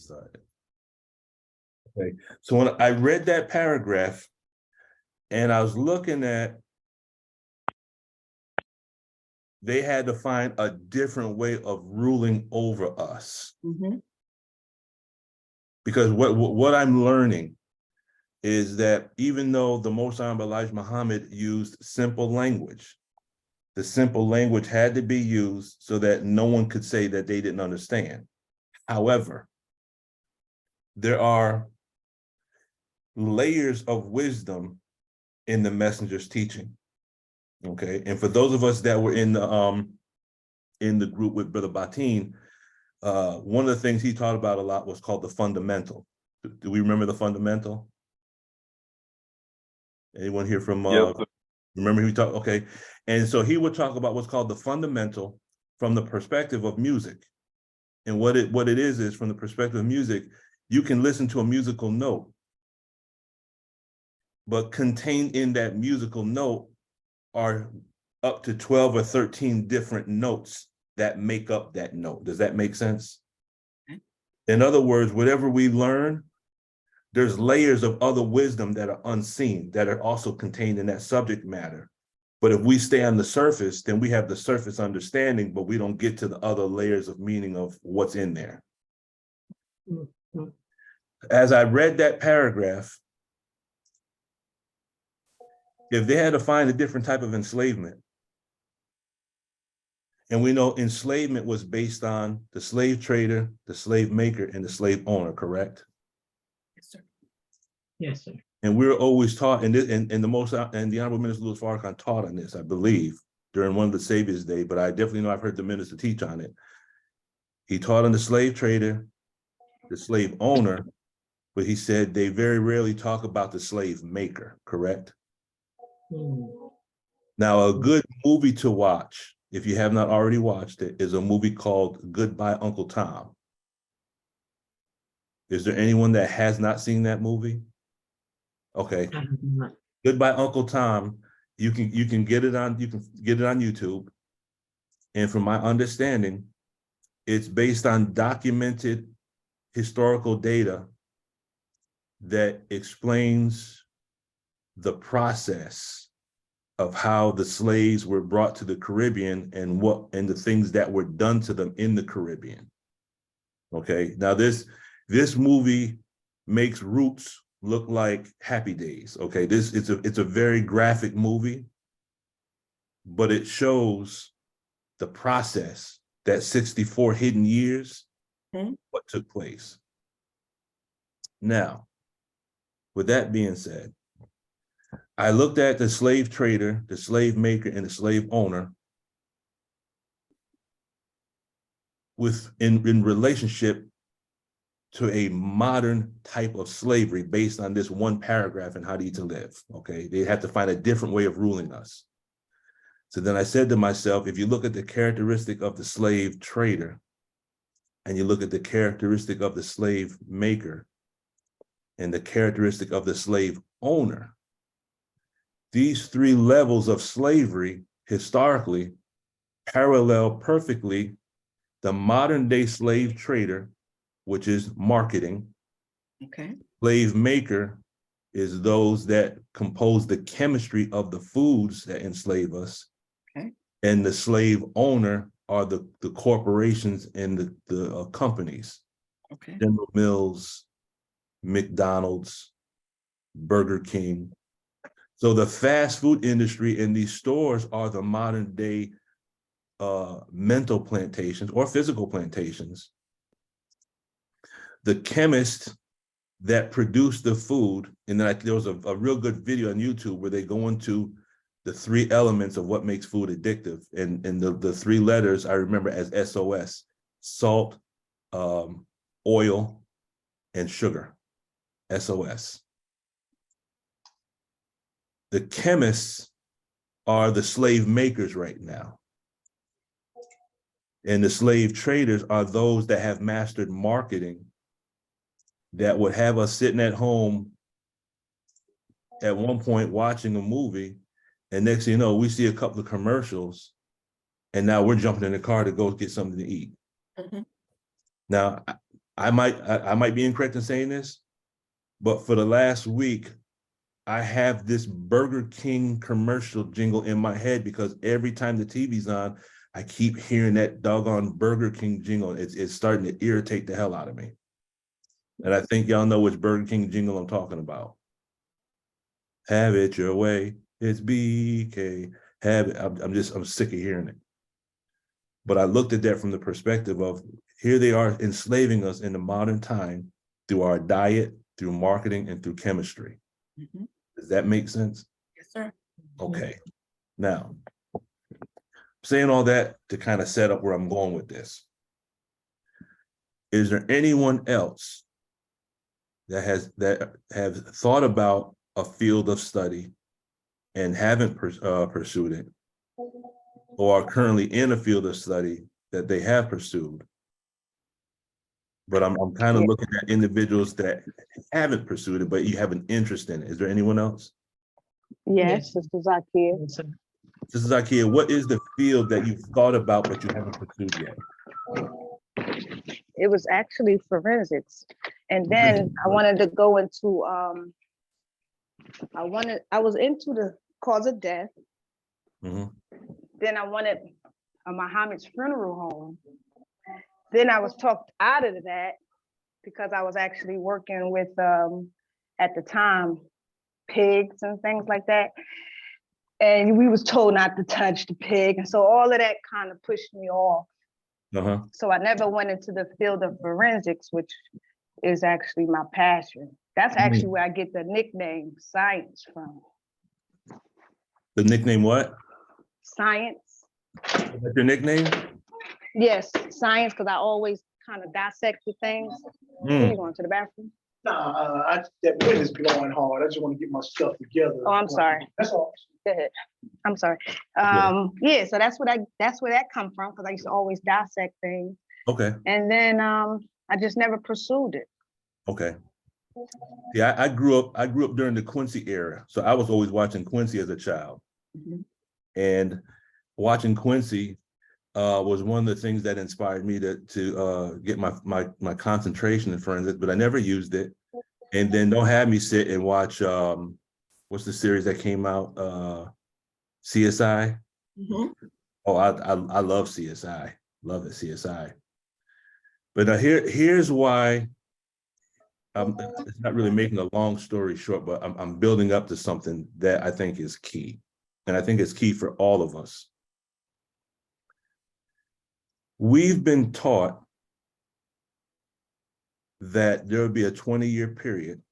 started. Okay, so when I read that paragraph and I was looking at, they had to find a different way of ruling over us. Mm-hmm. Because what I'm learning is that even though the Most Honorable Elijah Muhammad used simple language, the simple language had to be used so that no one could say that they didn't understand. However, there are layers of wisdom in the messenger's teaching. Okay, and for those of us that were in the group with Brother Baatin, one of the things he taught about a lot was called the fundamental. Do we remember the fundamental? Anyone here from Yep. remember who he talked? Okay, and so he would talk about what's called the fundamental from the perspective of music, and what it is from the perspective of music, you can listen to a musical note, but contained in that musical note are up to 12 or 13 different notes that make up that note. Does that make sense? In other words, whatever we learn, there's layers of other wisdom that are unseen, that are also contained in that subject matter. But if we stay on the surface, then we have the surface understanding, but we don't get to the other layers of meaning of what's in there. Mm-hmm. As I read that paragraph, if they had to find a different type of enslavement, and we know enslavement was based on the slave trader, the slave maker, and the slave owner, correct? Yes, sir. Yes, sir. And we were always taught, and the Honorable Minister Louis Farrakhan taught on this, I believe, during one of the Savior's Day, but I definitely know I've heard the minister teach on it. He taught on the slave trader, the slave owner, but he said they very rarely talk about the slave maker, correct? Mm. Now, a good movie to watch, if you have not already watched it, is a movie called Goodbye, Uncle Tom. Is there anyone that has not seen that movie? Okay. Goodbye, Uncle Tom. You can get it on YouTube. And from my understanding, it's based on documented historical data that explains the process of how the slaves were brought to the Caribbean and the things that were done to them in the Caribbean. Okay, now this movie makes Roots look like Happy Days. Okay, it's a very graphic movie, but it shows the process, that 64 hidden years, what took place. Now, with that being said, I looked at the slave trader, the slave maker, and the slave owner in relationship to a modern type of slavery based on this one paragraph and how they to live. Okay, they had to find a different way of ruling us. So then I said to myself, if you look at the characteristic of the slave trader and you look at the characteristic of the slave maker and the characteristic of the slave owner, these three levels of slavery historically parallel perfectly the modern day slave trader, which is marketing. Okay. Slave maker is those that compose the chemistry of the foods that enslave us. Okay. And the slave owner are the corporations and the companies. Okay. General Mills, McDonald's, Burger King. So the fast food industry and these stores are the modern day mental plantations or physical plantations. The chemists that produce the food, and then there was a real good video on YouTube where they go into the three elements of what makes food addictive. And the three letters I remember as SOS: salt, oil, and sugar. SOS. The chemists are the slave makers right now. And the slave traders are those that have mastered marketing that would have us sitting at home at one point watching a movie, and next thing you know, we see a couple of commercials, and now we're jumping in the car to go get something to eat. Mm-hmm. Now, I might be incorrect in saying this, but for the last week, I have this Burger King commercial jingle in my head because every time the TV's on, I keep hearing that doggone Burger King jingle. It's starting to irritate the hell out of me. And I think y'all know which Burger King jingle I'm talking about. Have it your way. It's BK. Have it. I'm sick of hearing it. But I looked at that from the perspective of here they are enslaving us in the modern time through our diet, through marketing, and through chemistry. Mhm. Does that make sense? Yes, sir. Okay. Now, saying all that to kind of set up where I'm going with this. Is there anyone else that have thought about a field of study and haven't pursued it, or are currently in a field of study that they have pursued? But I'm kind of looking at individuals that haven't pursued it, but you have an interest in it. Is there anyone else? Yes, this is Zakia. Yes, sir. This is Ikea. What is the field that you've thought about but you haven't pursued yet? It was actually forensics. And then I wanted to go into, I was into the cause of death. Mhm. Then I wanted a Muhammad's funeral home. Then I was talked out of that because I was actually working with, at the time, pigs and things like that. And we was told not to touch the pig. And so all of that kind of pushed me off. Uh-huh. So I never went into the field of forensics, which is actually my passion. That's actually where I get the nickname science from. The nickname what? Science. That's your nickname? Yes, science, because I always kind of dissected things. Where you going, to the bathroom? Nah, that wind is blowing hard. I just want to get my stuff together. Oh, I'm sorry. That's all. Go ahead. I'm sorry. Yeah, so that's where that come from, because I used to always dissect things. Okay. And then I just never pursued it. Okay. Yeah, I grew up during the Quincy era. So I was always watching Quincy as a child. Mhm. And watching Quincy was one of the things that inspired me to get my concentration in forensics, but I never used it. And then don't have me sit and watch what's the series that came out? CSI. Mhm. Oh, I love CSI. Love it, CSI. But here's why. It's not really making a long story short, but I'm building up to something that I think is key. And I think it's key for all of us. We've been taught that there will be a 20-year period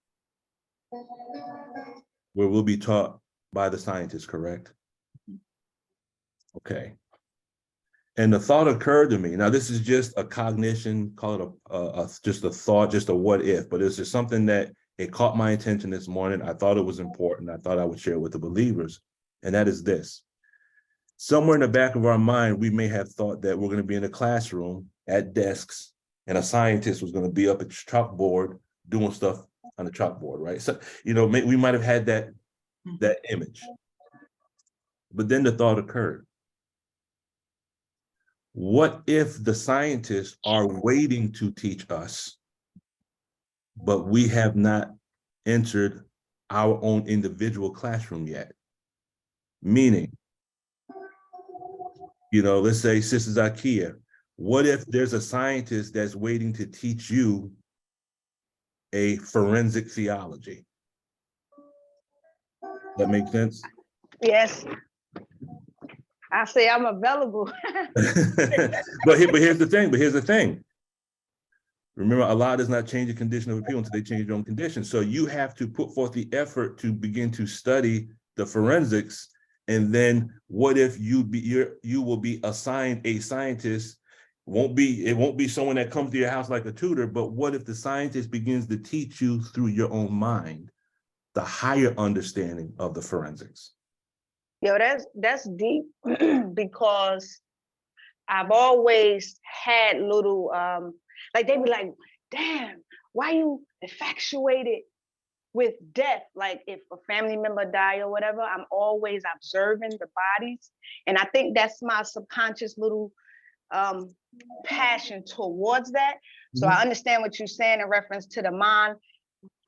where we'll be taught by the scientists, correct? Okay. And the thought occurred to me. Now, this is just a cognition, call it just a thought, just a what if, but it's just something that it caught my attention this morning. I thought it was important. I thought I would share it with the believers. And that is this. Somewhere in the back of our mind, we may have thought that we're going to be in a classroom at desks and a scientist was going to be up at the chalkboard doing stuff on the chalkboard, right? So, we might have had that image. But then the thought occurred. What if the scientists are waiting to teach us, but we have not entered our own individual classroom yet? Meaning, let's say Sister Zakia, what if there's a scientist that's waiting to teach you a forensic theology? That makes sense? Yes. I say I'm available. But here's the thing. Remember, Allah does not change the condition of a people until they change their own condition. So you have to put forth the effort to begin to study the forensics. And then what if you will be assigned a scientist? It won't be someone that comes to your house like a tutor, but what if the scientist begins to teach you through your own mind the higher understanding of the forensics? Yo, that's deep because I've always had little like they be like, damn, why you infatuated with death? Like if a family member die or whatever, I'm always observing the bodies. And I think that's my subconscious little passion towards that. So I understand what you're saying in reference to the mind,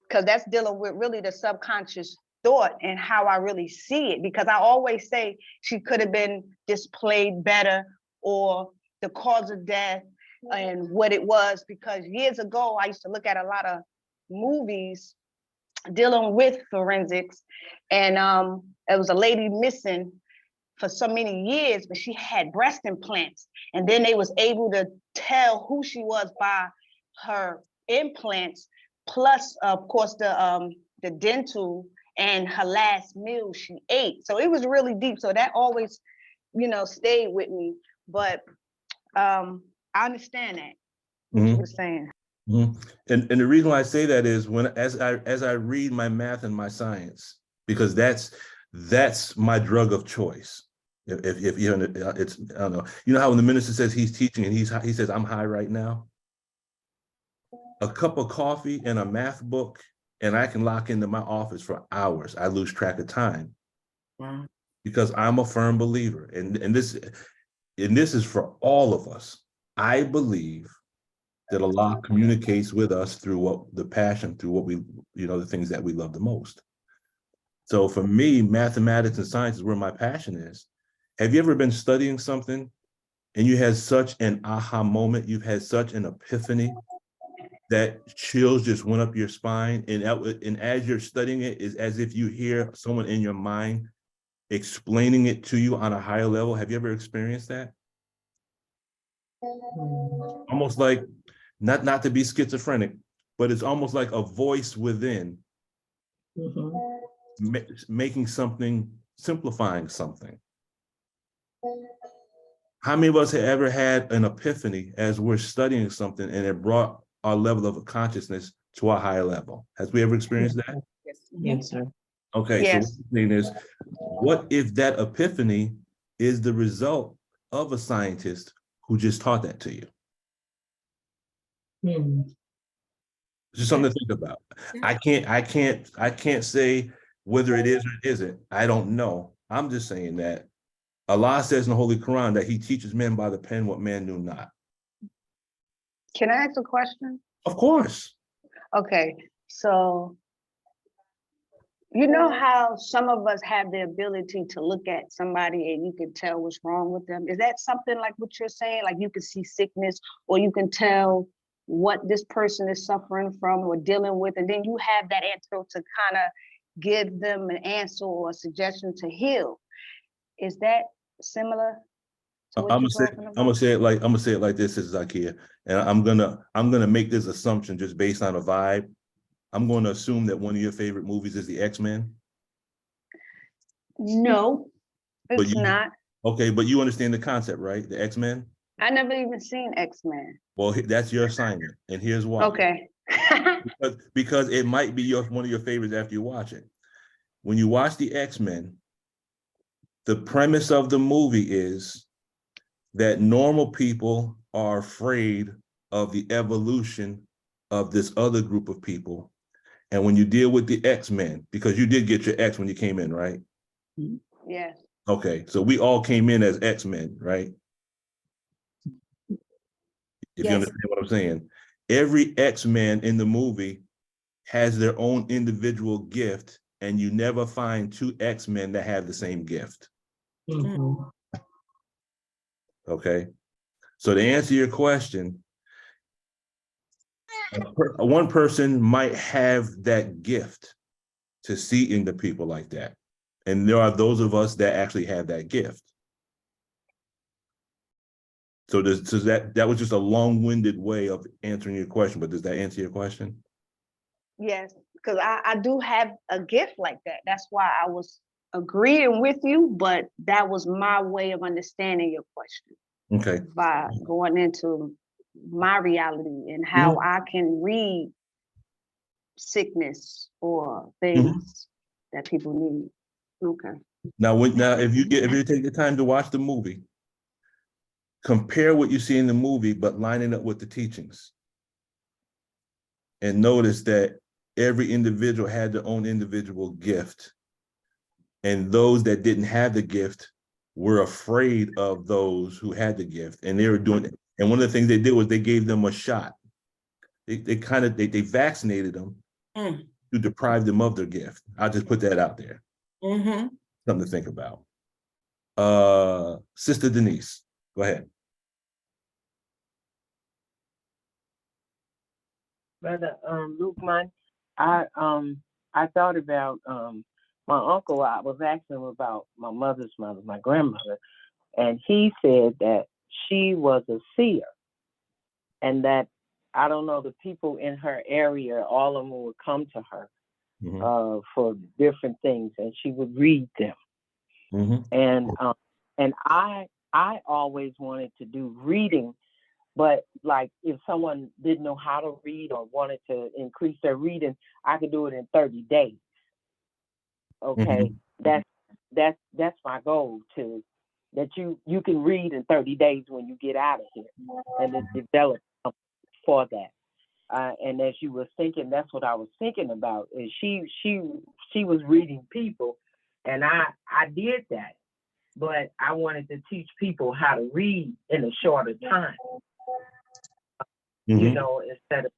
because that's dealing with really the subconscious thought and how I really see it. Because I always say she could have been displayed better, or the cause of death and what it was. Because years ago, I used to look at a lot of movies dealing with forensics, and it was a lady missing for so many years, but she had breast implants, and then they was able to tell who she was by her implants, plus of course the dental and her last meal she ate. So it was really deep. So that always, stayed with me. But I understand that what you were saying. And the reason why I say that is as I read my math and my science, because that's my drug of choice. If you it's, I don't know, you know how when the minister says he's teaching and he says I'm high right now, a cup of coffee and a math book, and I can lock into my office for hours. I lose track of time. Wow. Because I'm a firm believer, and this is for all of us. I believe that Allah communicates with us through the things that we love the most. So for me, mathematics and science is where my passion is. Have you ever been studying something and you had such an aha moment, you've had such an epiphany that chills just went up your spine, and as you're studying it, is as if you hear someone in your mind explaining it to you on a higher level? Have you ever experienced that? Almost like, not to be schizophrenic, but it's almost like a voice within making something, simplifying something. How many of us have ever had an epiphany as we're studying something and it brought our level of consciousness to a higher level? Has we ever experienced that? Yes, sir. Okay, Yes. so what I'm saying is, what if that epiphany is the result of a scientist who just taught that to you? It's just something to think about. I can't say whether it is or it isn't. I don't know. I'm just saying that Allah says in the Holy Quran that he teaches men by the pen what man knew not. Can I ask a question? Of course. Okay, so you know how some of us have the ability to look at somebody and you can tell what's wrong with them? Is that something like what you're saying? Like you can see sickness, or you can tell what this person is suffering from or dealing with, and then you have that antidote to kind of give them an answer or a suggestion to heal. Is that similar to what you're talking about? I'm gonna say it like this, is Zakia, and I'm gonna make this assumption just based on a vibe. I'm going to assume that one of your favorite movies is the X-Men. No, it's not. Okay, but you understand the concept, right? The X-Men? I never even seen X-Men. Well, that's your assignment, and here's why. Okay. because it might be one of your favorites after you watch it. When you watch the X-Men, the premise of the movie is that normal people are afraid of the evolution of this other group of people. And when you deal with the X-Men, because you did get your X when you came in, right? Yes. Okay, so we all came in as X-Men, right? If you understand what I'm saying. Every X-Men in the movie has their own individual gift, and you never find two X-Men that have the same gift. Okay, so to answer your question, one person might have that gift to see into people like that. And there are those of us that actually have that gift. So that was just a long-winded way of answering your question, but does that answer your question? Yes, because I do have a gift like that. That's why I was agreeing with you, but that was my way of understanding your question. Okay. By going into my reality and how I can read sickness or things that people need. Okay. Now, if you take the time to watch the movie, compare what you see in the movie, but line it up with the teachings. And notice that every individual had their own individual gift. And those that didn't have the gift were afraid of those who had the gift. And they were doing it. And one of the things they did was they gave them a shot. They vaccinated them to deprive them of their gift. I'll just put that out there. Mm-hmm. Something to think about. Sister Denise, go ahead. Brother Lukeman, I thought about my uncle. I was asking him about my mother's mother, my grandmother, and he said that she was a seer, and that I don't know, the people in her area, all of them would come to her for different things, and she would read them. And I always wanted to do reading. But like if someone didn't know how to read or wanted to increase their reading, I could do it in 30 days. Okay, that's my goal, to that you can read in 30 days when you get out of here, and it developed for that. And as you were thinking, that's what I was thinking about. Is she was reading people, and I did that, but I wanted to teach people how to read in a shorter time. You know, instead of,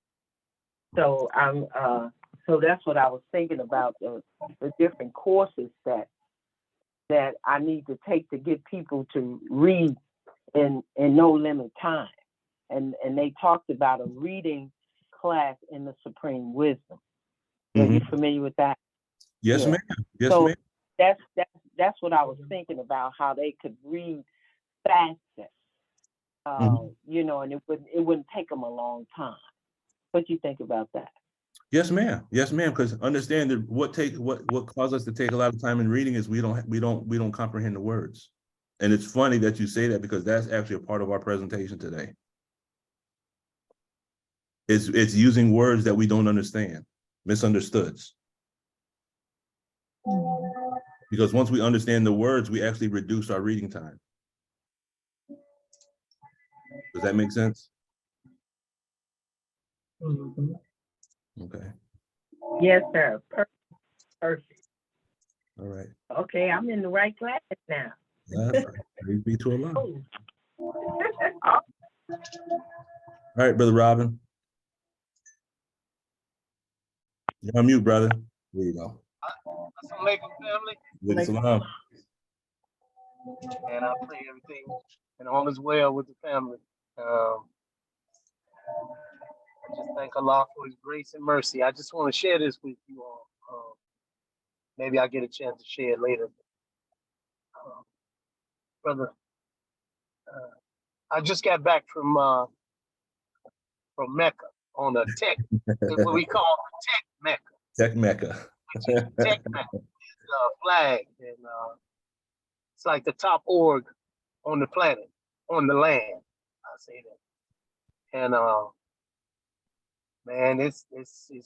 so so that's what I was thinking about, the different courses that I need to take to get people to read in no limit time. And they talked about a reading class in the Supreme Wisdom. Are you familiar with that? Yes, ma'am. Yes, so ma'am. That's what I was thinking about, how they could read faster. You know, and it wouldn't take them a long time. What do you think about that? Yes, ma'am. Yes, ma'am. Because understand that what caused us to take a lot of time in reading is we don't comprehend the words. And it's funny that you say that, because that's actually a part of our presentation today. It's using words that we don't understand, misunderstoods. Because once we understand the words, we actually reduce our reading time. Does that make sense? Okay. Yes, sir. Perfect. All right. Okay, I'm in the right class now. Praise be to Allah. All right, Brother Robin. You're on mute, brother. There you go. Assalamu alaikum, family. With Islam. And I pray everything and all is well with the family. I just thank Allah for His grace and mercy. I just want to share this with you all. Maybe I'll get a chance to share it later. Brother, I just got back from Mecca on a tech, what we call Tech Mecca. Tech Mecca. Tech Mecca. Flag, and it's like the top org on the planet, on the land. I say that, and man, it's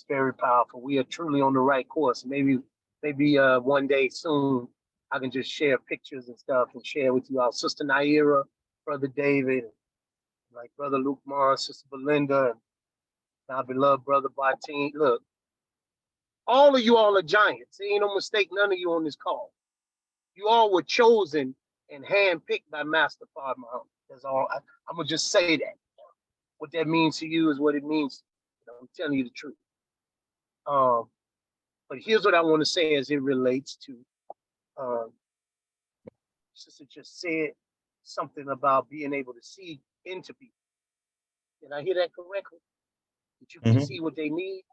very powerful. We are truly on the right course. Maybe one day soon I can just share pictures and stuff and share with you all. Sister Naira, Brother David, like Brother Luke Mars, Sister Belinda, and our beloved Brother Baatin. Look, all of you all are giants. There ain't no mistake, none of you on this call. You all were chosen and handpicked by Master Fard Muhammad. That's all. I'm gonna just say that. What that means to you is what it means. I'm telling you the truth. But here's what I want to say as it relates to Sister just said something about being able to see into people. Did I hear that correctly? That you can see what they need?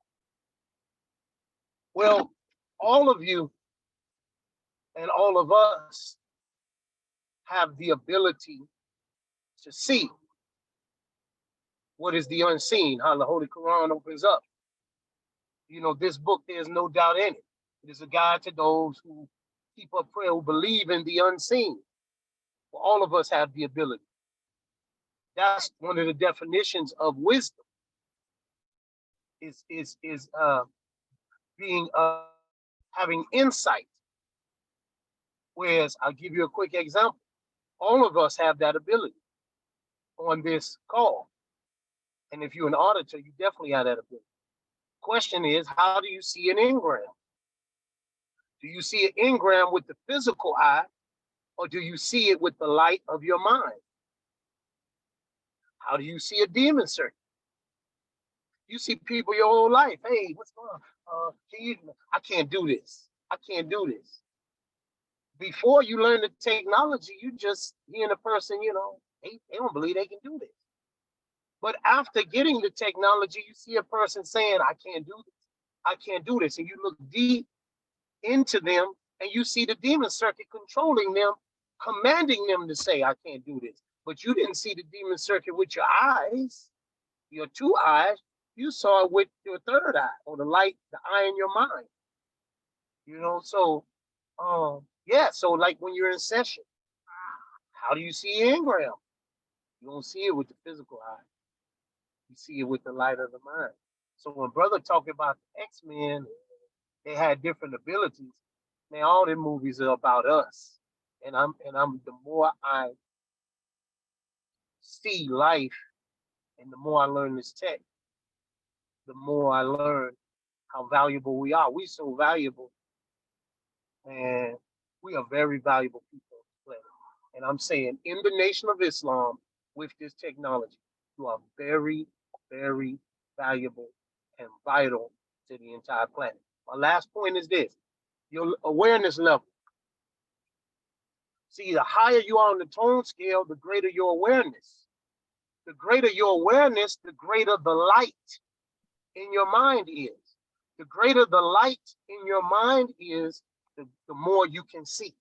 Well, all of you and all of us have the ability to see what is the unseen, how the Holy Quran opens up. You know, this book, there's no doubt in it. It is a guide to those who keep up prayer, who believe in the unseen. Well, all of us have the ability. That's one of the definitions of wisdom. Is being having insight. Whereas I'll give you a quick example. All of us have that ability on this call. And if you're an auditor, you definitely have that ability. Question is, how do you see an engram? Do you see an engram with the physical eye, or do you see it with the light of your mind? How do you see a demon circle? You see people your whole life. Hey, what's going on? I can't do this. I can't do this. Before you learn the technology, you just hearing a person, they don't believe they can do this. But after getting the technology, you see a person saying, I can't do this. I can't do this. And you look deep into them and you see the demon circuit controlling them, commanding them to say, I can't do this. But you didn't see the demon circuit with your eyes, your two eyes. You saw it with your third eye, or the light, the eye in your mind. So yeah, so like when you're in session, how do you see engram? You don't see it with the physical eye. You see it with the light of the mind. So when brother talking about the X-Men, they had different abilities. Man, all them movies are about us. And I'm the more I see life and the more I learn this tech, the more I learn how valuable we are. We're so valuable. And we are very valuable people on this planet. And I'm saying in the Nation of Islam, with this technology, you are very, very valuable and vital to the entire planet. My last point is this: your awareness level. See, the higher you are on the tone scale, the greater your awareness. The greater your awareness, the greater the light in your mind is. The greater the light in your mind is, the more you can see.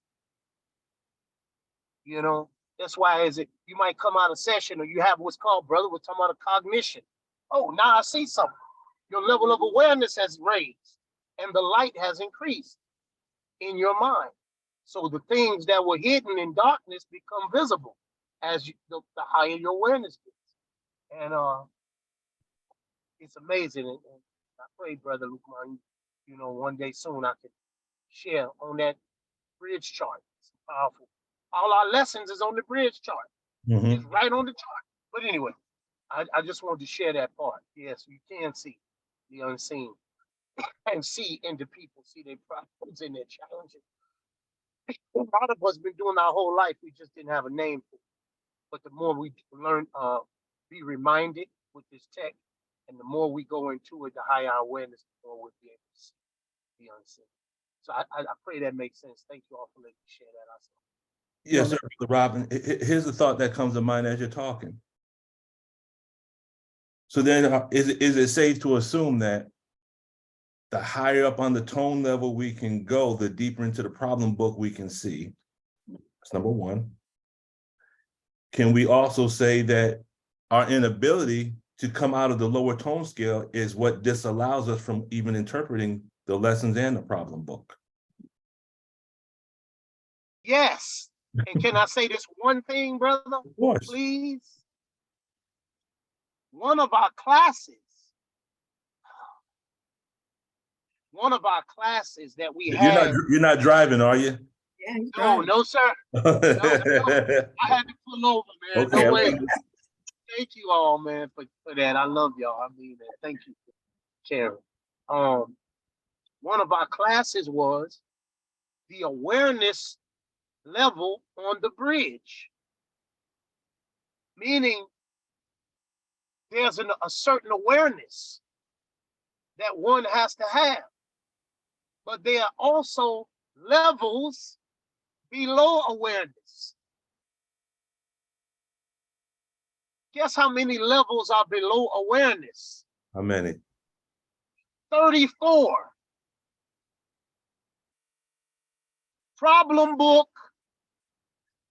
That's why you might come out of session or you have what's called, brother, we're talking about a cognition. Oh, now I see something. Your level of awareness has raised and the light has increased in your mind. So the things that were hidden in darkness become visible as the higher your awareness gets. And it's amazing. And I pray, Brother Lukman, one day soon I could share on that bridge chart. It's powerful. All our lessons is on the bridge chart. It's right on the chart. But anyway, I just wanted to share that part. Yes, you can see the unseen and see into people, see their problems and their challenges. A lot of us been doing our whole life, we just didn't have a name for it. But the more we learn, be reminded with this tech, and the more we go into it, the higher our awareness, the more we'll be able to see the unseen. So I pray that makes sense. Thank you all for letting me share that. Yes, sir, Brother Robin. Here's the thought that comes to mind as you're talking. So then, is it safe to assume that the higher up on the tone level we can go, the deeper into the problem book we can see? That's number one. Can we also say that our inability to come out of the lower tone scale is what disallows us from even interpreting the lessons and the problem book? Yes. And can I say this one thing, brother? Of course. Please. One of our classes that we had. You're not driving, are you? Yeah, no, sir. No. I had to pull over, man. Okay. No way. Thank you all, man, for that. I love y'all. I mean that. Thank you for caring. One of our classes was the awareness level on the bridge, meaning there's a certain awareness that one has to have, but there are also levels below awareness. Guess how many levels are below awareness? How many? 34. Problem book.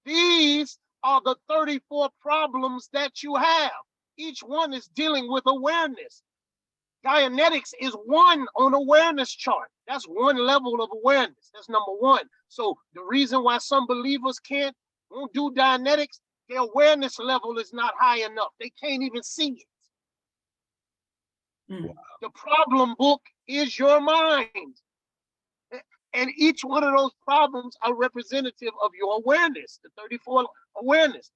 These are the 34 problems that you have. Each one is dealing with awareness. Dianetics is one on awareness chart. That's one level of awareness. That's number one. So the reason why some believers won't do Dianetics, their awareness level is not high enough. They can't even see it. Wow. The problem book is your mind. And each one of those problems are representative of your awareness, the 34 awareness.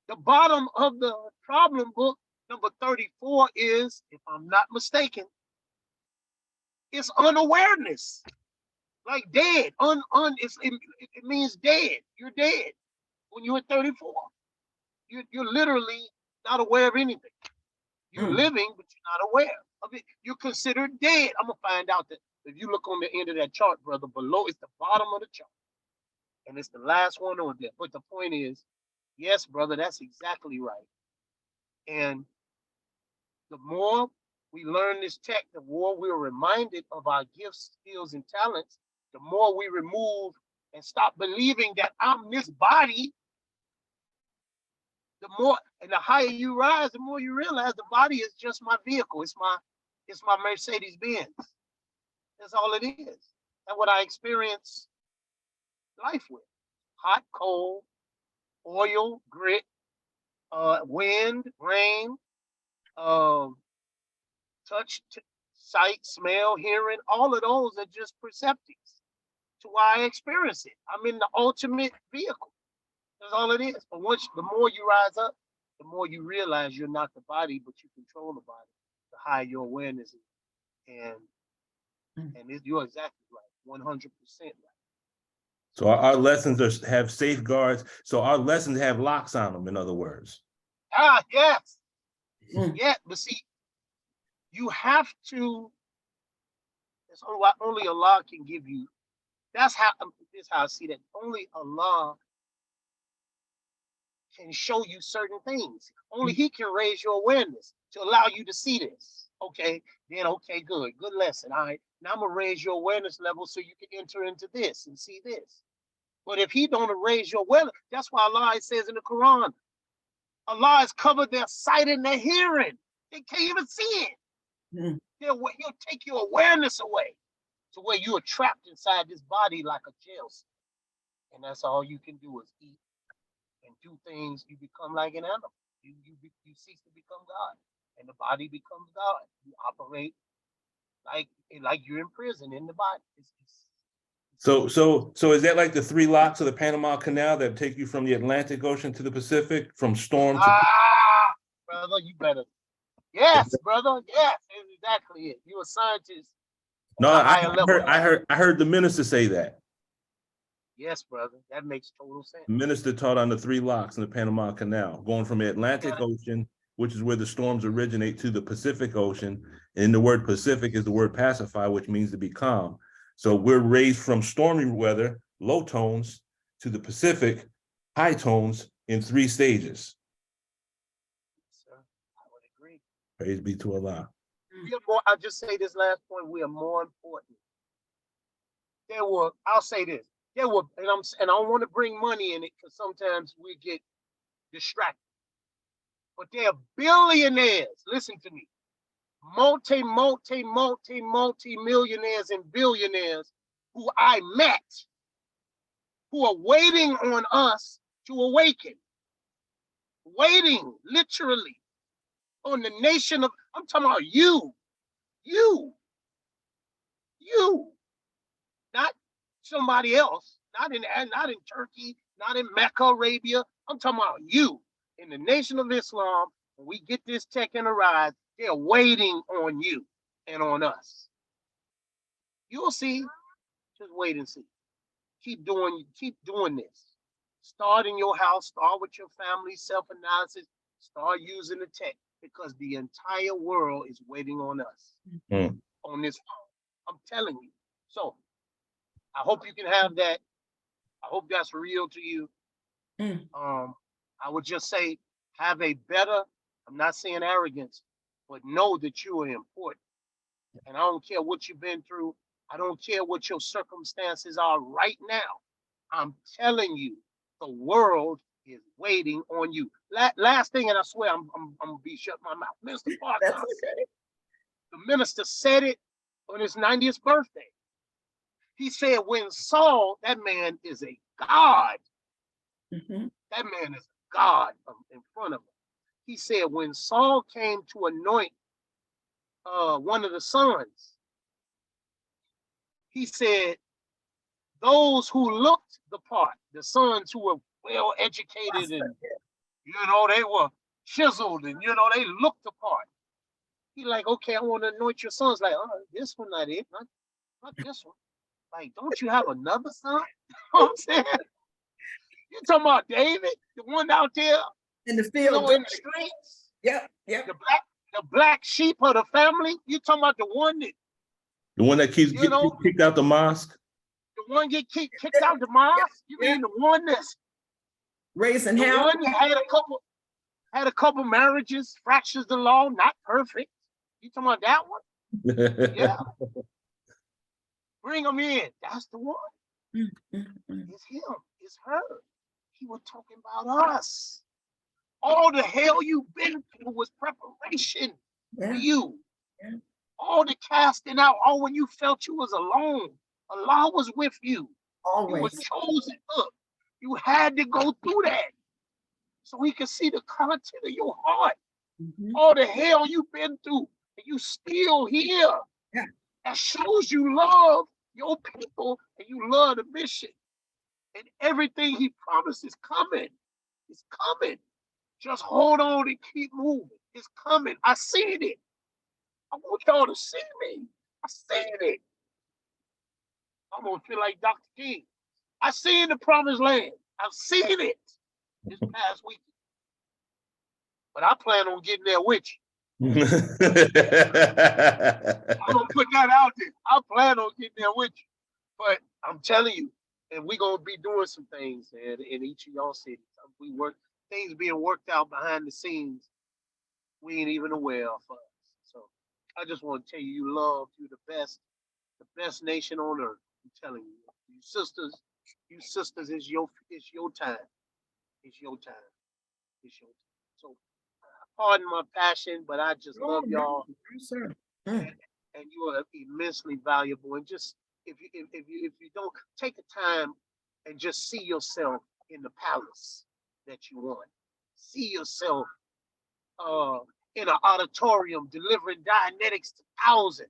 The bottom of the problem book, number 34 is, if I'm not mistaken, it's unawareness. Like dead. It means dead. You're dead when you're at 34. You're literally not aware of anything. You're living, but you're not aware of it. You're considered dead. I'm gonna find out that if you look on the end of that chart, brother, below it's the bottom of the chart. And it's the last one on there. But the point is, yes, brother, that's exactly right. And the more we learn this tech, the more we're reminded of our gifts, skills, and talents, the more we remove and stop believing that I'm this body. The more and the higher you rise, the more you realize the body is just my vehicle. It's my Mercedes Benz. That's all it is. That's what I experience life with. Hot, cold, oil, grit, wind, rain, touch, sight, smell, hearing, all of those are just perceptives to why I experience it. I'm in the ultimate vehicle. That's all it is. But the more you rise up, the more you realize you're not the body, but you control the body. The higher your awareness is. And you're exactly right, 100% right. So our lessons have safeguards. So our lessons have locks on them, in other words. Ah, yes. Yeah, but see, you have to, that's only Allah can give you. This is how I see that. Only Allah can show you certain things. Only He can raise your awareness to allow you to see this. Okay, then okay, good lesson. All right, now I'm gonna raise your awareness level so you can enter into this and see this. But if He don't raise your awareness, that's why Allah says in the Quran, Allah has covered their sight and their hearing. They can't even see it. He'll take your awareness away to where you are trapped inside this body like a jail cell. And that's all you can do is eat and do things. You become like an animal. You cease to become God. And the body becomes God. You operate like you're in prison in the body. So is that like the 3 locks of the Panama Canal that take you from the Atlantic Ocean to the Pacific, from storm to brother, you better. Yes, brother. Yes, that's exactly it. You're a scientist. No, I heard the minister say that. Yes, brother. That makes total sense. The minister taught on the 3 locks in the Panama Canal, going from the Atlantic Ocean, which is where the storms originate, to the Pacific Ocean. And the word Pacific is the word pacify, which means to be calm. So we're raised from stormy weather, low tones, to the Pacific, high tones in 3 stages. Sir, I would agree. Praise be to Allah. I'll just say this last point. We are more important. I'll say this. And I don't want to bring money in it because sometimes we get distracted. But there are billionaires, listen to me, multi-millionaires and billionaires who I met, who are waiting on us to awaken. Waiting, literally, on the nation of, I'm talking about you, not somebody else, not in Turkey, not in Mecca, Arabia. I'm talking about you in the nation of Islam. When we get this tech in a rise, they're waiting on you and on us. You'll see. Just wait and see. Keep doing this. Start in your house. Start with your family, self-analysis. Start using the tech because the entire world is waiting on us on this phone. I'm telling you. So I hope you can have that. I hope that's real to you. I would just say have a better, I'm not saying arrogance, but know that you are important. And I don't care what you've been through. I don't care what your circumstances are right now. I'm telling you, the world is waiting on you. Last thing, and I swear I'm gonna be shutting my mouth. Minister Baatin, the minister said it on his 90th birthday. He said, when Saul, that man is a God. That man is a God in front of him. He said, when Saul came to anoint one of the sons, he said, those who looked the part, the sons who were well educated and, they were chiseled and, they looked the part. He like, okay, I want to anoint your sons. Like, oh, this one not it, not this one. Like, don't you have another son? You know what I'm saying? You talking about David, the one out there in the field, in the streets? Yep. The the black sheep of the family. You talking about the one that, The one that keeps You getting know- kicked out the mosque? the one get kicked out the mosque? You mean the one that's Raising the hell. one that had a couple marriages, fractures the law, not perfect. You talking about that one? Yeah. Bring them in. That's the one. It's him. It's her. He was talking about us. All the hell you've been through was preparation for you. Yeah. All the casting out, all when you felt you was alone, Allah was with you. You were Always. chosen. Look, you had to go through that so he could see the content of your heart. Mhm. All the hell you've been through, and you still here. Yeah. That shows you love your people and you love the mission. And everything he promised is coming. It's coming. Just hold on and keep moving. It's coming. I seen it. I want y'all to see me. I seen it. I'm gonna feel like Dr. King. I seen the promised land. I've seen it this past week. But I plan on getting there with you. I'm gonna put that out there. I plan on getting there with you. But I'm telling you, and we're gonna be doing some things in each of y'all cities. We work things being worked out behind the scenes we ain't even aware of us. So I just want to tell you, you love, you the best nation on earth. I'm telling you, you sisters, is your time. It's your time. It's your time. So pardon my passion, but I just love y'all. Yes, sir. And you are immensely valuable. And just if you don't take the time and just see yourself in the palace that you want, see yourself in an auditorium delivering Dianetics to thousands.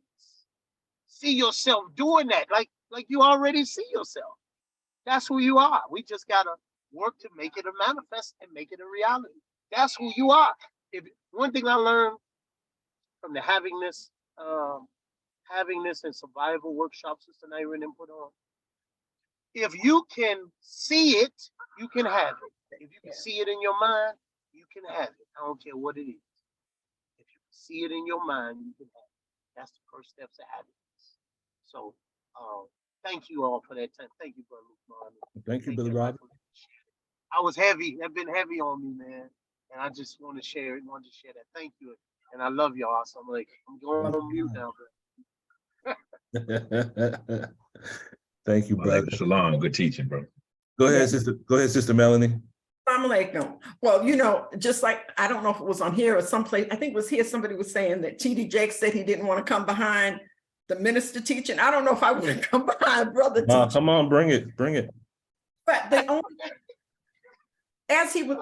See yourself doing that, like you already see yourself. That's who you are. We just gotta work to make it a manifest and make it a reality. That's who you are. If one thing I learned from the having this and survival workshops Sister Naira and put on, if you can see it, you can have it. If you can see it in your mind, you can have it. I don't care what it is. If you can see it in your mind, you can have it. That's the first steps to having this. So thank you all for that time. Thank you, Brother Lukman. Thank you, Brother Robert. I was heavy. That's been heavy on me, man. And I just want to share it. Want to share that. Thank you. And I love y'all. So I'm going on mute now, bro. Thank you, brother. Shalom. Good teaching, bro. Go ahead, sister. Go ahead, Sister Melanie. Assalamu alaikum. Well, just like, I don't know if it was on here or someplace, I think it was here, somebody was saying that T.D. Jakes said he didn't want to come behind the minister teaching. I don't know if I want to come behind brother teaching. Come on, bring it. But the only, as he was,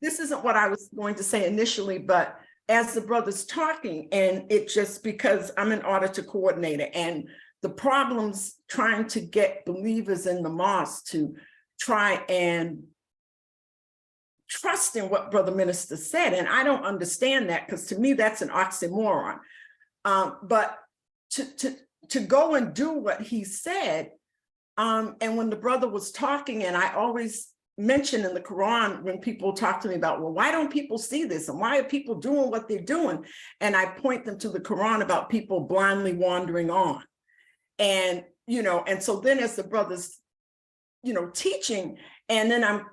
this isn't what I was going to say initially, but as the brother's talking, and it just because I'm an auditor coordinator, and the problems trying to get believers in the mosque to try and trust in what Brother Minister said. And I don't understand that, because to me, that's an oxymoron. But to go and do what he said, and when the brother was talking, and I always mention in the Quran when people talk to me about, well, why don't people see this? And why are people doing what they're doing? And I point them to the Quran about people blindly wandering on. And, and so then as the brother's, teaching, and then I'm,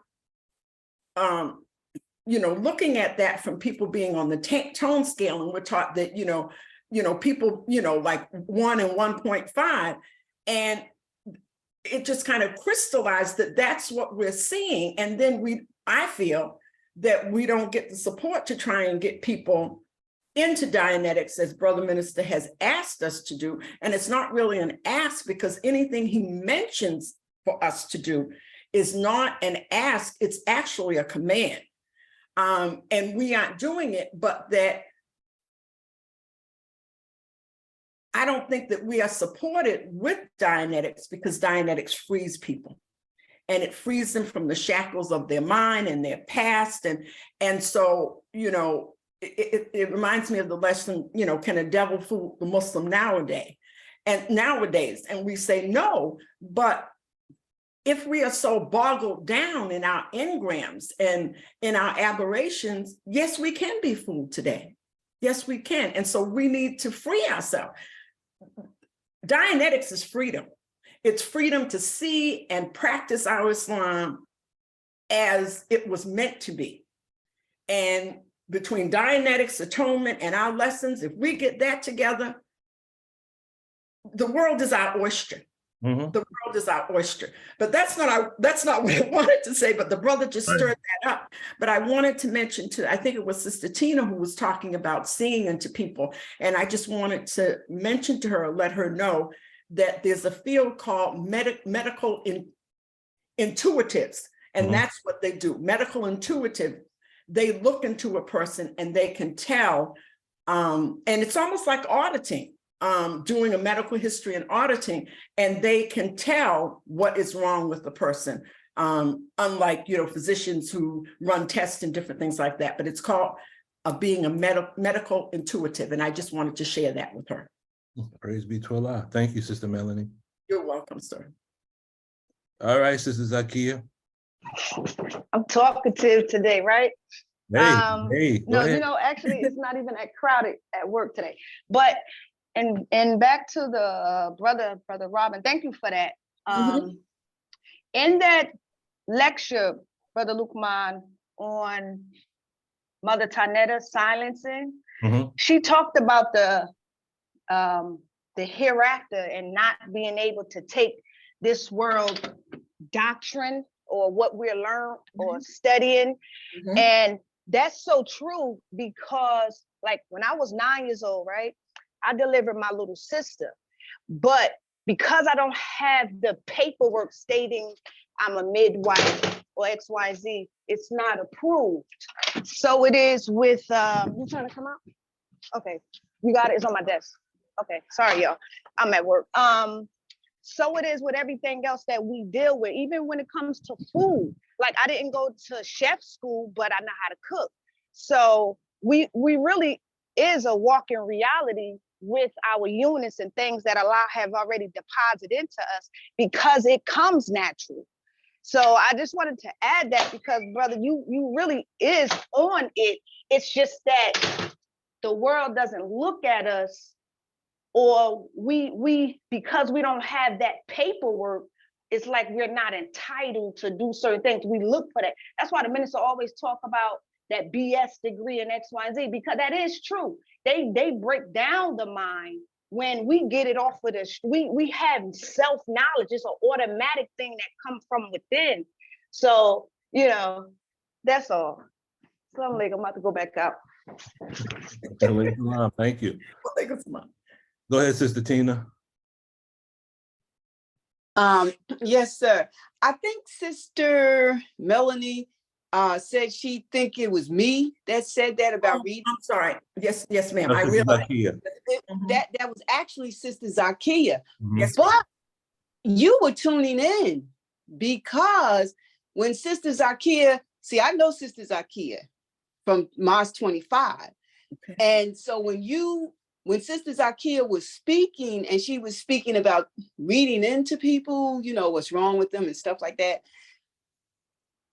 looking at that from people being on the tone scale, and we're taught that, people, like 1 and 1.5, and it just kind of crystallized that that's what we're seeing. And then I feel that we don't get the support to try and get people into Dianetics, as Brother Minister has asked us to do. And it's not really an ask, because anything he mentions for us to do is not an ask, it's actually a command. And we aren't doing it, but that I don't think that we are supported with Dianetics, because Dianetics frees people, and it frees them from the shackles of their mind and their past. And so, it reminds me of the lesson, can a devil fool the Muslim nowadays? And we say no, but if we are so boggled down in our engrams and in our aberrations, yes, we can be fooled today. Yes, we can. And so we need to free ourselves. Dianetics is freedom. It's freedom to see and practice our Islam as it was meant to be. And between Dianetics, atonement, and our lessons, if we get that together, the world is our oyster. Mhm. The world is our oyster. But that's not what I wanted to say, but the brother just stirred that up. But I wanted to mention I think it was Sister Tina who was talking about seeing into people. And I just wanted to mention to her, let her know that there's a field called medical intuitives. And that's what they do. Medical intuitive. They look into a person and they can tell. And it's almost like auditing. Doing a medical history and auditing, and they can tell what is wrong with the person, unlike physicians who run tests and different things like that. But it's called being a medical intuitive, and I just wanted to share that with her. Praise be to Allah. Thank you, Sister Melanie. You're welcome, sir. All right, Sister Zakia. I'm talkative today, right? Hey, go No, ahead. actually, it's not even that crowded at work today. But and back to the brother Robin, thank you for that. In that lecture, Brother Lukman, on Mother Tanetta silencing, she talked about the hereafter and not being able to take this world doctrine or what we're learned or studying. And that's so true, because like when I was 9 years old, right, I delivered my little sister, but because I don't have the paperwork stating I'm a midwife or XYZ, it's not approved. So it is with, you trying to come out? Okay, you got it, it's on my desk. Okay, sorry y'all, I'm at work. So it is with everything else that we deal with, even when it comes to food. Like I didn't go to chef school, but I know how to cook. So we really is a walking reality with our units and things that Allah have already deposited into us, because it comes naturally. So I just wanted to add that, because brother, you really is on it. It's just that the world doesn't look at us, or we because we don't have that paperwork, it's like we're not entitled to do certain things. We look for that. That's why the minister always talk about that BS degree and X, Y, and Z, because that is true. They break down the mind when we get it off of the, we have self-knowledge. It's an automatic thing that comes from within. So, that's all. So I'm about to go back out. Thank you. Go ahead, Sister Tina. Yes, sir. I think Sister Melanie said she think it was me that said that about reading. I'm sorry. Yes, ma'am. No, I Sister realize Zakia. that was actually Sister Zakia. Yes, But you were tuning in, because when Sister Zakia, see, I know Sister Zakia from Mars 25. Okay. And so when Sister Zakia was speaking, and she was speaking about reading into people, what's wrong with them and stuff like that,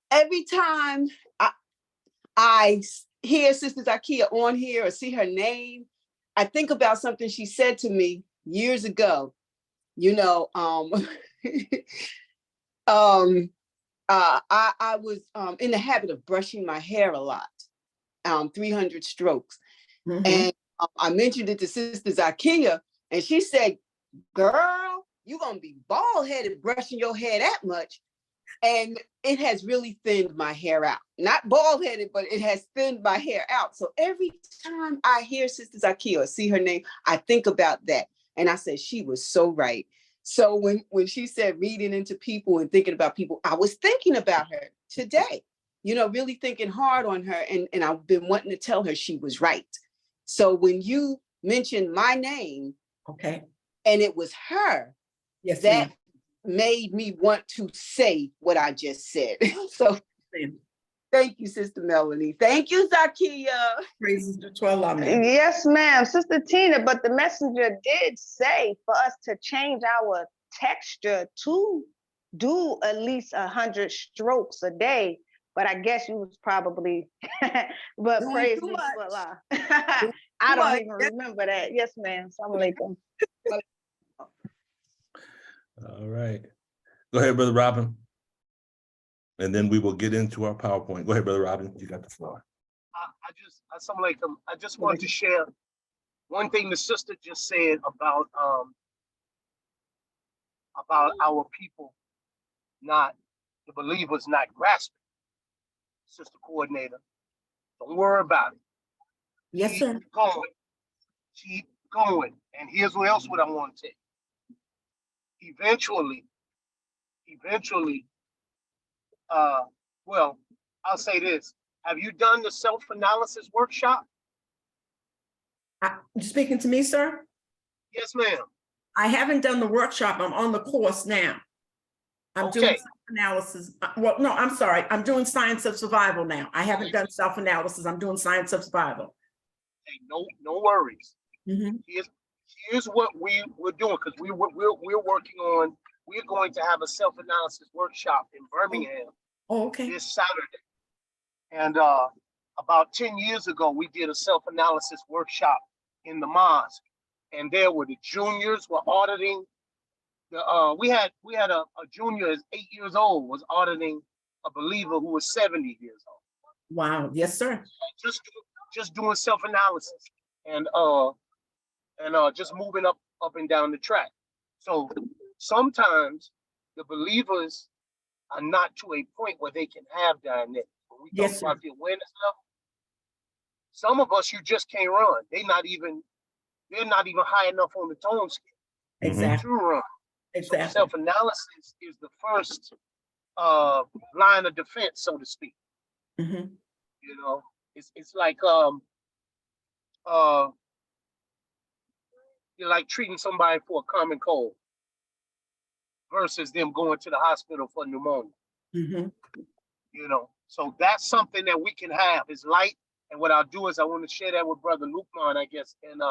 every time I hear Sister Zakia on here or see her name, I think about something she said to me years ago. I was in the habit of brushing my hair a lot, 300 strokes. And I mentioned it to Sister Zakia, and she said, girl, you're going to be bald-headed brushing your hair that much. And it has really thinned my hair out. Not bald-headed, but it has thinned my hair out. So every time I hear Sister Zakia or see her name, I think about that. And I said, she was so right. So when she said reading into people and thinking about people, I was thinking about her today, really thinking hard on her. And I've been wanting to tell her she was right. So when you mentioned my name, okay, and it was her, yes, that made me want to say what I just said. So thank you, Sister Melanie. Thank you, Zakia. Praises to Allah, ma'am. Yes, ma'am, Sister Tina, but the messenger did say for us to change our texture to do at least 100 strokes a day. But I guess you was probably, but Doing praise too be much. to Allah. I don't What? even remember that. Yes, ma'am. Assalamu alaikum. All right. Go ahead, Brother Robin. And then we will get into our PowerPoint. Go ahead, Brother Robin. You got the floor. I just wanted to share one thing the sister just said about our people the believers not grasping. Sister Coordinator, don't worry about it. Yes, sir. Keep going. And here's what else I want to say. Eventually, well, I'll say this. Have you done the self-analysis workshop? You speaking to me, sir? Yes, ma'am. I haven't done the workshop. I'm on the course now. I'm doing Okay. self-analysis. Well, no, I'm sorry. I'm doing science of survival now. I haven't done self-analysis. I'm doing science of survival. Hey, no worries. Mhm. Here's what we're doing, because we're working on, we're going to have a self-analysis workshop in Birmingham Oh, okay. this Saturday. And about 10 years ago, we did a self-analysis workshop in the mosque. And there were the juniors were auditing. We had a junior is 8 years old, was auditing a believer who was 70 years old. Wow. Yes, sir. Just doing self-analysis and just moving up and down the track. So sometimes the believers are not to a point where they can have Dianetics. When we Yes, talk about the awareness level, some of us you just can't run. They're not even high enough on the tone scale Exactly. to run. Exactly. So self-analysis is the first line of defense, so to speak. Mhm. You know, it's like you're like treating somebody for a common cold versus them going to the hospital for pneumonia. Mhm. You know, so that's something that we can have is light. And what I'll do is I want to share that with Brother Lukman, I guess, and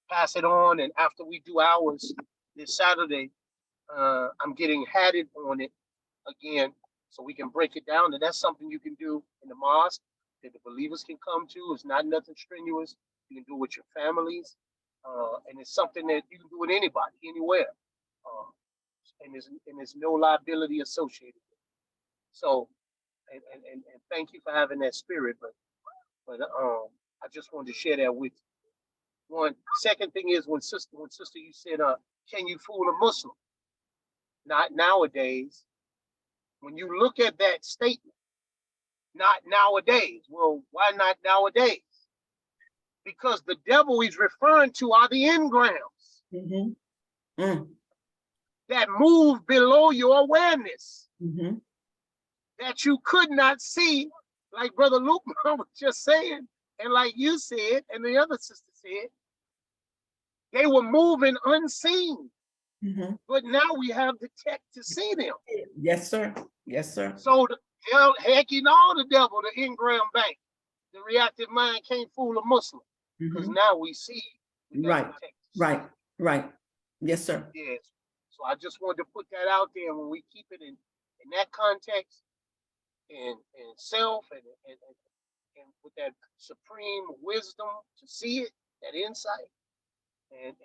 pass it on. And after we do ours this Saturday, I'm getting hatted on it again, so we can break it down. And that's something you can do in the mosque that the believers can come to. It's not nothing strenuous. You can do it with your families, and it's something that you can do with anybody, anywhere, and there's no liability associated with it. So, and thank you for having that spirit, but I just wanted to share that with you. One second thing is when sister you said, can you fool a Muslim? Not nowadays. When you look at that statement, not nowadays. Well, why not nowadays? Because the devil he's referring to are the engrams Mhm. Mm. that move below your awareness, Mhm. that you could not see, like Brother Luke was just saying, and like you said, and the other sister said, they were moving unseen. Mhm. But now we have the tech to see them. Yes, sir. Yes, sir. So heck, you know, the devil, the engram bank, the reactive mind can't fool a Muslim, because Mhm. now we see. We got Right. the tech to see. Right. Right. Yes, sir. Yes. So I just wanted to put that out there. When we keep it in that context, and self, and with that supreme wisdom to see it, that insight, and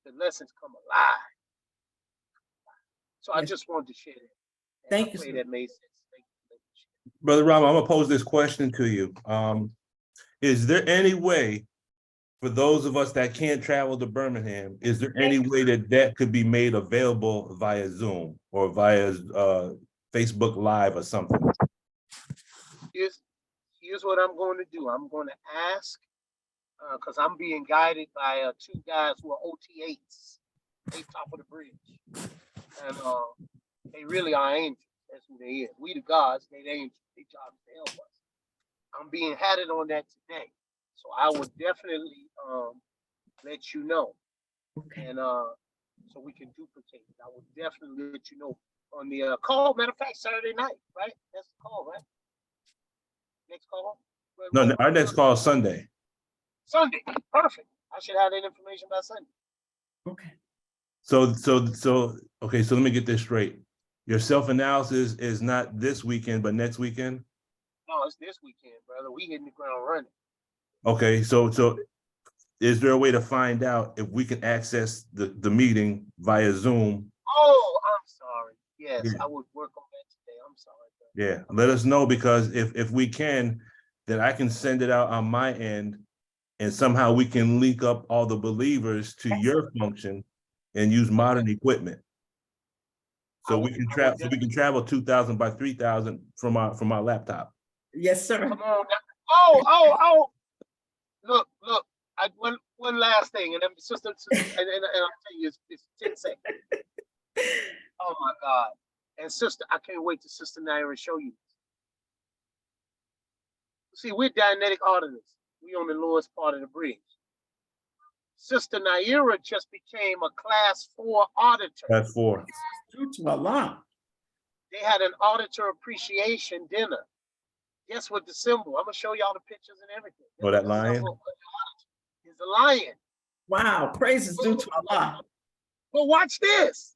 the lessons come alive. So I Yes. just wanted to share that. And Thank I you, pray sir. that made sense. Thank you. Brother Robin, I'm gonna pose this question to you. Is there any way for those of us that can't travel to Birmingham, is there any way that could be made available via Zoom or via Facebook Live or something? Here's what I'm going to do. I'm going to ask, because I'm being guided by two guys who are OT8s. They top of the bridge. And they really are angels. That's who they is. We the gods, they angels. They job is to help us. I'm being hatted on that today. So I will definitely let you know. Okay. And so we can duplicate it. I will definitely let you know on the call. Matter of fact, Saturday night, right? That's the call, right? Next call? No, our next call is Sunday. Sunday. Perfect. I should have that information by Sunday. Okay. So okay, so let me get this straight. Your self-analysis is not this weekend, but next weekend? No, it's this weekend, brother. We hitting the ground running. Okay, so is there a way to find out if we can access the meeting via Zoom? Oh, I'm sorry. Yes, Yeah. I would work on that today. I'm sorry. Yeah, let us know, because if we can, then I can send it out on my end, and somehow we can link up all the believers to your function and use modern equipment. So we can travel 2,000 by 3,000 from our laptop. Yes, sir. Come on. Oh. Look. One last thing, and then sister, and I'll tell you, it's 10 seconds. Oh my God. And sister, I can't wait to Sister Naira show you. See, we're Dianetic auditors. We on the lowest part of the bridge. Sister Naira just became a class 4 auditor. That's 4. Due to Allah. They had an auditor appreciation dinner. Guess what the symbol? I'm gonna show y'all the pictures and everything. Oh, that lion? Is a lion. Wow, praise is due to Allah. But watch this.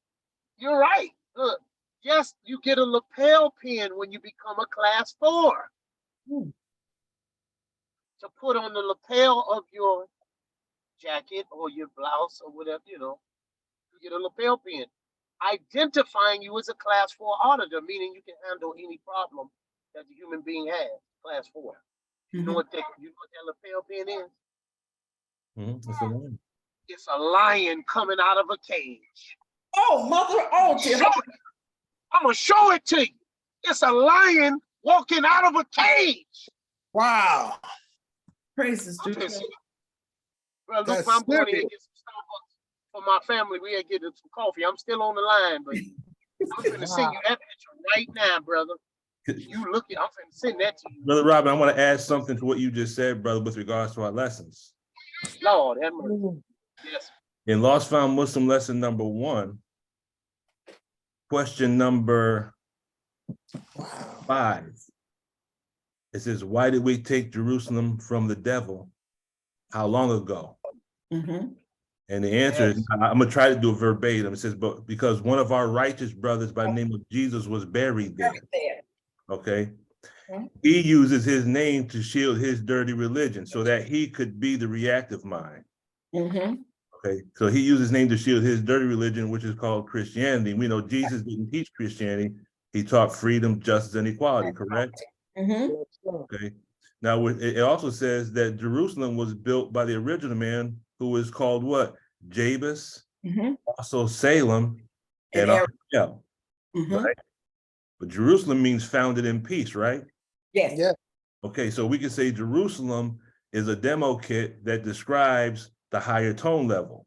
You're right. Look, yes, you get a lapel pin when you become a class 4. To put on the lapel of your jacket or your blouse or whatever, you get a lapel pin, identifying you as a class 4 auditor, meaning you can handle any problem that the human being has. Class 4. You know what that lapel pin is? It's a lion. It's a lion coming out of a cage. Oh, mother, oh, dear. I'm gonna show it to you. It's a lion walking out of a cage. Wow. Praise is due to Bro, look, That's I'm going to serious. get some Starbucks for my family. We had to get some coffee. I'm still on the line, but I'm gonna send you that picture right now, brother. You look at, I'm gonna send that to you. Brother Robin, I want to add something to what you just said, brother, with regards to our lessons. Lord, have mercy. Yes. In Lost Found Muslim lesson number 1, question number 5, it says, why did we take Jerusalem from the devil? How long ago? And the answer is, I'm gonna try to do it verbatim. It says, but because one of our righteous brothers by the name of Jesus was buried there. Okay. He uses his name to shield his dirty religion so that he could be the reactive mind. Okay, so he used his name to shield his dirty religion, which is called Christianity. We know Jesus didn't teach Christianity. He taught freedom, justice, and equality, correct? Okay. Now, it also says that Jerusalem was built by the original man who was called what? Jabus, also Salem, and Ariel, right? But Jerusalem means founded in peace, right? Yes. Yeah. Okay, so we can say Jerusalem is a demo kit that describes the higher tone level.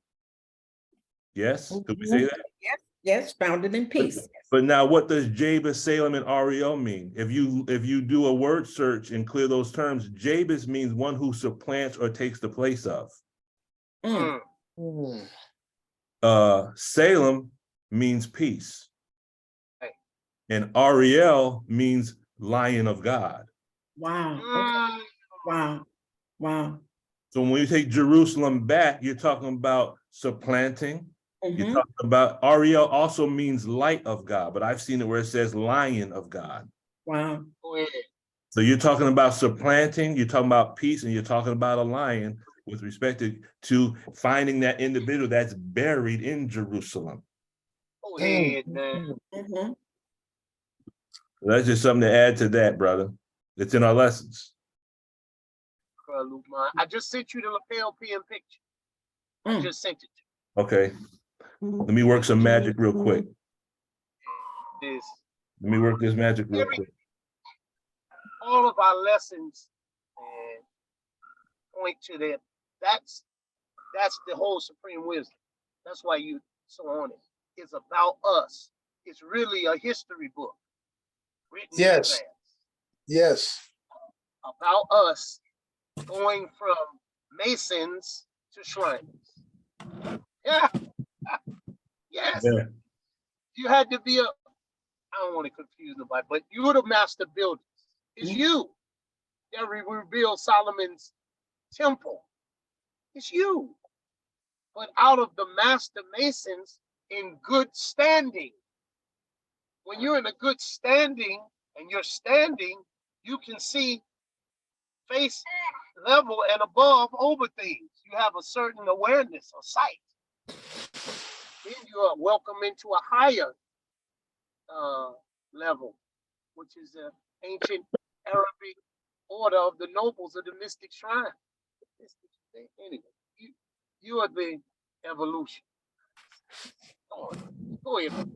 Yes, could we say that? Yes, founded in peace. But now what does Jabus, Salem, and Ariel mean? If you do a word search and clear those terms, Jabus means one who supplants or takes the place of. Salem means peace. And Ariel means lion of God. Wow. Okay. Wow. So when you take Jerusalem back, you're talking about supplanting. You're talking about, Ariel also means light of God, but I've seen it where it says lion of God. Wow. So you're talking about supplanting, you're talking about peace, and you're talking about a lion with respect to finding that individual that's buried in Jerusalem. Go ahead, man. That's just something to add to that, brother. It's in our lessons. I just sent you the lapel pin picture. I just sent it to Okay. Let me work some magic real quick. you. Let me work this magic real quick. All of our lessons point to that. That's the whole supreme wisdom. That's why you so on it. It's about us. It's really a history book written in advance. Yes. About us going from Masons to Shriners. Yeah. Yes. Yeah. You had to be I don't want to confuse nobody, but you were the master builders. It's you that rebuilt Solomon's temple. It's you. But out of the master masons in good standing, when you're in a good standing and you're standing, you can see face level and above over things. you have a certain awareness or sight, then you are welcome into a higher level, which is the ancient Arabic order of the nobles of the mystic shrine. Anyway, you are the evolution. Go ahead.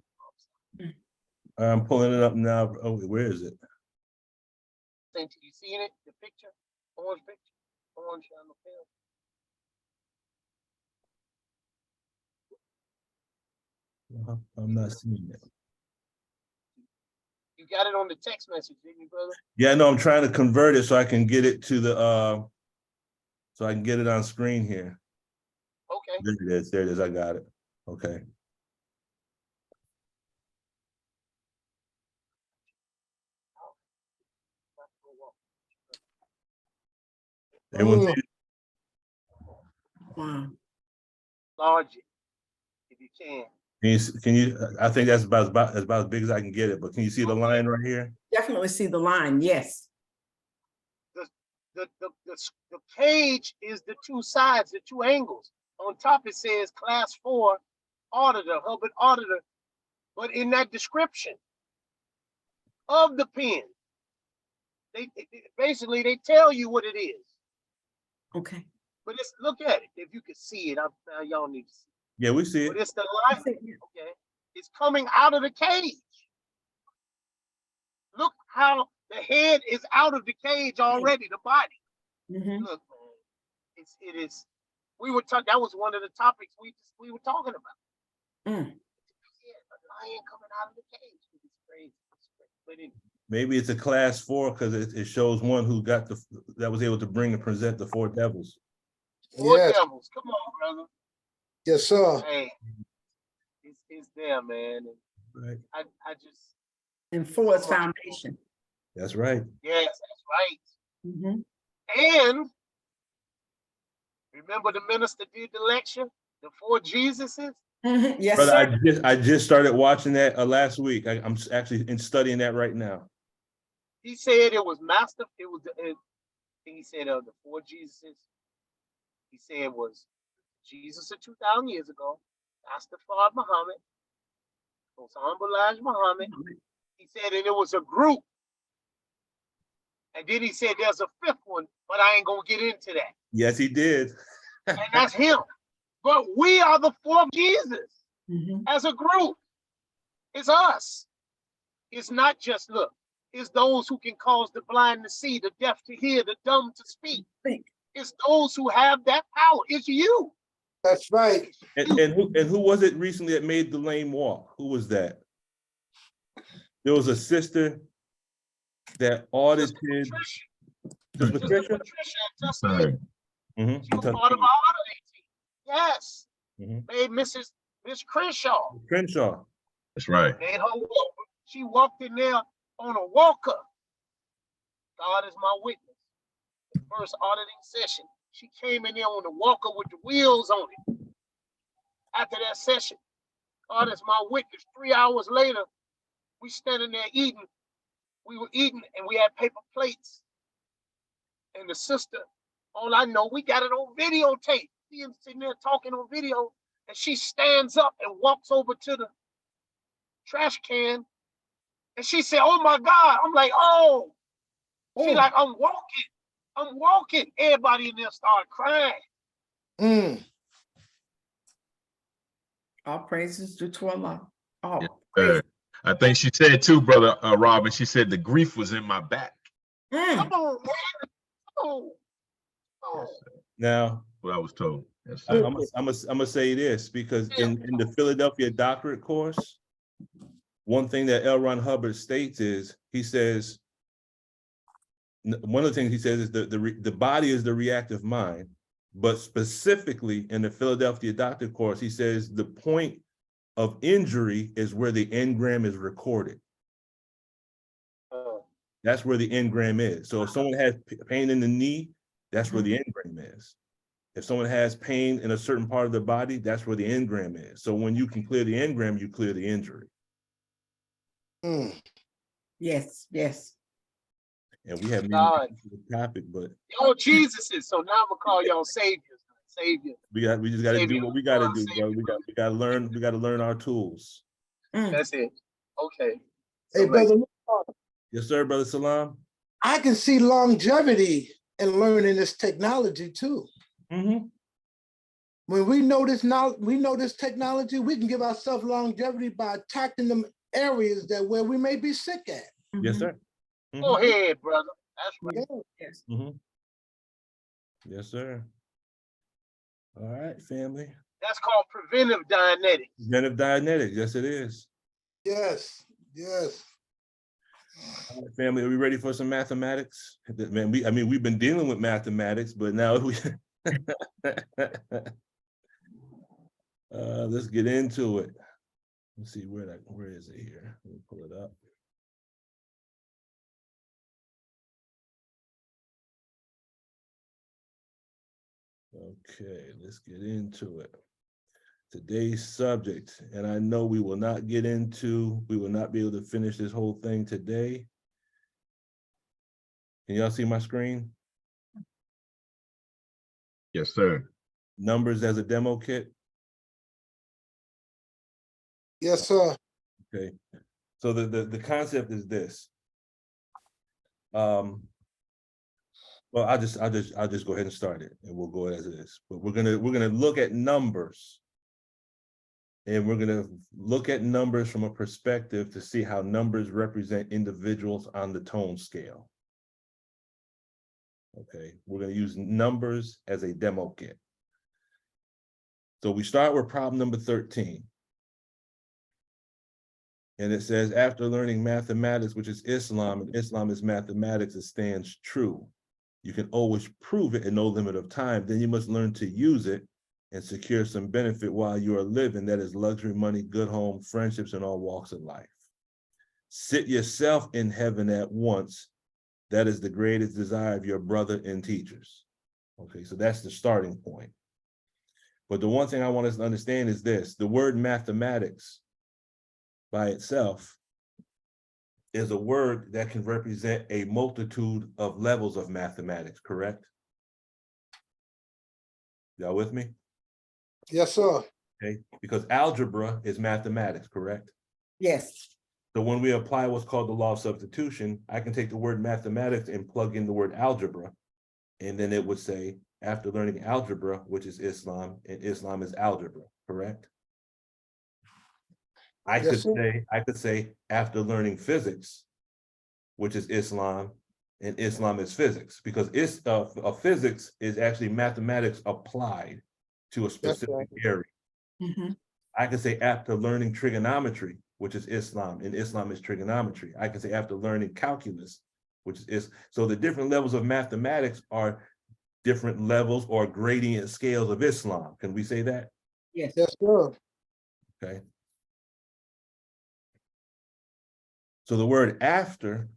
I'm pulling it up now. Oh, where is it? You seen it? The picture? Orange picture? Orange on the film. I'm not seeing it. You got it on the text message, didn't you, brother? Yeah, no, I'm trying to convert it so I can get it to the so I can get it on screen here. Okay. There it is. There it is. I got it. Okay. Everyone see it? Wow. Large it, if you can. Can you, I think that's about as big as I can get it, but can you see the line right here? Definitely see the line, yes. The cage is the two sides, the two angles. On top it says class 4 auditor, Hubbard auditor. But in that description of the pen, they basically they tell you what it is. Okay. But it's, look at it. If you can see it, y'all need to see it. Yeah, we see it. But it's the line, okay? It's coming out of the cage. Look how the head is out of the cage already, the body. Mm-hmm. Look, man, it is. We were talking. That was one of the topics we were talking about. Mm. Yeah, a lion coming out of the cage. It's crazy. But anyway. Maybe it's a class 4 because it shows one who got that was able to bring and present the 4 devils. 4 Yes. devils. Come on, brother. Yes, sir. Hey, it's there, man. And Right. I just. And 4 is foundation. That's right. Yes, that's right. Mm-hmm. And remember the minister did the lecture, the 4 Jesuses. Mm-hmm. Yes, But sir. I just started watching that last week. I'm actually studying that right now. He said it was master. It was he said of the 4 Jesuses. He said it was Jesus of 2,000 years ago, Master Fard Muhammad, most humble Elijah Muhammad. He said, and it was a group. And then he said there's a 5th one, but I ain't gonna get into that. Yes, he did. And that's him. But we are the 4 Jesus as a group. It's us. It's not just, look, it's those who can cause the blind to see, the deaf to hear, the dumb to speak. It's those who have that power. It's you. That's right. And who was it recently that made the lame walk? Who was that? There was a sister that audited. Sister Patricia. Sorry. She was part of our auditing team. Yes. Made Miss Crenshaw. Crenshaw. That's right. Made her walk. She walked in there on a walker. God is my witness. The first auditing session. She came in there on the walker with the wheels on it. After that session, God is my witness. 3 hours later, we standing there eating. We were eating and we had paper plates. And the sister, all I know, we got it on videotape. See him sitting there talking on video, and she stands up and walks over to the trash can. And she said, oh my God. I'm like, oh. She like, I'm walking. Everybody in there started crying. All praises due to Allah. Oh, I think she said too, brother Robin, she said the grief was in my back. Come on, man. Oh. Now, What I was told. Yes, I'm gonna say this because in the Philadelphia doctorate course, one thing that L. Ron Hubbard states is he says one of the things he says is the body is the reactive mind, but specifically in the Philadelphia doctorate course, he says the point of injury is where the engram is recorded. That's where the engram is. So if someone has pain in the knee, that's where the engram is. If someone has pain in a certain part of the body, that's where the engram is. So when you can clear the engram, you clear the injury. yes, yes. And we haven't even gotten to the topic, but Y'all Jesuses, so now I'm gonna call y'all saviors. Savior. We just got to Savior, do what we got to Lord, do, bro. Savior. We got to learn our tools. That's it. Okay. Hey, So, like, brother, Yes, sir, brother Salam. I can see longevity in learning this technology too. Mm-hmm. When we know this technology, we can give ourselves longevity by attacking them areas where we may be sick at. Yes, sir. go ahead, brother. That's right. Yeah. Yes. Yes, sir. All right, family. That's called preventive Dianetics. Preventive Dianetics. Yes, it is. Yes, yes. All right, family, are we ready for some mathematics? Man, we've been dealing with mathematics, but now we let's get into it. Let's see where is it here? Let me pull it up. Okay, let's get into it. Today's subject, and I know we will not be able to finish this whole thing today. Can y'all see my screen? Yes, sir. Numbers as a demo kit. Yes, sir. Okay, so the concept is this. Well, I'll just go ahead and start it, and we'll go as it is. But we're gonna look at numbers, and we're gonna look at numbers from a perspective to see how numbers represent individuals on the tone scale. Okay, we're gonna use numbers as a demo kit. So we start with problem number 13. And it says, after learning mathematics, which is Islam, and Islam is mathematics, it stands true. You can always prove it in no limit of time. Then you must learn to use it and secure some benefit while you are living. That is luxury, money, good home, friendships, and all walks of life. Sit yourself in heaven at once. That is the greatest desire of your brother and teachers. Okay, so that's the starting point. But the one thing I want us to understand is this: the word mathematics by itself is a word that can represent a multitude of levels of mathematics, correct? Y'all with me? Yes, sir. Okay, because algebra is mathematics, correct? Yes. So when we apply what's called the law of substitution, I can take the word mathematics and plug in the word algebra, and then it would say, after learning algebra, which is Islam, and Islam is algebra, correct? I could say after learning physics, which is Islam, and Islam is physics, because physics is actually mathematics applied to a specific area. I could say after learning trigonometry, which is Islam, and Islam is trigonometry. I can say after learning calculus, which is so the different levels of mathematics are different levels or gradient scales of Islam. Can we say that? Yes. Yes, sir. Okay. So the word after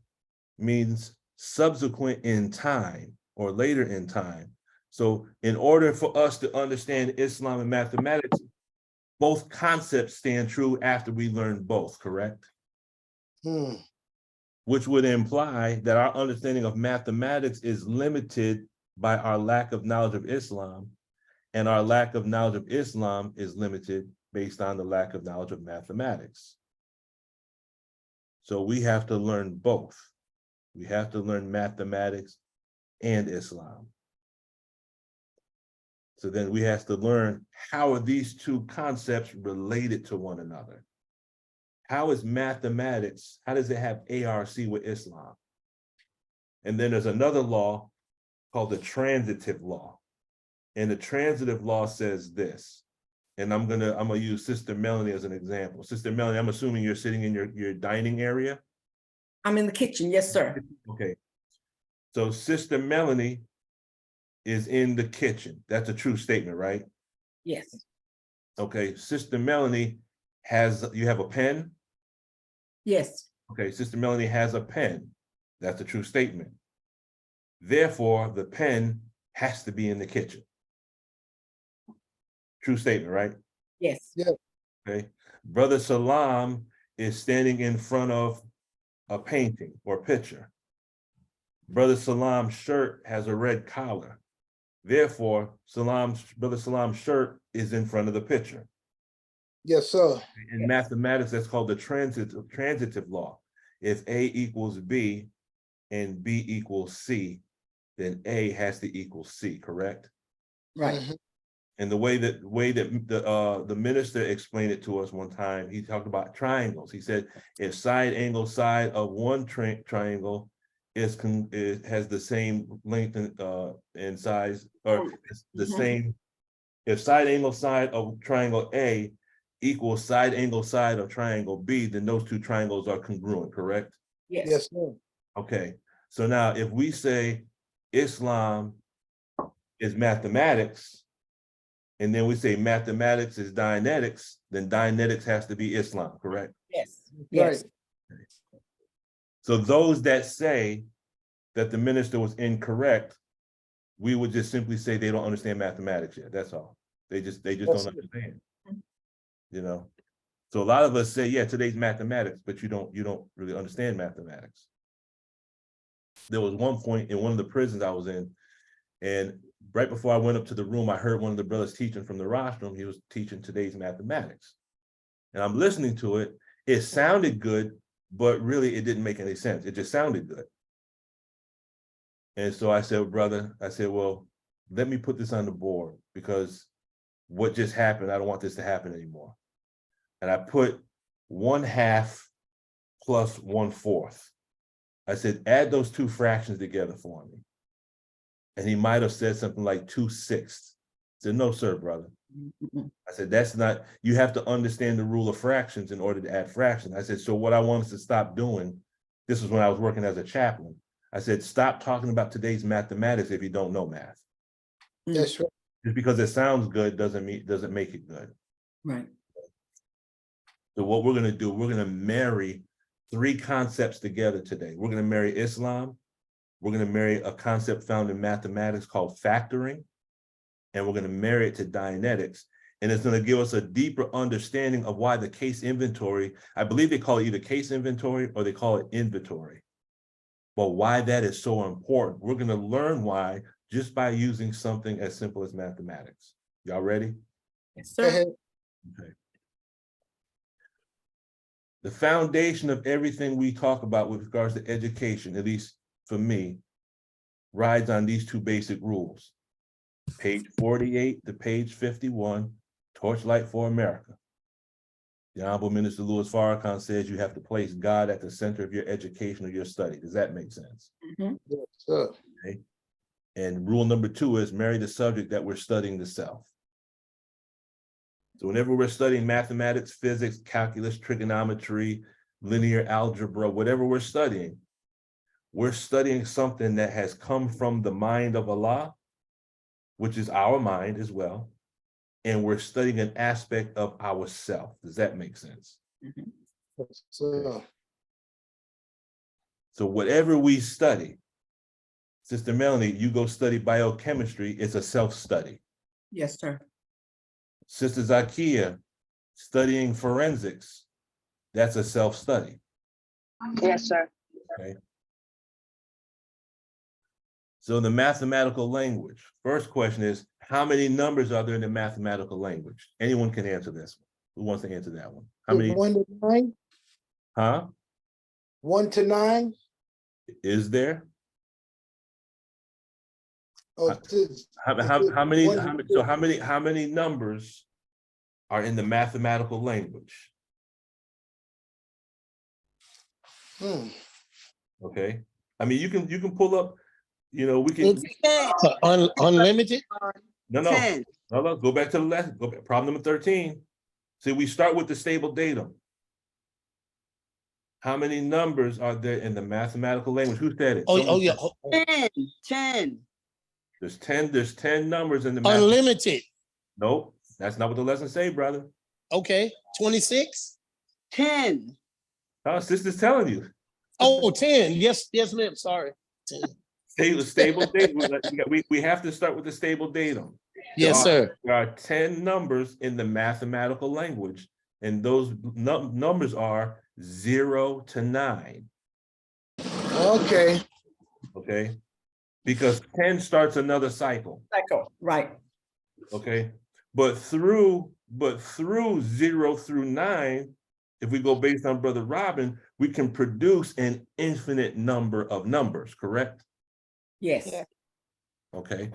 means subsequent in time or later in time. So in order for us to understand Islam and mathematics, both concepts stand true after we learn both, correct? Which would imply that our understanding of mathematics is limited by our lack of knowledge of Islam, and our lack of knowledge of Islam is limited based on the lack of knowledge of mathematics. So we have to learn both. We have to learn mathematics and Islam. So then we have to learn, how are these two concepts related to one another? How is mathematics, how does it have ARC with Islam? And then there's another law called the transitive law. And the transitive law says this, and I'm gonna use Sister Melanie as an example. Sister Melanie, I'm assuming you're sitting in your dining area? I'm in the kitchen. Yes, sir. Okay. So Sister Melanie is in the kitchen. That's a true statement, right? Yes. Okay, Sister Melanie you have a pen? Yes. Okay, Sister Melanie has a pen. That's a true statement. Therefore, the pen has to be in the kitchen. True statement, right? Yes. Yeah. Okay. Brother Salam is standing in front of a painting or picture. Brother Salam's shirt has a red collar. Therefore, Brother Salam's shirt is in front of the picture. Yes, sir. In mathematics, that's called the transitive law. If A equals B and B equals C, then A has to equal C, correct? Right. Mhm. And the way that the minister explained it to us one time, he talked about triangles. He said if side angle side of one triangle has the same length and size, or it's the same. If side angle side of triangle A equals side angle side of triangle B, then those two triangles are congruent, correct? Yes. Yes, sir. Okay. So now if we say Islam is mathematics, and then we say mathematics is Dianetics, then Dianetics has to be Islam, correct? Yes. Yes. So those that say that the minister was incorrect, we would just simply say they don't understand mathematics yet. That's all. They just don't understand. You know. So a lot of us say, yeah, today's mathematics, but you don't really understand mathematics. There was one point in one of the prisons I was in, and right before I went up to the room, I heard one of the brothers teaching from the rostrum. He was teaching today's mathematics. And I'm listening to it. It sounded good, but really it didn't make any sense. It just sounded good. And so I said, brother, well, let me put this on the board, because what just happened, I don't want this to happen anymore. And I put 1/2 plus 1/4. I said, add those two fractions together for me. And he might have said something like 2/6. I said, no, sir, brother. I said, that's not, you have to understand the rule of fractions in order to add fractions. I said, so what I want us to stop doing, this was when I was working as a chaplain. I said, stop talking about today's mathematics if you don't know math. That's right. Just because it sounds good doesn't make it good. Right. So what we're going to do, we're going to marry 3 concepts together today. We're going to marry Islam. We're going to marry a concept found in mathematics called factoring. And we're going to marry it to Dianetics. And it's going to give us a deeper understanding of why the case inventory, I believe they call it either case inventory or they call it inventory. But why that is so important. We're going to learn why just by using something as simple as mathematics. Y'all ready? Yes, sir. Okay. The foundation of everything we talk about with regards to education, at least for me, rides on these 2 basic rules. Page 48 to page 51, Torchlight for America. The Honorable Minister Louis Farrakhan says you have to place God at the center of your education or your study. Does that make sense? Mm-hmm. Yes, sir. Okay. And rule number 2 is marry the subject that we're studying the self. So whenever we're studying mathematics, physics, calculus, trigonometry, linear algebra, whatever we're studying something that has come from the mind of Allah, which is our mind as well. And we're studying an aspect of ourself. Does that make sense? Mm-hmm. Yes, sir. So whatever we study, Sister Melanie, you go study biochemistry, it's a self-study. Yes, sir. Sister Zakia, studying forensics, that's a self-study. Yes, sir. Okay. So the mathematical language, first question is, how many numbers are there in the mathematical language? Anyone can answer this one. Who wants to answer that one? How many? 1 to 9? Huh? 1 to 9? Is there? Oh, How many numbers are in the mathematical language? Okay. I mean, you can pull up, we can. Unlimited? No. 10. No, go back to the lesson. Go back, problem number 13. See, we start with the stable datum. How many numbers are there in the mathematical language? Who said it? Yeah. 10. There's 10 numbers in the Unlimited. Nope, that's not what the lesson say, brother. Okay. 26? 10. Oh, sister's telling you. Oh, 10. Yes, ma'am. Sorry. 10. Stable datum. We have to start with the stable datum. Yes, sir. There are 10 numbers in the mathematical language, and those numbers are 0 to 9. Okay. Okay. because 10 starts another cycle. Cycle, right. Okay, but through 0 through 9, if we go based on Brother Robin, we can produce an infinite number of numbers, correct? Yes. Yeah. Okay.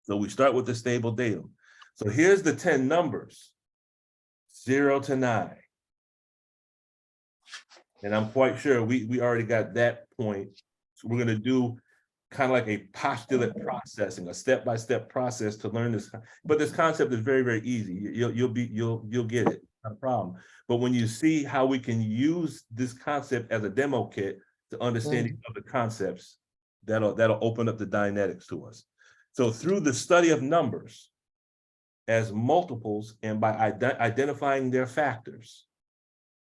So we start with the stable datum. So here's the 10 numbers, 0 to 9. And I'm quite sure we already got that point. So we're gonna do kind of like a postulate processing, a step-by-step process to learn this. But this concept is very, very easy. You'll get it, not a problem. But when you see how we can use this concept as a demo kit to understanding of the concepts, that'll open up the Dianetics to us. So through the study of numbers as multiples and by identifying their factors,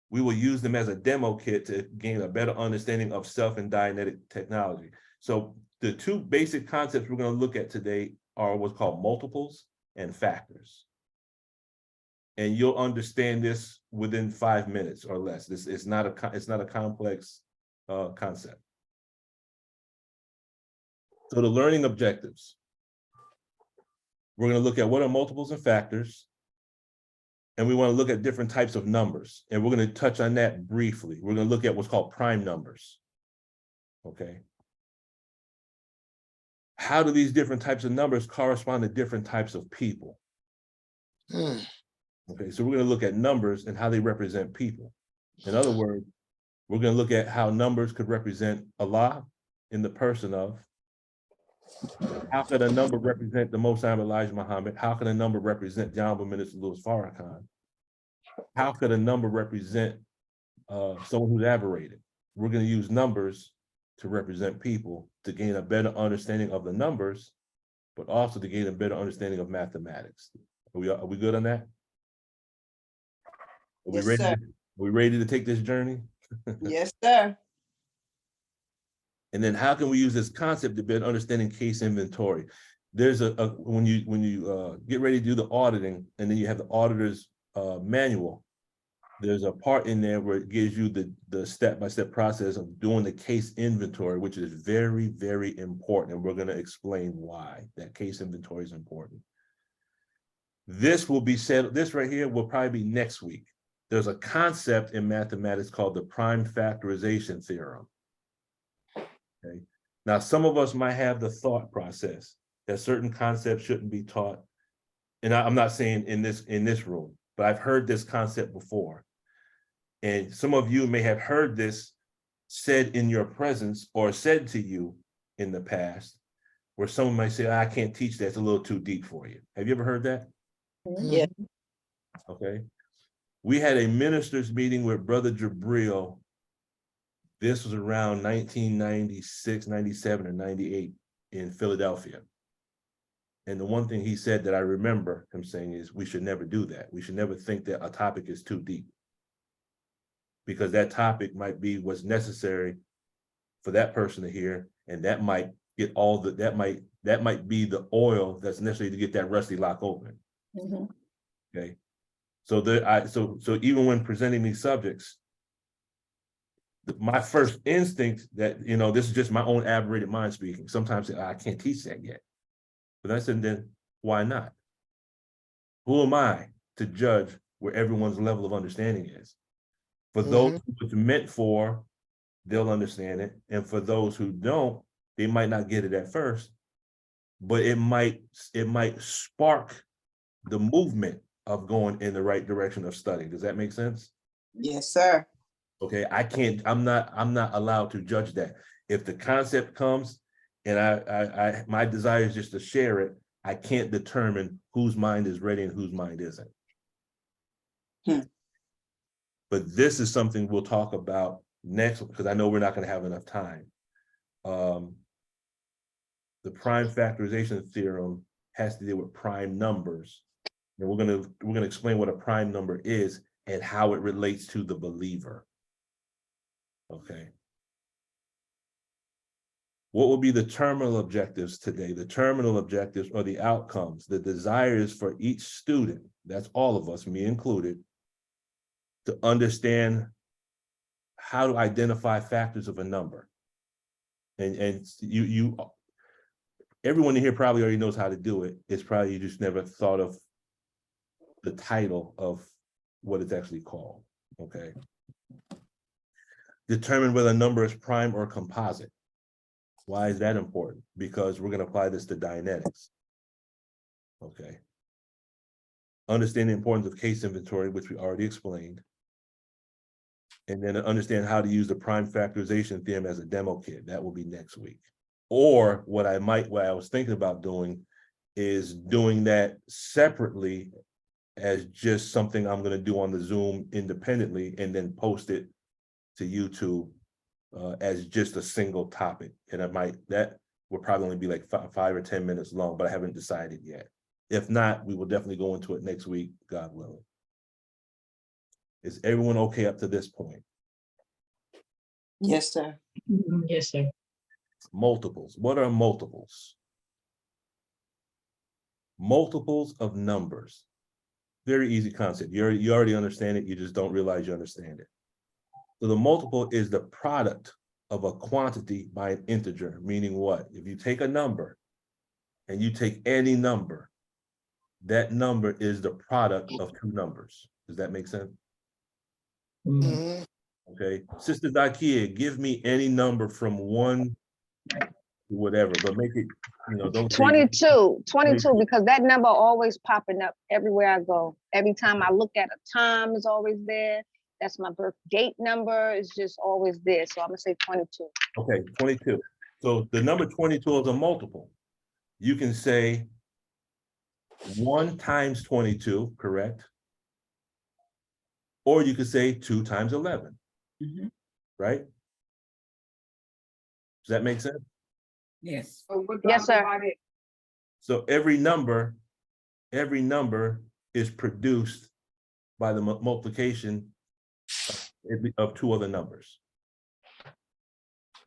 we will use them as a demo kit to gain a better understanding of self and Dianetic technology. So the two basic concepts we're going to look at today are what's called multiples and factors. And you'll understand this within 5 minutes or less. This is not a complex concept. So the learning objectives. We're going to look at what are multiples and factors. And we want to look at different types of numbers. And we're going to touch on that briefly. We're going to look at what's called prime numbers. Okay. How do these different types of numbers correspond to different types of people? Okay, so we're going to look at numbers and how they represent people. In other words, we're going to look at how numbers could represent Allah in the person of. How could a number represent the Most High Elijah Muhammad? How can a number represent the Honorable Minister Louis Farrakhan? How could a number represent someone who's aberrated? We're going to use numbers to represent people to gain a better understanding of the numbers, but also to gain a better understanding of mathematics. Are we good on that? Yes, sir. Are we ready to take this journey? Yes, sir. And then how can we use this concept to better understanding case inventory? There's when you get ready to do the auditing, and then you have the auditor's manual, there's a part in there where it gives you the step-by-step process of doing the case inventory, which is very, very important. And we're going to explain why that case inventory is important. This will be said, this right here will probably be next week. There's a concept in mathematics called the prime factorization theorem. Okay. Now, some of us might have the thought process that certain concepts shouldn't be taught. And I'm not saying in this room, but I've heard this concept before. And some of you may have heard this said in your presence or said to you in the past, where someone might say, I can't teach that, it's a little too deep for you. Have you ever heard that? Yeah. Okay. We had a ministers meeting with Brother Jabril. This was around 1996, 97, or 98 in Philadelphia. And the one thing he said that I remember him saying is, we should never do that. We should never think that a topic is too deep, because that topic might be what's necessary for that person to hear, and that might get all the that might be the oil that's necessary to get that rusty lock open. Okay, so so even when presenting these subjects, my first instinct that this is just my own aberrated mind speaking. Sometimes I can't teach that yet, but I said, then why not? Who am I to judge where everyone's level of understanding is? For those who it's meant for, they'll understand it. And for those who don't, they might not get it at first, but it might spark the movement of going in the right direction of studying. Does that make sense? Yes, sir. Okay, I'm not allowed to judge that. If the concept comes and my desire is just to share it, I can't determine whose mind is ready and whose mind isn't. But this is something we'll talk about next, because I know we're not going to have enough time. The prime factorization theorem has to deal with prime numbers. And we're gonna explain what a prime number is and how it relates to the believer. Okay. What will be the terminal objectives today? The terminal objectives are the outcomes, the desires for each student, that's all of us, me included, to understand how to identify factors of a number. And you everyone in here probably already knows how to do it. It's probably you just never thought of the title of what it's actually called. Okay. Determine whether a number is prime or composite. Why is that important? Because we're going to apply this to Dianetics. Okay. Understand the importance of case inventory, which we already explained. And then understand how to use the prime factorization theorem as a demo kit. That will be next week. Or what I was thinking about doing is doing that separately as just something I'm going to do on the Zoom independently and then post it to YouTube as just a single topic. And that will probably only be like 5 or 10 minutes long, but I haven't decided yet. If not, we will definitely go into it next week, God willing. Is everyone okay up to this point? Yes, sir. Yes, sir. Multiples. What are multiples? Multiples of numbers. Very easy concept. You already understand it. You just don't realize you understand it. So the multiple is the product of a quantity by an integer, meaning what? If you take a number and you take any number, that number is the product of two numbers. Does that make sense? Mhm. Okay. Sister Dakia, give me any number from 1 to whatever, but make it, don't say 22, because that number always popping up everywhere I go. Every time I look at a time is always there. That's my birth date number is just always there. So I'm gonna say 22. Okay, 22. So the number 22 is a multiple. You can say 1 times 22, correct? Or you could say 2 times 11, right? Does that make sense? Yes. Yes, sir. So every number is produced by the multiplication of two other numbers.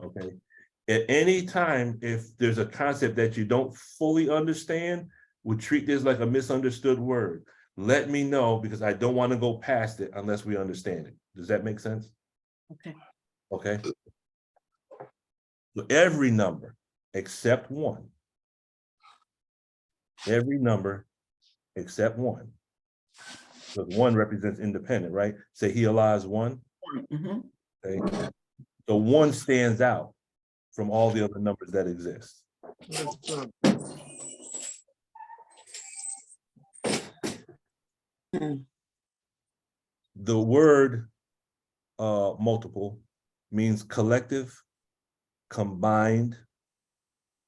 Okay. At any time, if there's a concept that you don't fully understand, we treat this like a misunderstood word. Let me know, because I don't want to go past it unless we understand it. Does that make sense? Okay. Okay. So every number except 1. Every number except 1. So 1 represents independent, right? Say he allows 1. Okay. So 1 stands out from all the other numbers that exist. The word multiple means collective, combined,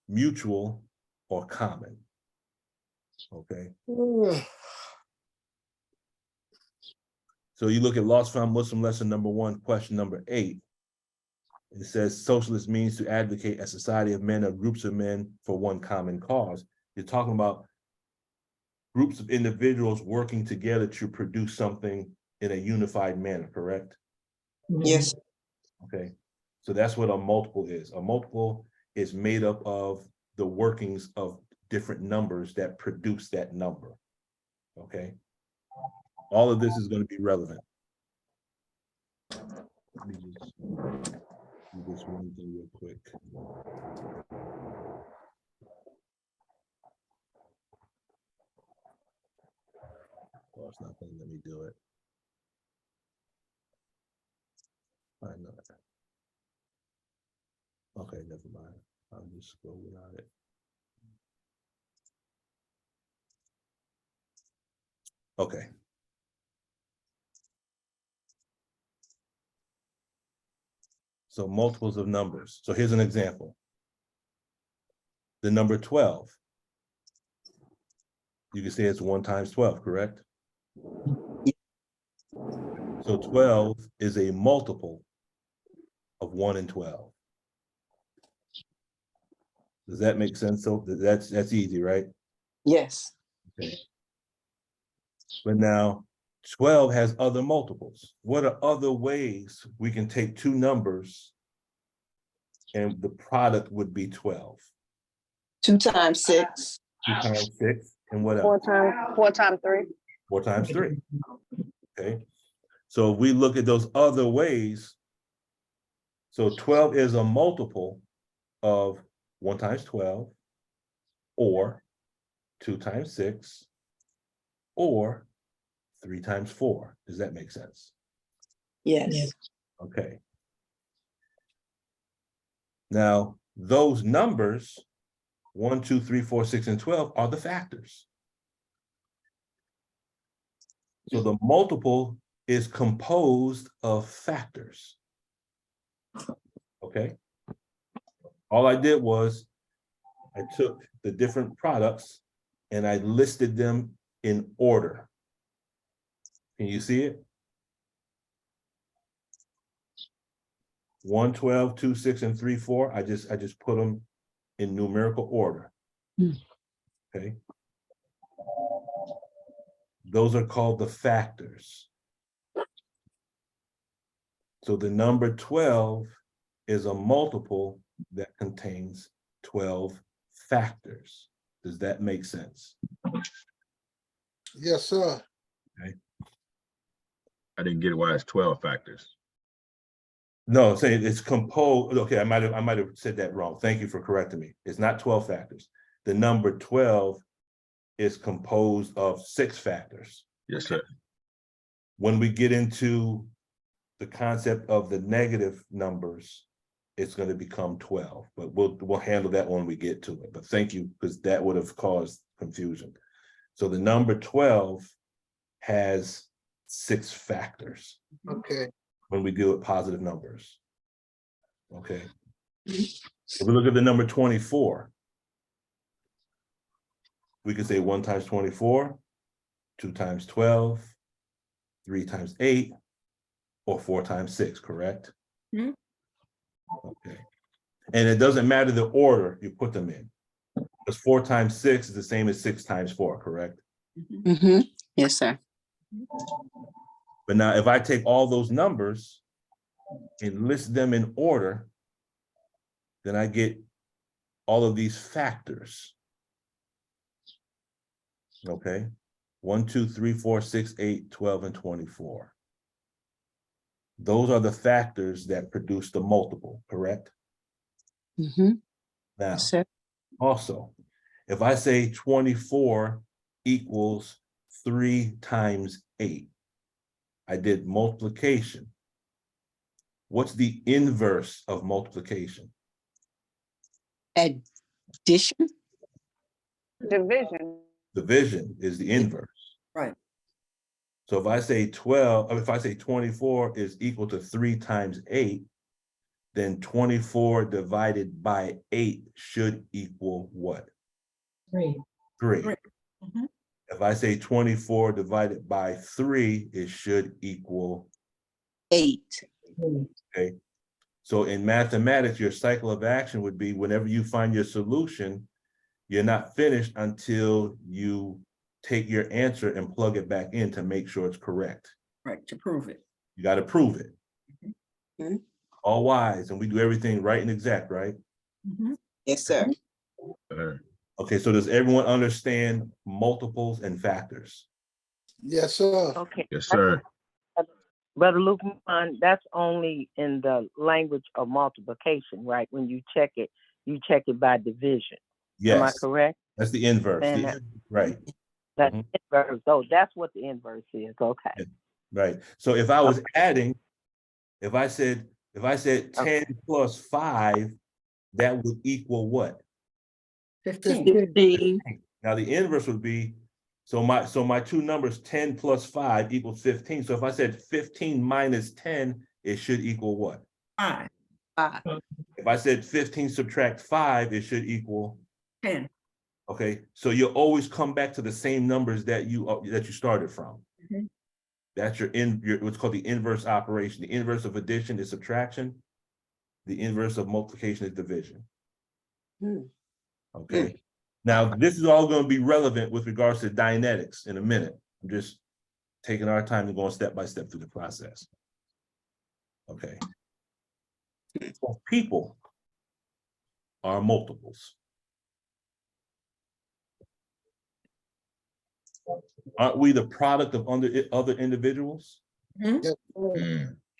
mutual, or common. Okay. So you look at Lost Found Muslim lesson number 1, question number 8. It says socialist means to advocate a society of men or groups of men for one common cause. You're talking about groups of individuals working together to produce something in a unified manner, correct? Yes. Okay. So that's what a multiple is. A multiple is made up of the workings of different numbers that produce that number. Okay. All of this is going to be relevant. Let me just do this one thing real quick. Oh, it's not going to let me do it. I know. Okay, never mind. I'll just go without it. Okay. So multiples of numbers. So here's an example. The number 12. You can say it's 1 times 12, correct? So 12 is a multiple of 1 and 12. Does that make sense? So that's easy, right? Yes. Okay. But now 12 has other multiples. What are other ways we can take two numbers and the product would be 12? 2 times 6. 2 times 6, and what else? 4 times 3. 4 times 3. Okay. So if we look at those other ways, so 12 is a multiple of 1 times 12, or 2 times 6, or 3 times 4. Does that make sense? Yes. Okay. Now, those numbers, 1, 2, 3, 4, 6, and 12 are the factors. So the multiple is composed of factors. Okay. All I did was I took the different products and I listed them in order. Can you see it? 1, 12, 2, 6, and 3, 4. I just put them in numerical order. Okay. Those are called the factors. So the number 12 is a multiple that contains 12 factors. Does that make sense? Yes, sir. I didn't get why it's 12 factors. No, saying it's composed. Okay, I might have said that wrong. Thank you for correcting me. It's not 12 factors. The number 12 is composed of 6 factors. Yes, sir. When we get into the concept of the negative numbers, it's going to become 12, but we'll handle that when we get to it. But thank you, because that would have caused confusion. So the number 12 has 6 factors Okay. when we deal with positive numbers. Okay. If we look at the number 24, we could say 1 times 24, 2 times 12, 3 times 8, or 4 times 6, correct? Mhm. Okay. And it doesn't matter the order you put them in, because 4 times 6 is the same as 6 times 4, correct? Yes, sir. But now if I take all those numbers and list them in order, then I get all of these factors. Okay. 1, 2, 3, 4, 6, 8, 12, and 24. Those are the factors that produce the multiple, correct? Now, Yes, sir. also, if I say 24 equals 3 times 8, I did multiplication. What's the inverse of multiplication? Addition. Division. Division is the inverse. Right. So if I say 24 is equal to 3 times 8, then 24 divided by 8 should equal what? 3. 3. Mhm. If I say 24 divided by 3, it should equal 8. Okay. So in mathematics, your cycle of action would be whenever you find your solution, you're not finished until you take your answer and plug it back in to make sure it's correct. Right, to prove it. You got to prove it. Mhm. All wise, and we do everything right and exact, right? Mhm. Yes, sir. Okay, so does everyone understand multiples and factors? Yes, sir. Okay. Yes, sir. Brother Lukeman, that's only in the language of multiplication, right? When you check it by division. Am I Yes, correct? that's the inverse. Saying that? Right, That's Mhm. inverse. Oh, that's what the inverse is. Okay. right. So if I was adding, if I said 10 plus 5, that would equal what? 15. 15. Now the inverse would be, so my two numbers, 10 plus 5 equals 15. So if I said 15 minus 10, it should equal what? 5, 5. If I said 15 subtract 5, it should equal, 10. okay? So you'll always come back to the same numbers that you started from. Mhm. That's your what's called the inverse operation. The inverse of addition is subtraction. The inverse of multiplication is division. Okay. Now, this is all going to be relevant with regards to Dianetics in a minute. I'm just taking our time and going step by step through the process. Okay. So people are multiples. Aren't we the product of other individuals?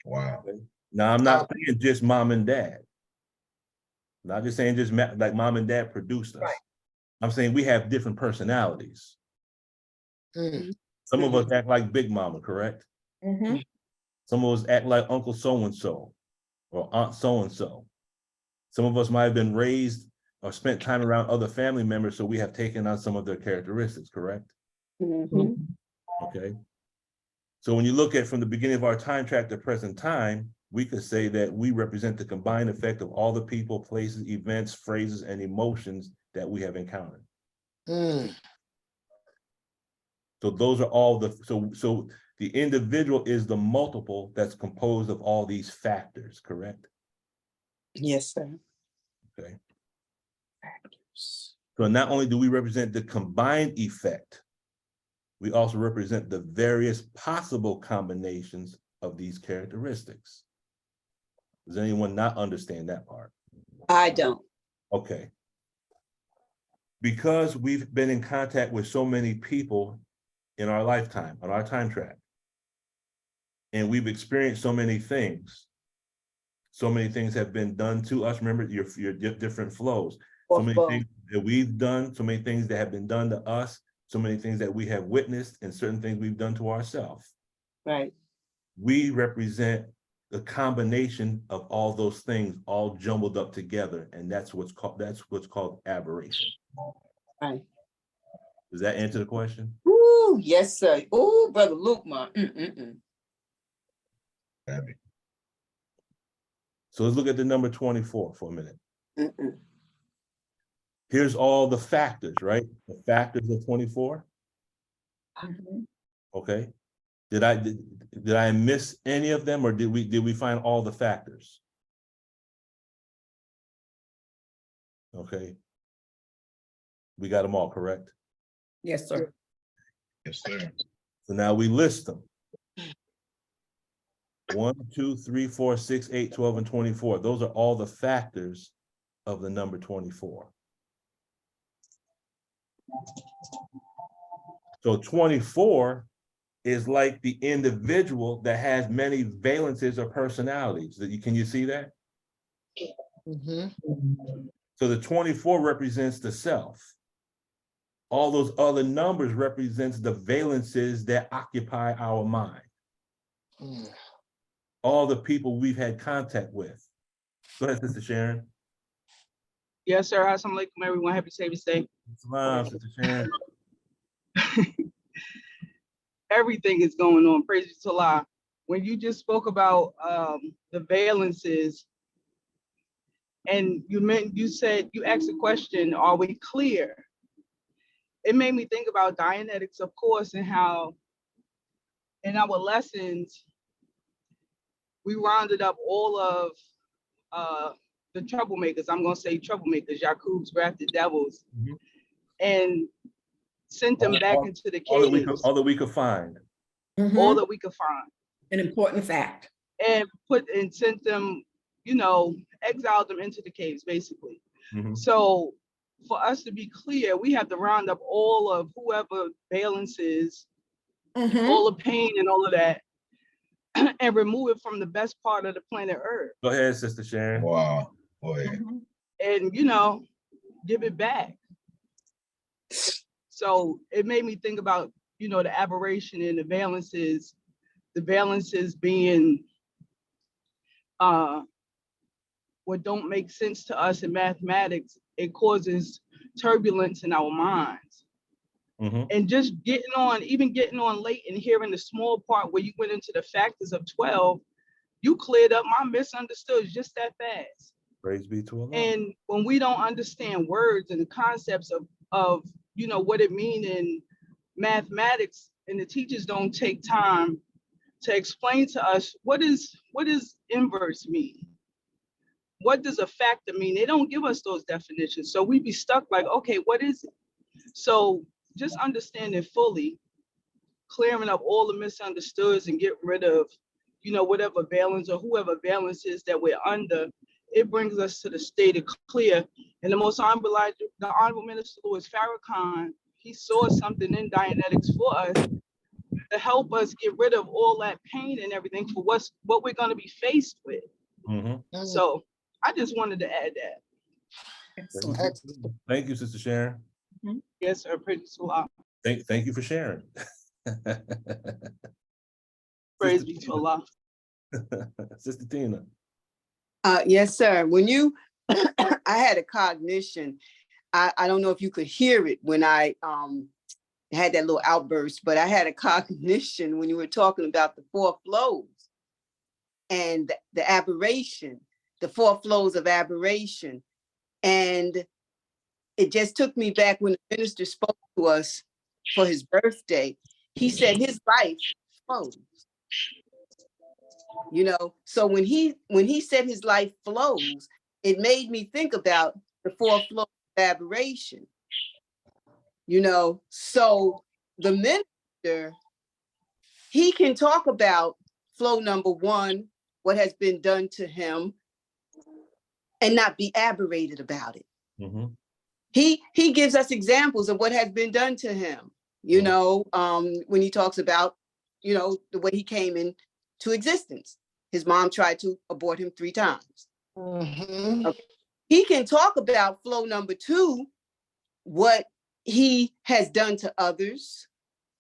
Wow. Now, I'm not saying just mom and dad. Not just saying just like mom and dad produced us. Right. I'm saying we have different personalities. Mm. Some of us act like Big Mama, correct? Mhm. Some of us act like Uncle so-and-so or Aunt so-and-so. Some of us might have been raised or spent time around other family members, so we have taken on some of their characteristics, correct? Mhm. Okay. So when you look at from the beginning of our time track to present time, we could say that we represent the combined effect of all the people, places, events, phrases, and emotions that we have encountered. Mm. So those are all the, so the individual is the multiple that's composed of all these factors, correct? Yes, sir. Okay. So not only do we represent the combined effect, we also represent the various possible combinations of these characteristics. Does anyone not understand that part? I don't. Okay. Because we've been in contact with so many people in our lifetime, on our time track, and we've experienced so many things. So many things have been done to us. Remember your different flows. So many things that we've done, so many things that have been done to us, so many things that we have witnessed, and certain things we've done to ourselves. Right. We represent the combination of all those things all jumbled up together, and that's what's called aberration. Right. Does that answer the question? Ooh, yes, sir. Ooh, Brother Luke, ma. So let's look at the number 24 for a minute. Mm-mm. Here's all the factors, right? The factors of 24. Mhm. Okay. Did I miss any of them, or did we find all the factors? Okay. We got them all, correct? Yes, sir. Yes, sir. So now we list them. 1, 2, 3, 4, 6, 8, 12, and 24. Those are all the factors of the number 24. So 24 is like the individual that has many valences or personalities. Can you see that? Mm-hmm. So the 24 represents the self. All those other numbers represents the valences that occupy our mind. Mm. All the people we've had contact with. Go ahead, Sister Sharon. Yes, sir. Assalamu alaikum, everyone. Happy Sabbath day. Salam, Sister Sharon. Everything is going on. Praise be to Allah. When you just spoke about the valences, and you said you asked a question, are we clear? It made me think about Dianetics, of course, and how in our lessons we rounded up all of the troublemakers. I'm gonna say troublemakers, Yakub's grafted devils, Mhm. and sent them back into the all caves. all that we could find. Mhm. All that we could find. An important fact. And sent them, exiled them into the caves, basically. Mhm. So for us to be clear, we have to round up all of whoever valences, Mhm. all the pain and all of that, and remove it from the best part of the planet Earth. Go ahead, Sister Sharon. Wow. Go ahead. Mhm. And give it back. So it made me think about, the aberration and the valences being what don't make sense to us in mathematics. It causes turbulence in our minds. Mhm. And just getting on late and hearing the small part where you went into the factors of 12, you cleared up my misunderstood just that fast. Praise be to Allah. And when we don't understand words and the concepts of what it means in mathematics, and the teachers don't take time to explain to us what does inverse mean? What does a factor mean? They don't give us those definitions. So we be stuck like, okay, what is it? So just understanding fully, clearing up all the misunderstoods and get rid of, whatever valence or whoever valence is that we're under, it brings us to the state of clear. And the most honorable, the Honorable Minister Louis Farrakhan, he saw something in Dianetics for us to help us get rid of all that pain and everything for what we're going to be faced with. Mhm. So I just wanted to add that. Excellent. Excellent. Thank you, Sister Sharon. Yes, sir. Praise the Lord. Thank you for sharing. Praise be to Allah. Sister Tina. Yes, sir. When you, I had a cognition. I don't know if you could hear it when I had that little outburst, but I had a cognition when you were talking about the four flows and the aberration, the four flows of aberration. And it just took me back when the minister spoke to us for his birthday. He said his life flows. You know, so when he said his life flows, it made me think about the four flows of aberration. You know, so the minister, he can talk about flow number one, what has been done to him, and not be aberrated about it. Mm-hmm. He gives us examples of what has been done to him, you know, when he talks about, you know, the way he came into existence. His mom tried to abort him 3 times. Mhm. Okay. He can talk about flow number 2, what he has done to others,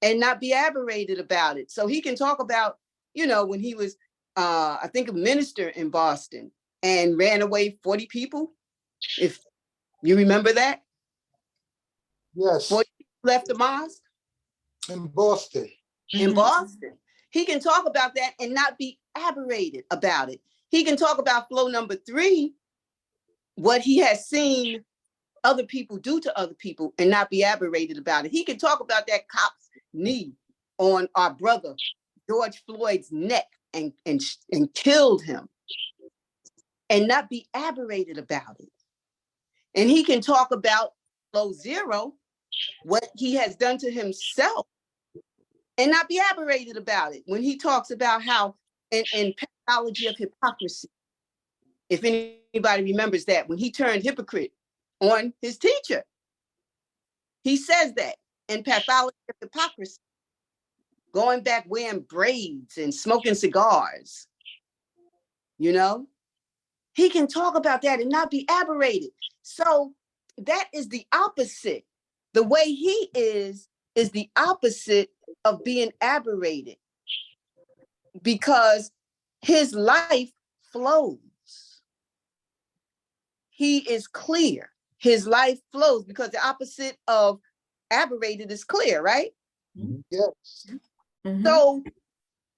and not be aberrated about it. So he can talk about, you know, when he was, I think, a minister in Boston and ran away 40 people, if you remember that. Yes, 40 people left the mosque in Boston. in Boston. He can talk about that and not be aberrated about it. He can talk about flow number 3, what he has seen other people do to other people, and not be aberrated about it. He can talk about that cop's knee on our brother George Floyd's neck and killed him, and not be aberrated about it. And he can talk about flow 0, what he has done to himself, and not be aberrated about it. When he talks about how in pathology of hypocrisy, if anybody remembers that, when he turned hypocrite on his teacher, he says that in pathology of hypocrisy, going back wearing braids and smoking cigars, you know, he can talk about that and not be aberrated. So that is the opposite. The way he is the opposite of being aberrated, because his life flows. He is clear. His life flows, because the opposite of aberrated is clear, right? Yes. So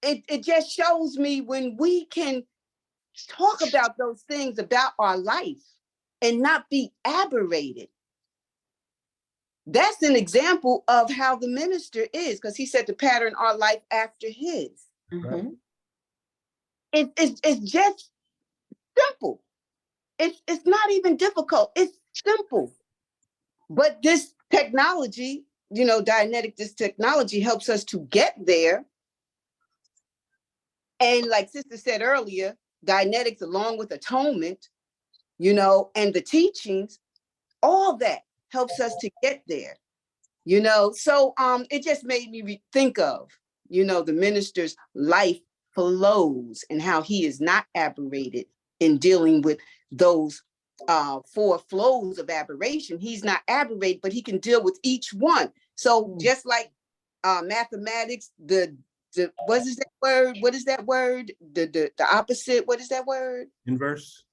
it just shows me when we can talk about those things about our life and not be aberrated. That's an example of how the minister is, because he said to pattern our life after his. Right. It's just simple. It's not even difficult. It's simple. But this technology, you know, Dianetic, this technology helps us to get there. And like Sister said earlier, Dianetics, along with atonement, you know, and the teachings, all that helps us to get there, you know. So it just made me think of, you know, the minister's life flows and how he is not aberrated in dealing with those 4 flows of aberration. He's not aberrated, but he can deal with each one. So just like mathematics, the what is that word? What is that word? The opposite. What is that word? Inverse.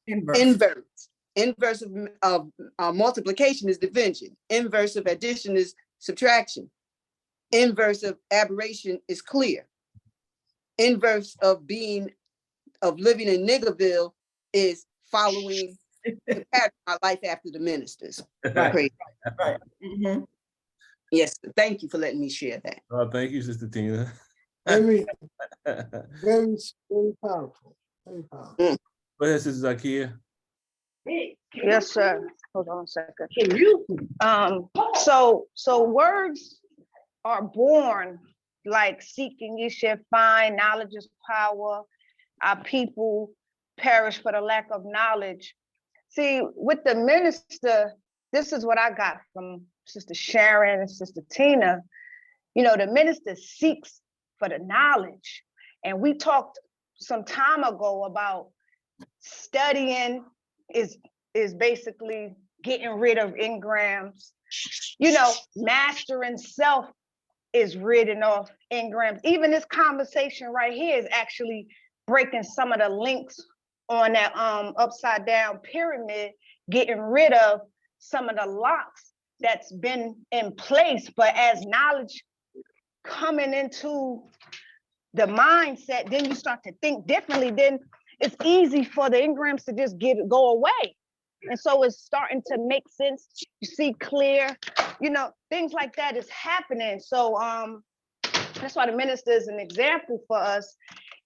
Inverse of multiplication is division. Inverse of addition is subtraction. Inverse of aberration is clear. Inverse of living in Niggerville is following the pattern of my life after the ministers. Right. Right. Yes, thank you for letting me share that. Thank you, Sister Tina. Very, very, very powerful. Very powerful. Go ahead, Sister Zakia. Yes, sir. Hold on a second. So words are born like seeking ye shall find, knowledge is power. Our people perish for the lack of knowledge. See, with the minister, this is what I got from Sister Sharon and Sister Tina. You know, the minister seeks for the knowledge. And we talked some time ago about studying is is basically getting rid of engrams. Mastering self is ridding off engrams. Even this conversation right here is actually breaking some of the links on that upside down pyramid, getting rid of some of the locks that's been in place. But as knowledge coming into the mindset, then you start to think differently. Then it's easy for the engrams to just go away. And so it's starting to make sense. You see clear, things like that is happening. So that's why the minister is an example for us,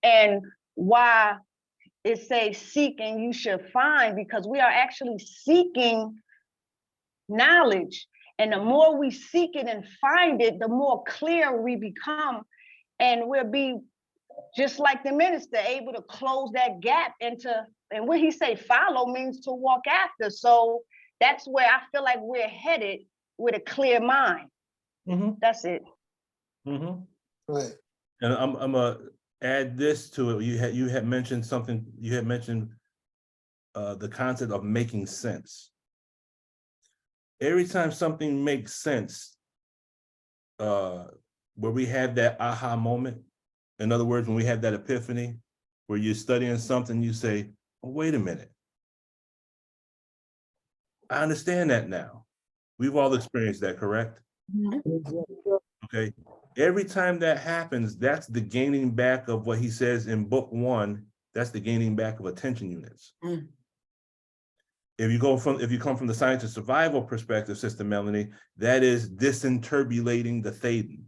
and why it says seek and you should find, because we are actually seeking knowledge. And the more we seek it and find it, the more clear we become. And we'll be, just like the minister, able to close that gap into, and when he say follow means to walk after. So that's where I feel like we're headed, with a clear mind. That's it. Right. And I'm gonna add this to it. You had mentioned something. You had mentioned the concept of making sense. Every time something makes sense, where we have that aha moment. In other words, when we have that epiphany, where you're studying something, you say, oh, wait a minute. I understand that now. We've all experienced that, correct? Okay. Every time that happens, that's the gaining back of what he says in book 1. That's the gaining back of attention units. If you come from the science of survival perspective, Sister Melanie, that is disinterbulating the Thetan.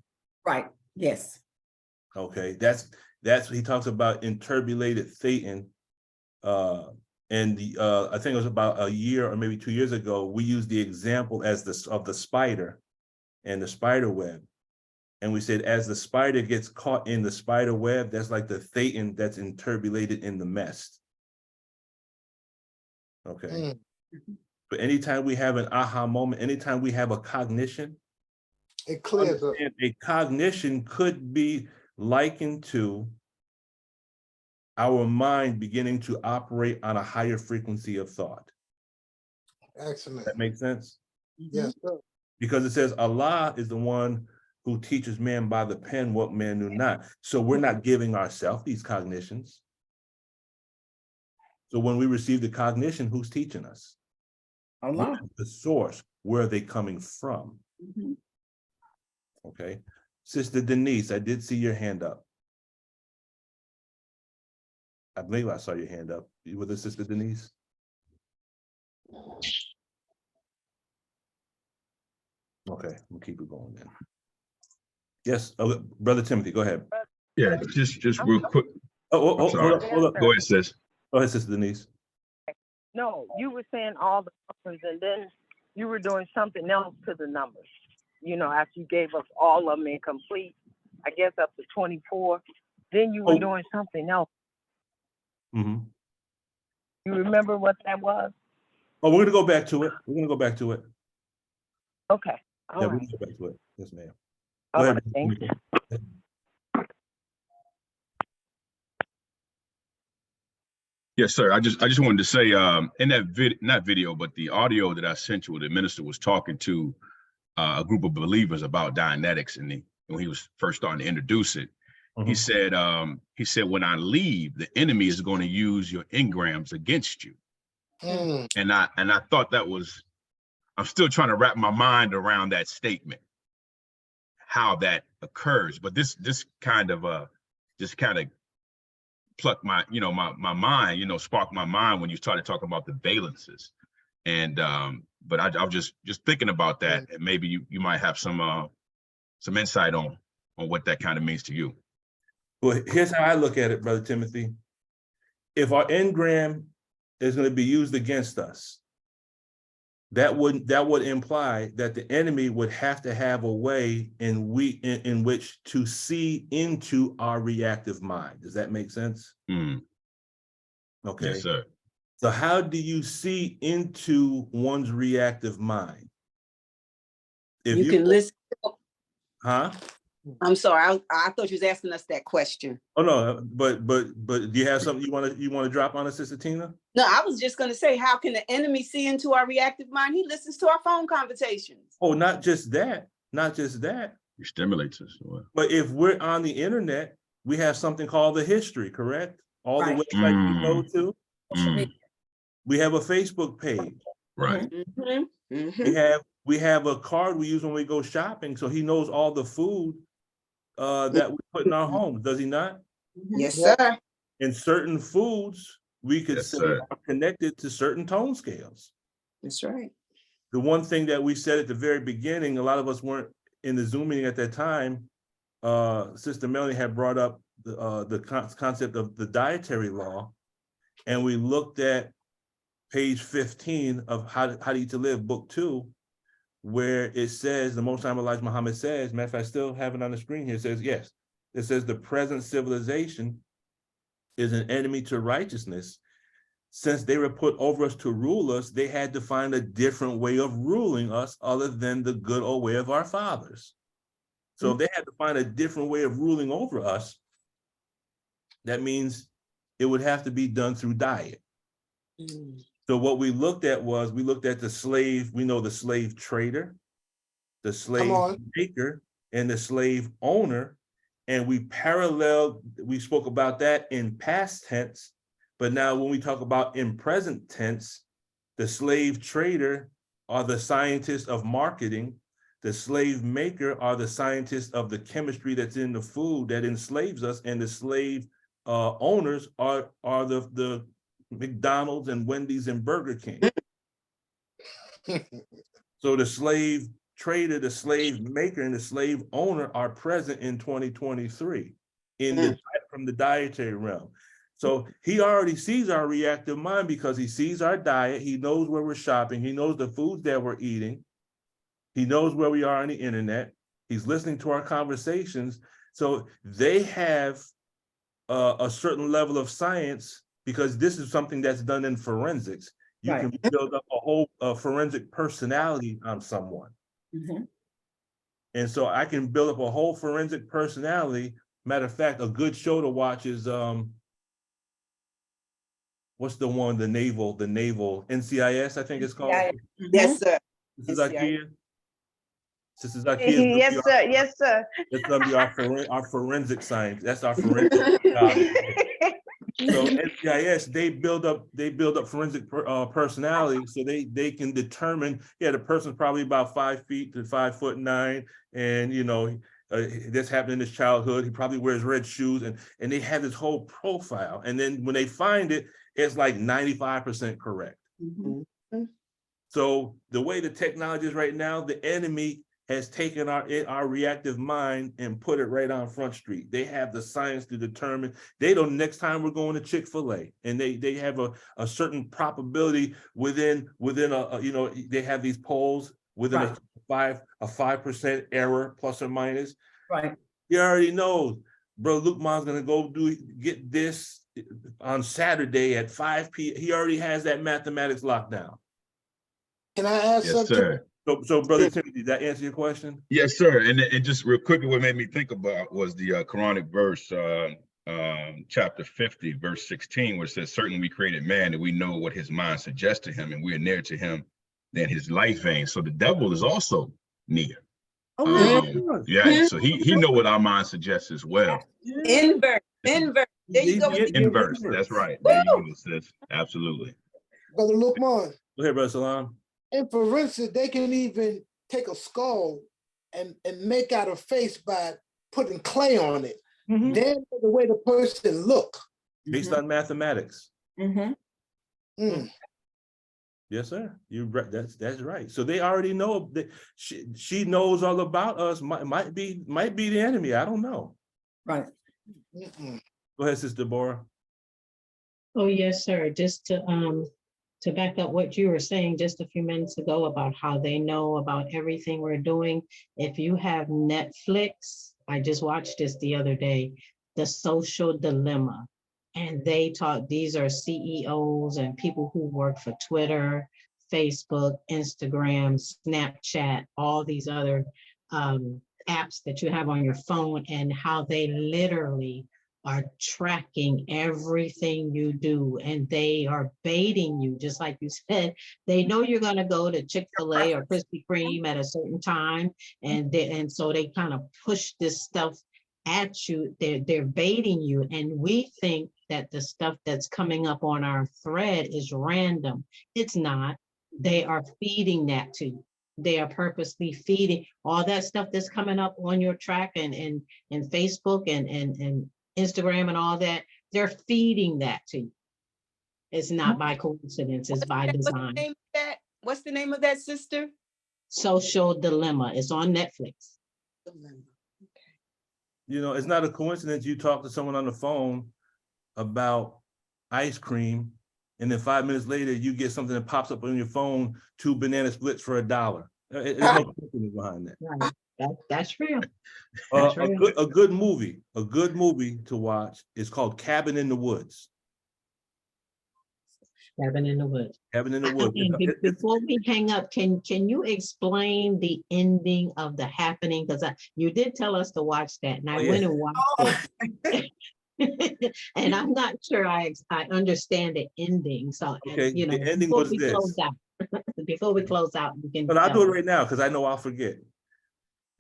Right. Yes. Okay, that's what he talks about, interbulated Thetan. And I think it was about a year or maybe 2 years ago, we used the example of the spider and the spider web. And we said, as the spider gets caught in the spider web, that's like the Thetan that's interbulated in the mess. Okay. But anytime we have an aha moment, anytime we have a cognition, it clears up. A cognition could be likened to our mind beginning to operate on a higher frequency of thought. Excellent. That makes sense? Yes, sir. Because it says Allah is the one who teaches man by the pen what man knew not. So we're not giving ourselves these cognitions. So when we receive the cognition, who's teaching us? Allah. The source. Where are they coming from? Okay. Sister Denise, I did see your hand up. I believe I saw your hand up. You with us, Sister Denise? Okay, we'll keep it going then. Yes, Brother Timothy, go ahead. Yeah, just real quick. Hold up. Go ahead, sis. Go ahead, Sister Denise. No, you were saying all the numbers, and then you were doing something else to the numbers. After you gave us all of them incomplete, I guess up to 24, then you were doing something else. You remember what that was? Oh, we're gonna go back to it. Okay. Yeah, we're gonna go back to it. Yes, ma'am. All right, thank you. Yes, sir. I just wanted to say, in that not video, but the audio that I sent you, where the minister was talking to a group of believers about Dianetics, and when he was first starting to introduce it, he said, when I leave, the enemy is going to use your engrams against you. And I thought that was, I'm still trying to wrap my mind around that statement, how that occurs. But this kind of plucked my, my mind, sparked my mind when you started talking about the valences. And but I was just thinking about that, and maybe you might have some insight on what that kind of means to you. Well, here's how I look at it, Brother Timothy. If our engram is going to be used against us, that would imply that the enemy would have to have a way in which to see into our reactive mind. Does that make sense? Okay. Yes, sir. So how do you see into one's reactive mind? If you can listen. Huh? I'm sorry, I thought you was asking us that question. Oh no, but do you have something you want to drop on us, Sister Tina? No, I was just going to say, how can the enemy see into our reactive mind? He listens to our phone conversations. Oh, not just that. Not just that. It stimulates us. But if we're on the internet, we have something called the history, correct? All the websites we go to. We have a Facebook page. Right. We have a card we use when we go shopping, so he knows all the food that we put in our homes, does he not? Yes, sir. And certain foods we could say are connected to certain tone scales. That's right. The one thing that we said at the very beginning, a lot of us weren't in the Zoom meeting at that time. Sister Melanie had brought up the concept of the dietary law, and we looked at page 15 of How to Eat to Live, book 2, where it says, the Most High Elijah Muhammad says, matter of fact, I still have it on the screen here, it says, yes, it says the present civilization is an enemy to righteousness. Since they were put over us to rule us, they had to find a different way of ruling us other than the good old way of our fathers. So if they had to find a different way of ruling over us, that means it would have to be done through diet. So what we looked at was, we looked at the slave, we know the slave trader, the slave maker, and the slave owner. And we paralleled, we spoke about that in past tense, but now when we talk about in present tense, the slave trader are the scientists of marketing, the slave maker are the scientists of the chemistry that's in the food that enslaves us, and the slave owners are the McDonald's and Wendy's and Burger King. So the slave trader, the slave maker, and the slave owner are present in 2023 from the dietary realm. So he already sees our reactive mind because he sees our diet. He knows where we're shopping. He knows the foods that we're eating. He knows where we are on the internet. He's listening to our conversations. So they have a certain level of science, because this is something that's done in forensics. You can build up a whole forensic personality on someone. And so I can build up a whole forensic personality. Matter of fact, a good show to watch is, what's the one, the naval NCIS, I think it's called. Yes, sir. This is Zakia. This is Zakia. Yes, sir. Yes, sir. That's gonna be our forensic science. That's our forensic. So NCIS, they build up forensic personality, so they can determine, the person's probably about 5 feet to 5'9", and this happened in his childhood. He probably wears red shoes, and they have this whole profile. And then when they find it, it's like 95% correct. So the way the technology is right now, the enemy has taken our reactive mind and put it right on Front Street. They have the science to determine. They know next time we're going to Chick-fil-A, and they have a certain probability within they have these polls within a 5% error plus or minus. Right. He already knows, bro. Lukemon's gonna go get this on Saturday at 5 p.m. He already has that mathematics locked down. Can I ask something? Sir. So Brother Timothy, did that answer your question? Yes, sir. And just real quickly, what made me think about was the Quranic verse, chapter 50, verse 16, where it says, "Certainly we created man, and we know what his mind suggests to him, and we are nearer to him than his life vein." So the devil is also near. Yeah, so he know what our mind suggests as well. Inverse. There you go. Inverse. That's right. There you go, sis. Absolutely. Brother Lukman, Go ahead, Brother Salam. in forensics, they can even take a skull and make out a face by putting clay on it. Then the way the person look. Based on mathematics. Yes, sir. You're right. That's right. So they already know that she knows all about us. Might be the enemy. I don't know. Right. Go ahead, Sister Deborah. Oh, yes, sir. Just to back up what you were saying just a few minutes ago about how they know about everything we're doing. If you have Netflix, I just watched this the other day, The Social Dilemma. And they talk, these are CEOs and people who work for Twitter, Facebook, Instagram, Snapchat, all these other apps that you have on your phone and how they literally are tracking everything you do, and they are baiting you, just like you said. They know you're going to go to Chick-fil-A or Krispy Kreme at a certain time, and so they kind of push this stuff at you. They're baiting you, and we think that the stuff that's coming up on our thread is random. It's not. They are feeding that to you. They are purposely feeding all that stuff that's coming up on your track and Facebook and Instagram and all that. They're feeding that to you. It's not by coincidence, it's by design. What's the name of that, sister? Social Dilemma. It's on Netflix. You know, it's not a coincidence you talk to someone on the phone about ice cream, and then 5 minutes later you get something that pops up on your phone, 2 banana splits for $1. There's no coincidence behind that. Right. That's real. That's real. A good movie to watch is called Cabin in the Woods. Cabin in the Woods. Cabin in the Woods. Before we hang up, can you explain the ending of The Happening? Because you did tell us to watch that, and I went and watched it. And I'm not sure I understand the ending. So, okay, you know, the ending before was we this. close out, before we close out, we can. But I'll do it right now because I know I'll forget.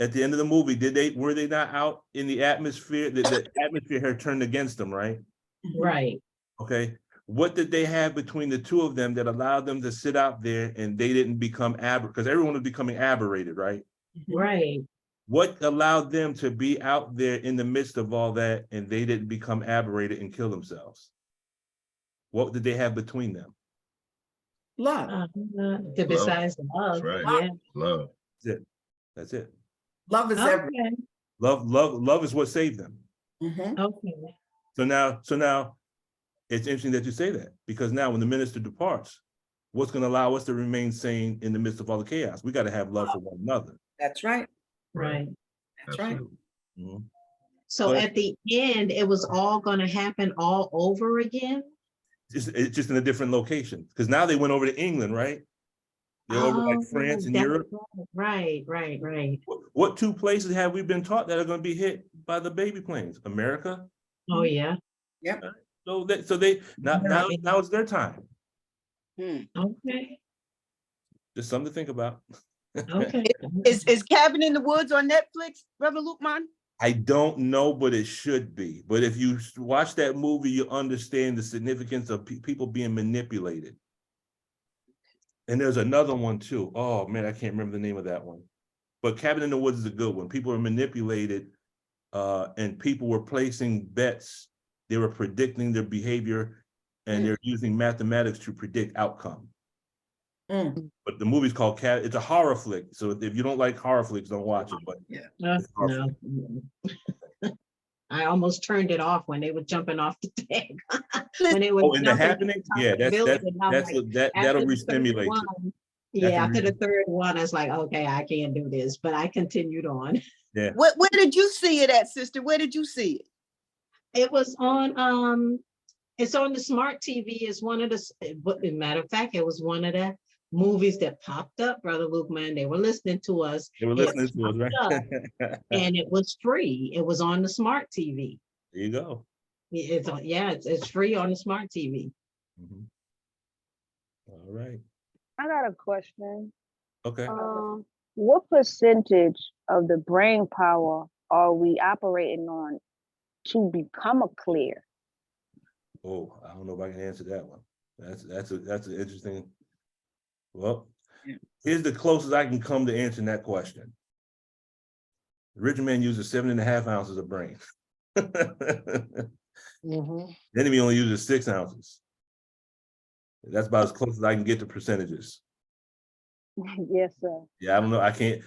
At the end of the movie, were they not out in the atmosphere? The atmosphere had turned against them, right? Right. Okay. What did they have between the two of them that allowed them to sit out there and they didn't become because everyone was becoming aberrated, right? Right. What allowed them to be out there in the midst of all that and they didn't become aberrated and kill themselves? What did they have between them? Love. Besides love. That's right. Yeah. Love. That's it. Love is everything. Love is what saved them. Okay. So now it's interesting that you say that, because now when the minister departs, what's going to allow us to remain sane in the midst of all the chaos? We got to have love for one another. That's right. Right. That's right. Mm-hmm. So at the end, it was all going to happen all over again? It's just in a different location, because now they went over to England, right? They're over like France and Europe. Right. What two places have we been taught that are going to be hit by the baby planes? America. Oh yeah. Yep. So they now it's their time. Okay. Just something to think about. Okay. Is Cabin in the Woods on Netflix, Brother Lukman? I don't know, but it should be. But if you watch that movie, you understand the significance of people being manipulated. And there's another one too. Oh man, I can't remember the name of that one. But Cabin in the Woods is a good one. People are manipulated, and people were placing bets. They were predicting their behavior, and they're using mathematics to predict outcome. But the movie's called It's a horror flick. So if you don't like horror flicks, don't watch it. But no. I almost turned it off when they were jumping off the tank. When they were in The Happening, yeah, that'll re-stimulate you. Yeah, after the third one, I was like, okay, I can't do this, but I continued on. Yeah. Where did you see it at, sister? Where did you see it? It was on it's on the smart TV. It's one of the matter of fact, it was one of the movies that popped up, Brother Lukman. They were listening to us. They were listening to us, right? And it was free. It was on the smart TV. There you go. It's free on the smart TV. All right. I got a question. Okay. What percentage of the brain power are we operating on to become a clear? Oh, I don't know if I can answer that one. That's an interesting. Well, here's the closest I can come to answering that question. The rich man uses 7.5 ounces of brain. The enemy only uses 6 ounces. That's about as close as I can get to percentages. Yes, sir. Yeah, I don't know. I can't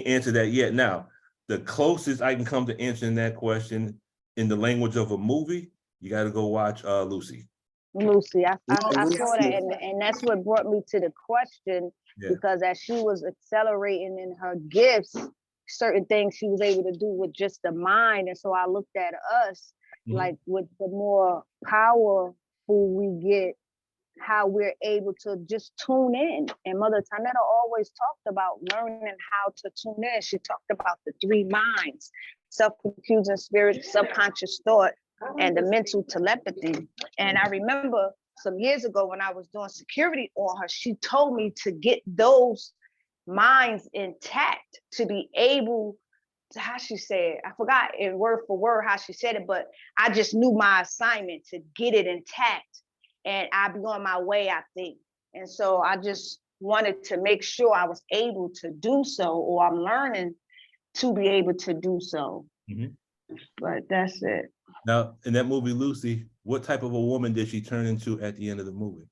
answer that yet. Now, the closest I can come to answering that question in the language of a movie, you got to go watch Lucy. Lucy, I saw that, and that's what brought me to the question, because as she was accelerating in her gifts, certain things she was able to do with just the mind. And so I looked at us like with the more powerful we get how we're able to just tune in. And Mother Tanetta always talked about learning how to tune in. She talked about the three minds: self-accusing spirit, subconscious thought, and the mental telepathy. And I remember some years ago when I was doing security on her, she told me to get those minds intact to be able to, how she said, I forgot in word for word how she said it, but I just knew my assignment to get it intact, and I'd be on my way, I think. And so I just wanted to make sure I was able to do so, or I'm learning to be able to do so. Mhm. But that's it. Now, in that movie, Lucy, what type of a woman did she turn into at the end of the movie?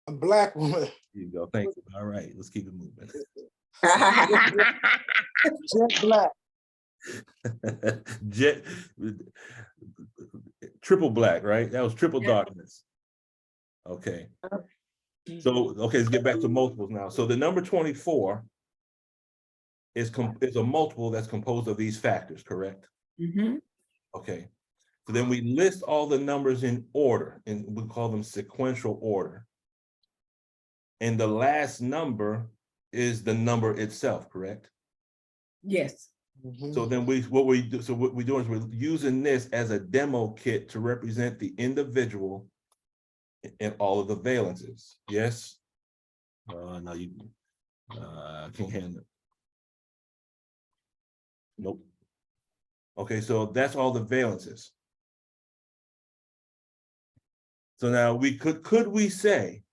A black woman. There you go. Thank you. All right, let's keep it moving. Jet black. Jet, triple black, right? That was triple darkness. Okay. So, okay, let's get back to multiples now. So the number 24 is a multiple that's composed of these factors, correct? Mm-hmm. Okay. So then we list all the numbers in order, and we call them sequential order. And the last number is the number itself, correct? Yes. So then what we're doing is we're using this as a demo kit to represent the individual and all of the valences. Yes? No, you can't handle it. Nope. Okay, so that's all the valences. So now could we say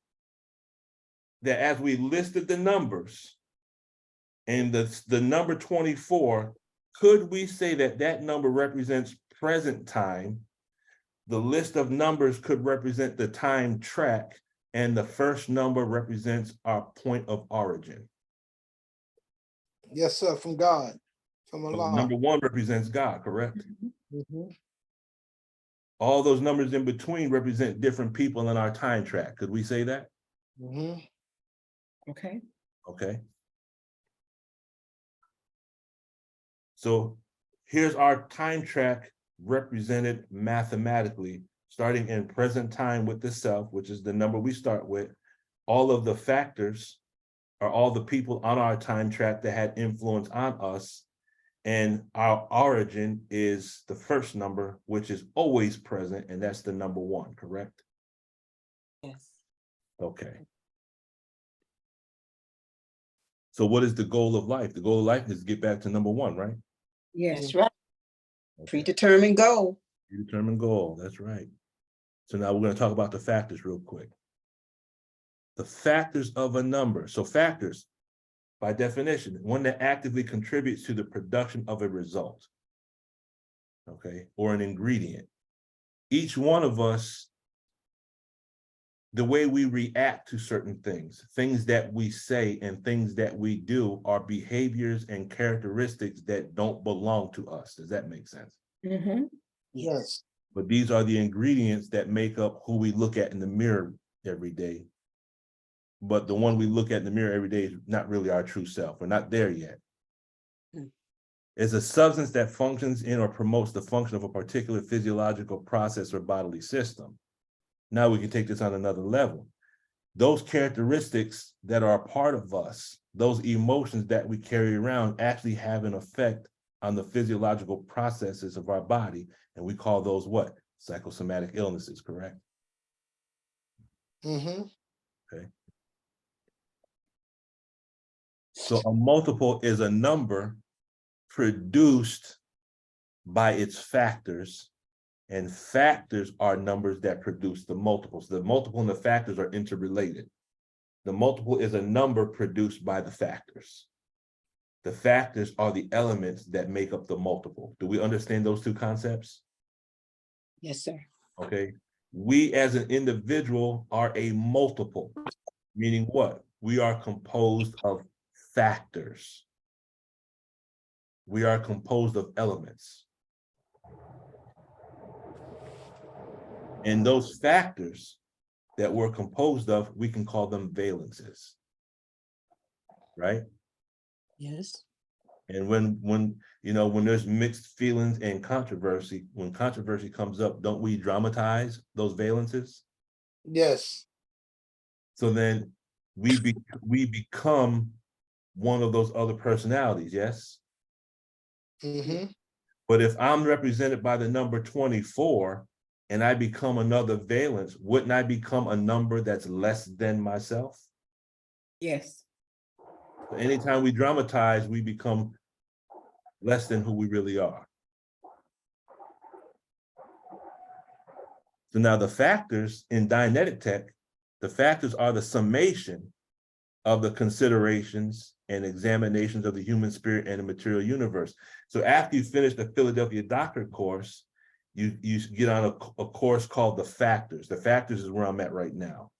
that as we listed the numbers and the number 24, could we say that that number represents present time? The list of numbers could represent the time track, and the first number represents our point of origin. Yes, sir, from God, from Allah. Number 1 represents God, correct? Mhm. All those numbers in between represent different people in our time track. Could we say that? Mhm. Okay. Okay. So here's our time track represented mathematically, starting in present time with the self, which is the number we start with. All of the factors are all the people on our time track that had influence on us. And our origin is the first number, which is always present, and that's the number 1, correct? Yes. Okay. So what is the goal of life? The goal of life is to get back to number 1, right? Yes. That's right. Okay. Predetermined goal. Predetermined goal, that's right. So now we're going to talk about the factors real quick. The factors of a number. So factors, by definition, one that actively contributes to the production of a result, okay, or an ingredient. Each one of us, the way we react to certain things that we say and things that we do are behaviors and characteristics that don't belong to us. Does that make sense? Mm-hmm. Yes. But these are the ingredients that make up who we look at in the mirror every day. But the one we look at in the mirror every day is not really our true self. We're not there yet. It's a substance that functions in or promotes the function of a particular physiological process or bodily system. Now we can take this on another level. Those characteristics that are a part of us, those emotions that we carry around actually have an effect on the physiological processes of our body. And we call those what? Psychosomatic illnesses, correct? Mm-hmm. Okay. So a multiple is a number produced by its factors, and factors are numbers that produce the multiples. The multiple and the factors are interrelated. The multiple is a number produced by the factors. The factors are the elements that make up the multiple. Do we understand those two concepts? Yes, sir. Okay. We as an individual are a multiple, meaning what? We are composed of factors. We are composed of elements. And those factors that we're composed of, we can call them valences, right? Yes. And when there's mixed feelings and controversy, when controversy comes up, don't we dramatize those valences? Yes. So then we become one of those other personalities, yes? Mhm. But if I'm represented by the number 24 and I become another valence, wouldn't I become a number that's less than myself? Yes. So anytime we dramatize, we become less than who we really are. So now the factors in Dianetic tech, the factors are the summation of the considerations and examinations of the human spirit and the material universe. So after you finish the Philadelphia doctorate course, you get on a course called the factors. The factors is where I'm at right now.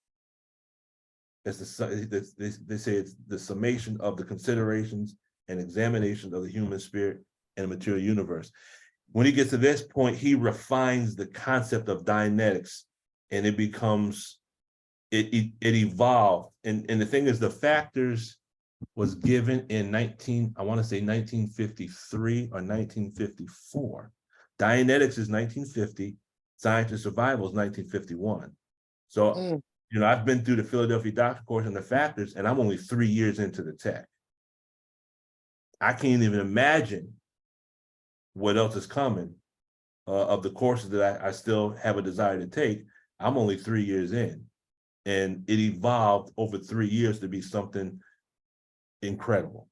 It's they say it's the summation of the considerations and examinations of the human spirit and the material universe. When he gets to this point, he refines the concept of Dianetics, and it becomes, it evolved. And the thing is, the factors was given in I want to say 1953 or 1954. Dianetics is 1950, Science and Survival is 1951. So, you know, I've been through the Philadelphia doctor course and the factors, and I'm only 3 years into the tech. I can't even imagine what else is coming of the courses that I still have a desire to take. I'm only 3 years in, and it evolved over 3 years to be something incredible.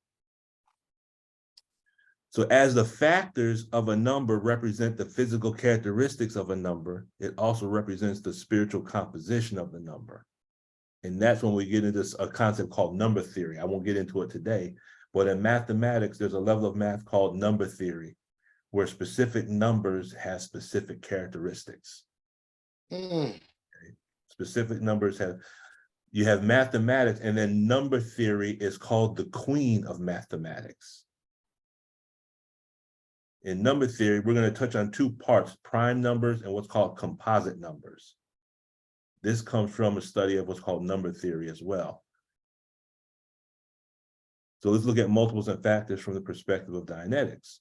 So as the factors of a number represent the physical characteristics of a number, it also represents the spiritual composition of the number. And that's when we get into a concept called number theory. I won't get into it today, but in mathematics, there's a level of math called number theory, where specific numbers have specific characteristics. Okay. Specific numbers have, you have mathematics, and then number theory is called the queen of mathematics. In number theory, we're going to touch on two parts, prime numbers and what's called composite numbers. This comes from a study of what's called number theory as well. So let's look at multiples and factors from the perspective of Dianetics.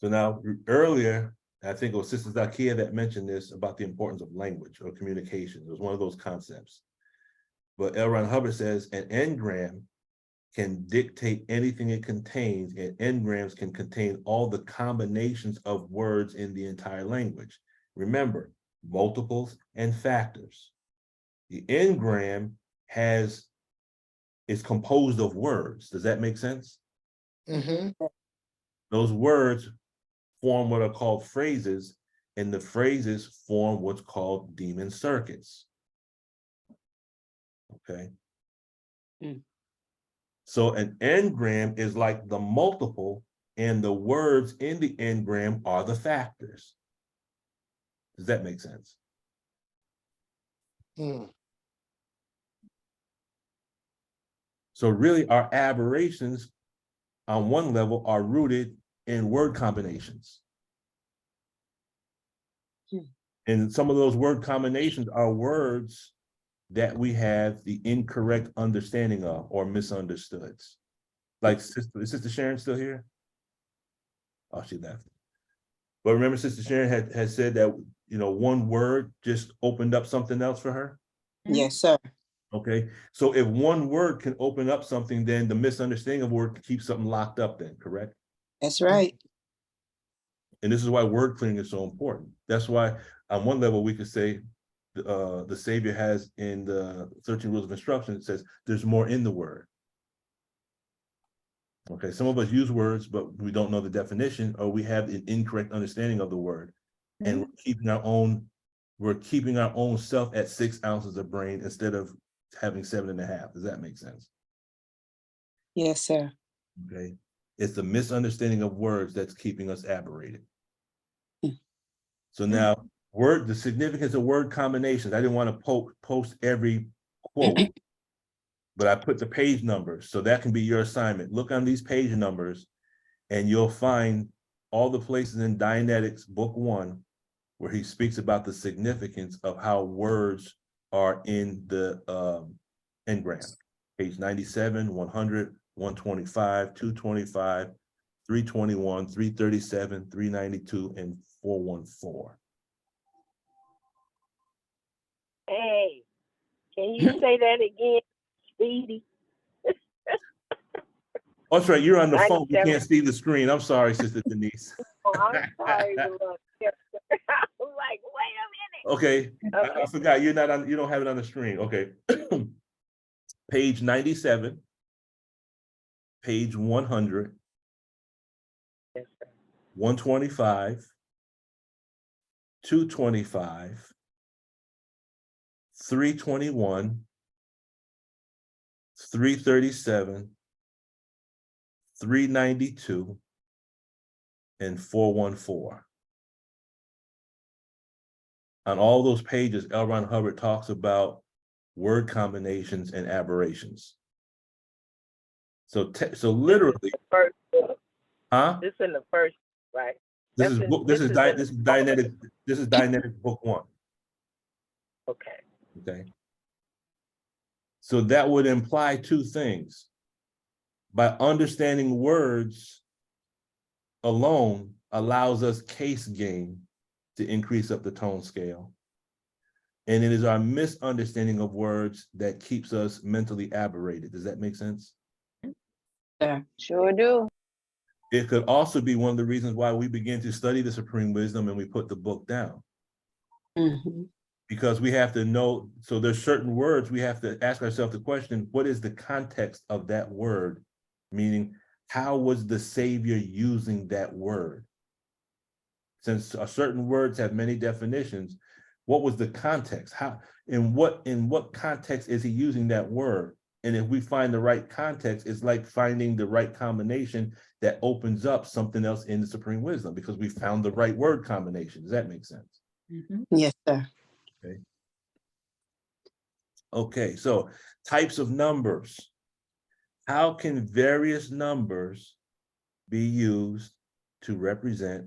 So now, earlier, I think it was Sister Zakia that mentioned this about the importance of language or communication. It was one of those concepts. But L. Ron Hubbard says an engram can dictate anything it contains, and engrams can contain all the combinations of words in the entire language. Remember, multiples and factors. The engram is composed of words. Does that make sense? Those words form what are called phrases, and the phrases form what's called demon circuits. Okay. So an engram is like the multiple, and the words in the engram are the factors. Does that make sense? So really, our aberrations on one level are rooted in word combinations. And some of those word combinations are words that we have the incorrect understanding of or misunderstood. Like, is Sister Sharon still here? Oh, she left. But remember, Sister Sharon had said that, you know, one word just opened up something else for her? Yes, sir. Okay, so if one word can open up something, then the misunderstanding of word keeps something locked up then, correct? That's right. And this is why word clearing is so important. That's why on one level we could say the Savior has in the 13 rules of instruction, it says there's more in the word. Okay, some of us use words, but we don't know the definition, or we have an incorrect understanding of the word. And we're keeping our own self at 6 ounces of brain instead of having 7.5. Does that make sense? Yes, sir. Okay. It's the misunderstanding of words that's keeping us aberrated. So now, the significance of word combinations. I didn't want to post every quote, but I put the page numbers, so that can be your assignment. Look on these page numbers, and you'll find all the places in Dianetics, book 1, where he speaks about the significance of how words are in the engram. Page 97, 100, 125, 225, 321, 337, 392, and 414. Hey, can you say that again, Speedy? Oh, that's right, you're on the phone, you 97. can't see the screen. I'm sorry, Sister Denise. Oh, I'm sorry, beloved. I was like, wait Okay, a minute. I forgot, you don't have it on the screen, okay. Page 97, page 100, Yes, sir. 125, 225, 321, 337, 392, and 414. On all those pages, L. Ron Hubbard talks about word combinations and aberrations. So literally, First book. huh? This in the first, right? This is Dianetics book 1. Okay. Okay. So that would imply 2 things. By understanding words alone allows us case gain to increase up the tone scale. And it is our misunderstanding of words that keeps us mentally aberrated. Does that make sense? Yeah. Sure do. It could also be one of the reasons why we begin to study the Supreme Wisdom and we put the book down. Mm-hmm. Because we have to know, so there's certain words we have to ask ourselves the question, what is the context of that word? Meaning, how was the Savior using that word? Since certain words have many definitions, what was the context? In what context is he using that word? And if we find the right context, it's like finding the right combination that opens up something else in the Supreme Wisdom because we found the right word combination. Does that make sense? Yes, sir. Okay. Okay, so types of numbers. How can various numbers be used to represent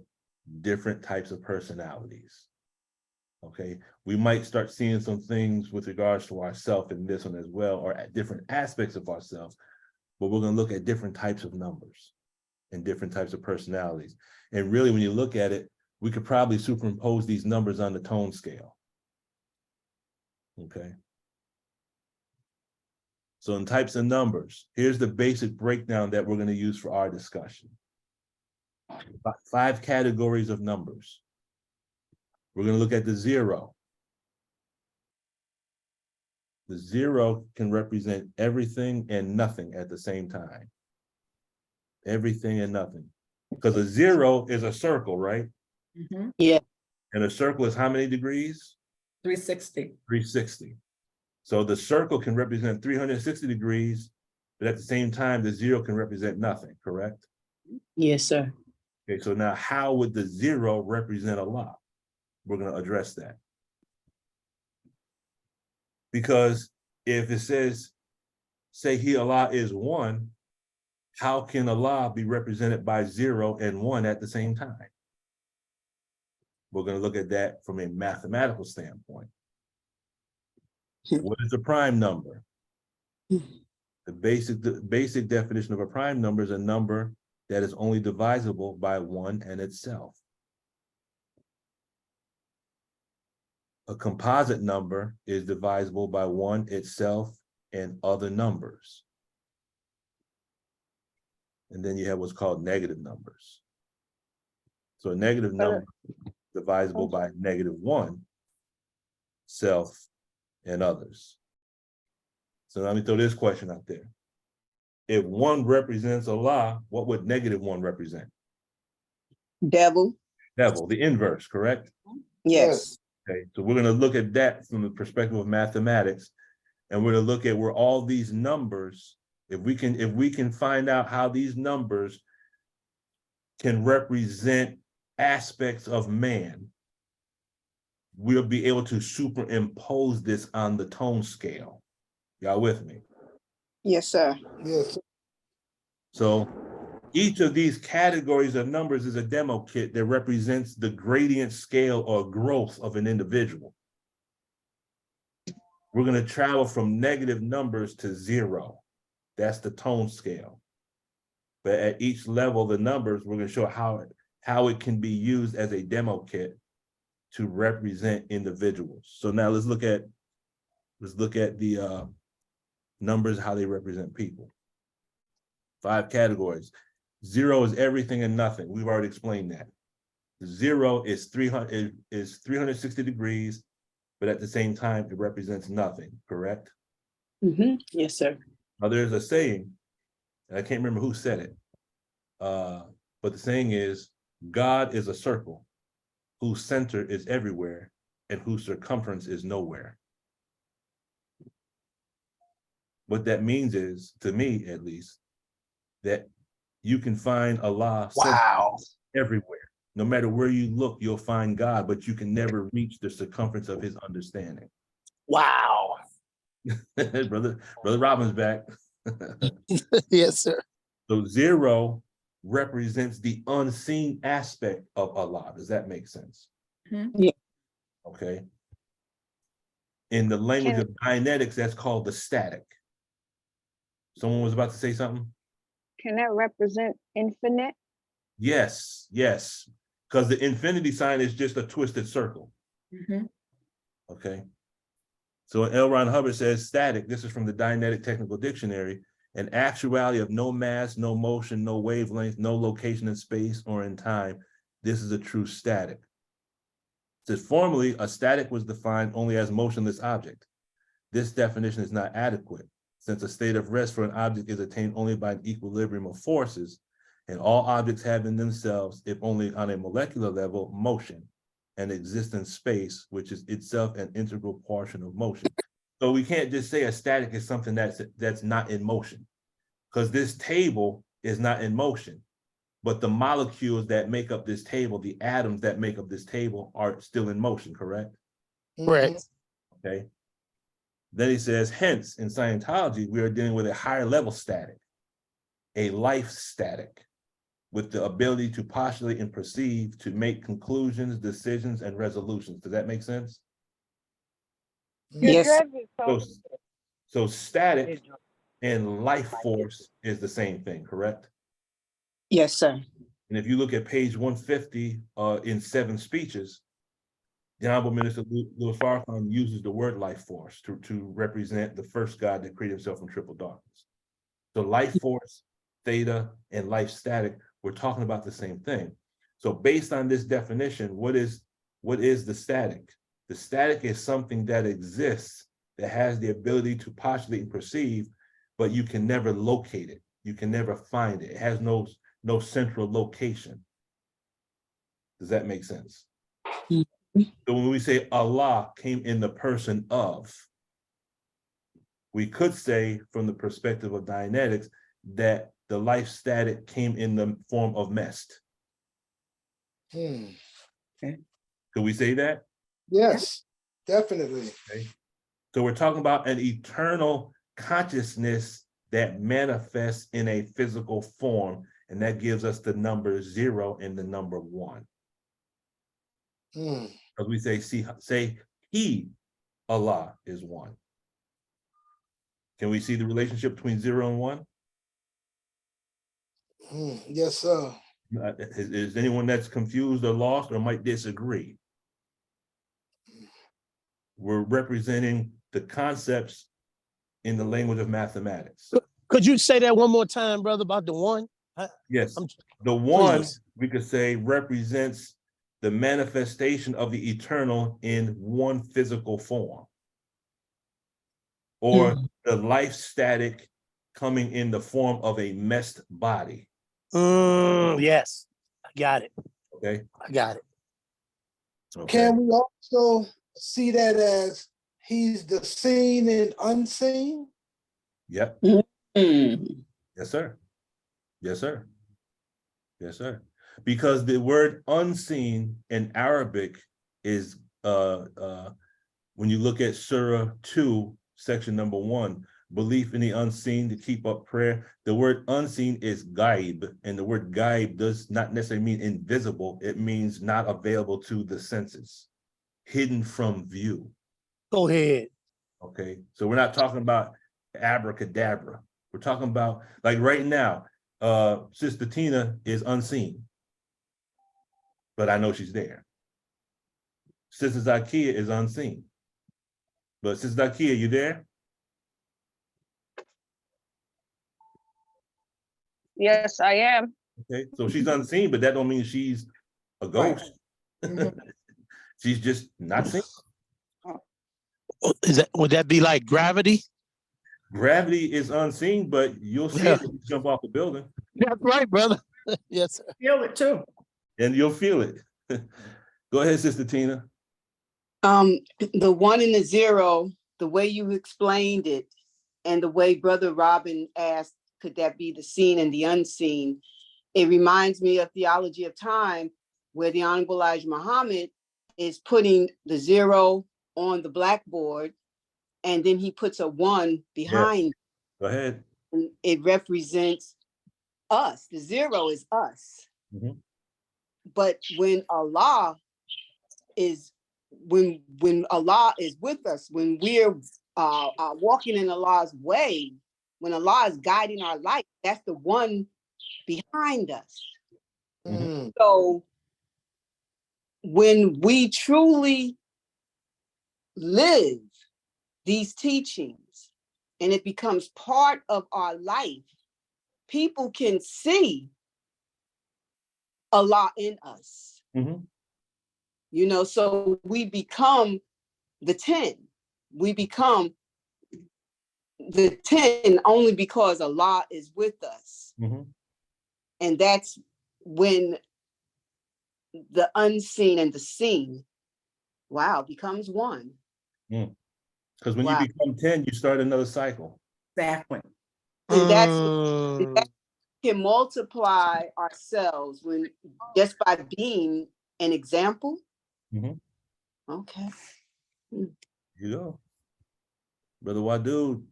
different types of personalities? Okay, we might start seeing some things with regards to ourselves in this one as well, or at different aspects of ourselves, but we're going to look at different types of numbers and different types of personalities. And really, when you look at it, we could probably superimpose these numbers on the tone scale. Okay. So in types of numbers, here's the basic breakdown that we're going to use for our discussion. 5 categories of numbers. We're going to look at the 0. The 0 can represent everything and nothing at the same time. Everything and nothing. Because a 0 is a circle, right? Yeah. And a circle is how many degrees? 360. 360. So the circle can represent 360 degrees, but at the same time, the 0 can represent nothing, correct? Yes, sir. Okay, so now how would the 0 represent Allah? We're going to address that. Because if it says, say he, Allah is 1, how can Allah be represented by 0 and 1 at the same time? We're going to look at that from a mathematical standpoint. What is a prime number? The basic definition of a prime number is a number that is only divisible by 1 and itself. A composite number is divisible by 1 itself and other numbers. And then you have what's called negative numbers. So a negative number divisible by -1, self, and others. So let me throw this question out there. If 1 represents Allah, what would -1 represent? Devil. Devil, the inverse, correct? Yes. Okay, so we're going to look at that from the perspective of mathematics, and we're going to look at where all these numbers, if we can find out how these numbers can represent aspects of man, we'll be able to superimpose this on the tone scale. Y'all with me? Yes, sir. Yes. So each of these categories of numbers is a demo kit that represents the gradient scale or growth of an individual. We're going to travel from negative numbers to 0. That's the tone scale. But at each level of the numbers, we're going to show how it can be used as a demo kit to represent individuals. So now let's look at Let's look at the numbers, how they represent people. 5 categories. 0 is everything and nothing. We've already explained that. 0 is 360 degrees, but at the same time, it represents nothing, correct? Yes, sir. Now, there's a saying, and I can't remember who said it, but the saying is, God is a circle whose center is everywhere and whose circumference is nowhere. What that means is, to me at least, that you can find Allah Wow. everywhere. No matter where you look, you'll find God, but you can never reach the circumference of his understanding. Wow. Brother Robin's back. Yes, sir. So 0 represents the unseen aspect of Allah. Does that make sense? Yeah. Okay. In the language of Dianetics, that's called the static. Someone was about to say something? Can that represent infinite? Yes, yes. Because the infinity sign is just a twisted circle. Okay. So L. Ron Hubbard says static, this is from the Dianetic Technical Dictionary, an actuality of no mass, no motion, no wavelength, no location in space or in time. This is a true static. It says formerly, a static was defined only as motionless object. This definition is not adequate, since a state of rest for an object is attained only by an equilibrium of forces, and all objects have in themselves, if only on a molecular level, motion, and exist in space, which is itself an integral portion of motion. So we can't just say a static is something that's not in motion, because this table is not in motion, but the molecules that make up this table, the atoms that make up this table, are still in motion, correct? Correct. Okay. Then he says, hence, in Scientology, we are dealing with a higher level static, a life static, with the ability to postulate and perceive, to make conclusions, decisions, and resolutions. Does that make sense? Yes. So static and life force is the same thing, correct? Yes, sir. And if you look at page 150 in 7 speeches, the Honorable Minister Louis Farrakhan uses the word life force to represent the first God that created himself from triple darkness. So life force, theta, and life static, we're talking about the same thing. So based on this definition, what is the static? The static is something that exists, that has the ability to postulate and perceive, but you can never locate it. You can never find it. It has no central location. Does that make sense? So when we say Allah came in the person of, we could say from the perspective of Dianetics that the life static came in the form of mest. Hmm. Could we say that? Yes, definitely. Okay. So we're talking about an eternal consciousness that manifests in a physical form, and that gives us the number 0 and the number 1. Because we say he, Allah, is 1. Can we see the relationship between 0 and 1? Yes, sir. Is anyone that's confused or lost or might disagree? We're representing the concepts in the language of mathematics. Could you say that one more time, brother, about the 1? Yes, the 1, please. we could say, represents the manifestation of the eternal in one physical form, or the life static coming in the form of a messed body. Yes, I got it. Okay. I got it. Okay. Can we also see that as he's the seen and unseen? Yep. Yes, sir. Yes, sir. Yes, sir. Because the word unseen in Arabic is when you look at Surah 2, section number 1, belief in the unseen to keep up prayer. The word unseen is gaib, and the word gaib does not necessarily mean invisible. It means not available to the senses, hidden from view. Go ahead. Okay, so we're not talking about abracadabra. We're talking about, like right now, Sister Tina is unseen, but I know she's there. Sister Zakia is unseen, But Sister Dakia, you there? Yes, I am. Okay, so she's unseen, but that don't mean she's a ghost. She's just not seen. Would that be like gravity? Gravity is unseen, but you'll see it when you jump off the building. That's right, brother. Yes, sir. Feel it too. And you'll feel it. Go ahead, Sister Tina. The 1 and the 0, the way you explained it, and the way Brother Robin asked, could that be the seen and the unseen? It reminds me of Theology of Time, where the Honorable Elijah Muhammad is putting the 0 on the blackboard, and then he puts a 1 behind. Go ahead. And it represents us. The 0 is us. But when Allah is when Allah is with us, when we're walking in Allah's way, when Allah is guiding our life, that's the 1 behind us. So when we truly live these teachings and it becomes part of our life, people can see Allah in us. You know, so we become the 10. We become the 10 only because Allah is with us. And that's when the unseen and the seen, becomes 1. Because when you become 10, you start another cycle. Exactly. And that's that can multiply ourselves when just by being an example. Okay. You go. Brother Wadud.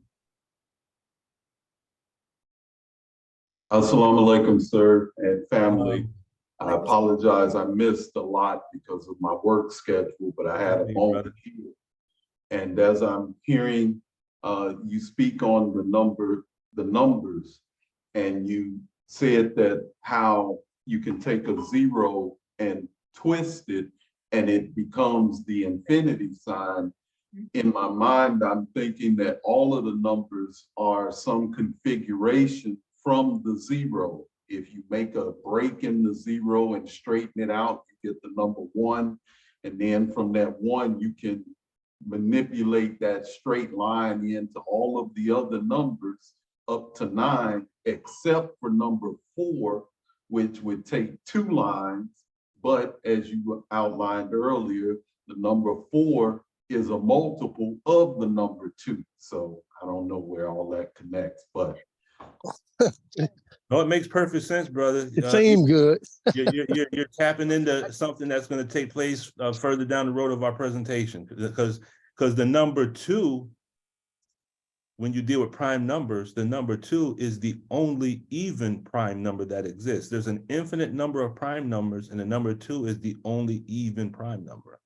Assalamu alaikum, sir, and family. I apologize, I missed a lot because of my work schedule, but I had a moment here. And as I'm hearing you speak on the numbers, and you said that how you can take a 0 and twist it, and it becomes the infinity sign. In my mind, I'm thinking that all of the numbers are some configuration from the 0. If you make a break in the 0 and straighten it out, you get the number 1. And then from that 1, you can manipulate that straight line into all of the other numbers up to 9, except for number 4, which would take 2 lines. But as you outlined earlier, the number 4 is a multiple of the number 2. So I don't know where all that connects, but. No, it makes perfect sense, brother. It seemed good. You're tapping into something that's going to take place further down the road of our presentation, because the number 2, when you deal with prime numbers, the number 2 is the only even prime number that exists. There's an infinite number of prime numbers, and the number 2 is the only even prime number.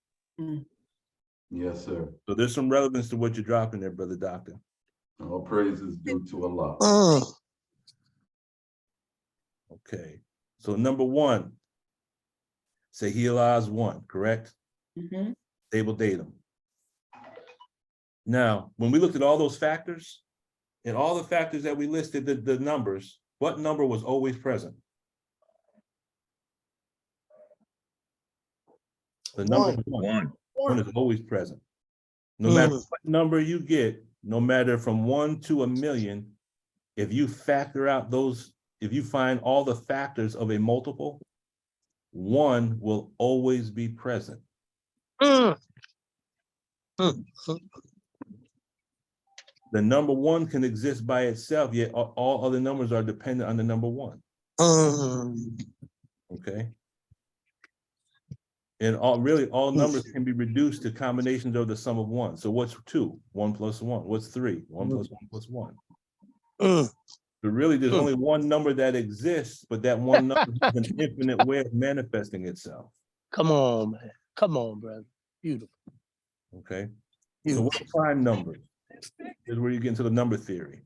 Yes, sir. So there's some relevance to what you're dropping there, brother doctor. All praises due to Allah. Okay, so number 1, say he allows 1, correct? Stable datum. Now, when we looked at all those factors, and all the factors that we listed, the numbers, what number was always present? The number 1. 1 is always present. No matter what number you get, no matter from 1 to 1,000,000, if you factor out those, if you find all the factors of a multiple, 1 will always be present. The number 1 can exist by itself, yet all other numbers are dependent on the number 1. Okay. And all numbers can be reduced to combinations of the sum of 1. So what's 2? 1 plus 1. What's 3? 1 plus 1 plus 1. So really, there's only one number that exists, but that one number is an infinite way of manifesting itself. Come on, man. Come on, brother. Beautiful. Okay. So what's prime numbers? Here's where you get into the number theory.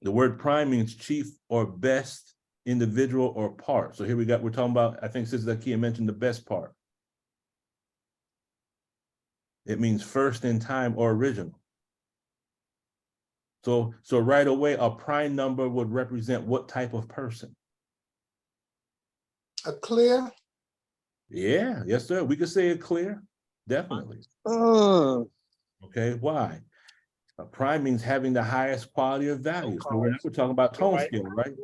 The word prime means chief or best individual or part. So here we're talking about, I think Sister Zakiya mentioned the best part. It means first in time or original. So right away, a prime number would represent what type of person? A clear? Yeah, yes, sir. We could say it clear, definitely. Okay, why? A prime means having the highest quality of value. So we're talking about tone scale, right?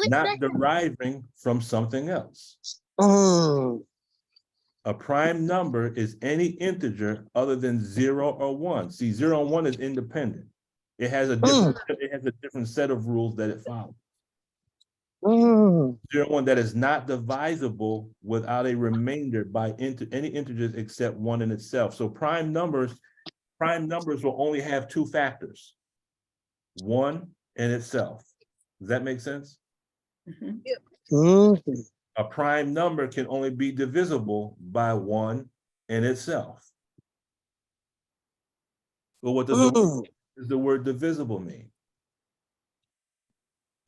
Not deriving from something else. A prime number is any integer other than 0 or 1. See, 0 and 1 is independent. It has a different set of rules that it follows. 0 and 1 that is not divisible without a remainder by any integers except 1 in itself. So prime numbers will only have 2 factors, 1 in itself. Does that make sense? A prime number can only be divisible by 1 in itself. Well, what does the word divisible mean?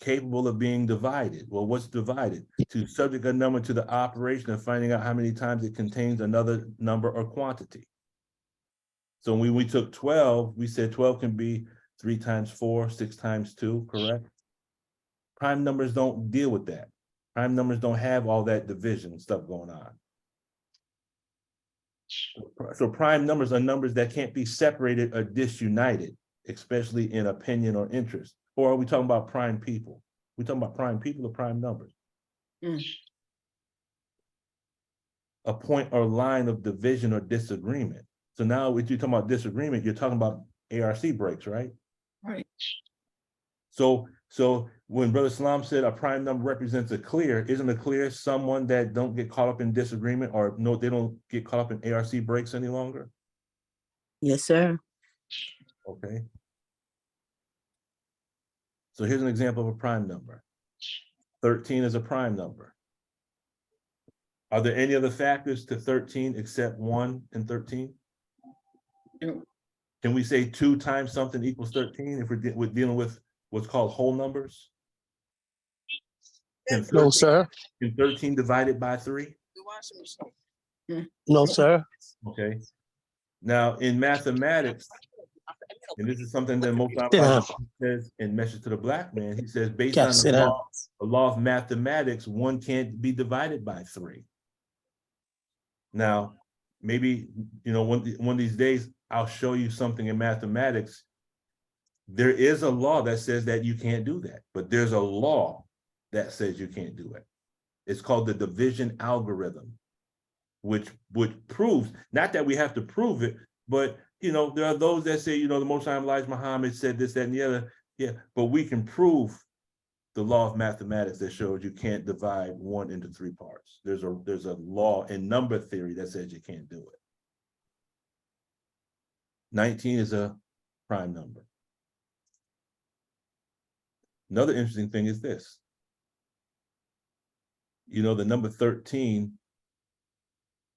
Capable of being divided. Well, what's divided? To subject a number to the operation of finding out how many times it contains another number or quantity. So when we took 12, we said 12 can be 3 times 4, 6 times 2, correct? Prime numbers don't deal with that. Prime numbers don't have all that division stuff going on. So prime numbers are numbers that can't be separated or disunited, especially in opinion or interest. Or are we talking about prime people? We talking about prime people or prime numbers? A point or line of division or disagreement. So now if you're talking about disagreement, you're talking about ARC breaks, right? Right. So when Brother Salam said a prime number represents a clear, isn't a clear someone that don't get caught up in disagreement, or no, they don't get caught up in ARC breaks any longer? Yes, sir. Okay. So here's an example of a prime number. 13 is a prime number. Are there any other factors to 13 except 1 and 13? Can we say 2 times something equals 13 if we're dealing with what's called whole numbers? No, sir. Can 13 divided by 3? No, sir. Okay. Now in mathematics, and this is something that most says in Message to the Black Man, he says based on the law of mathematics, 1 can't be divided by 3. Now, maybe, one of these days, I'll show you something in mathematics. There is a law that says that you can't do that, but there's a law that says you can't do it. It's called the division algorithm, which proves, not that we have to prove it, but there are those that say, the Most High Elijah Muhammad said this, that, and the other. Yeah, but we can prove the law of mathematics that shows you can't divide 1 into 3 parts. There's a law in number theory that says you can't do it. 19 is a prime number. Another interesting thing is this. The number 13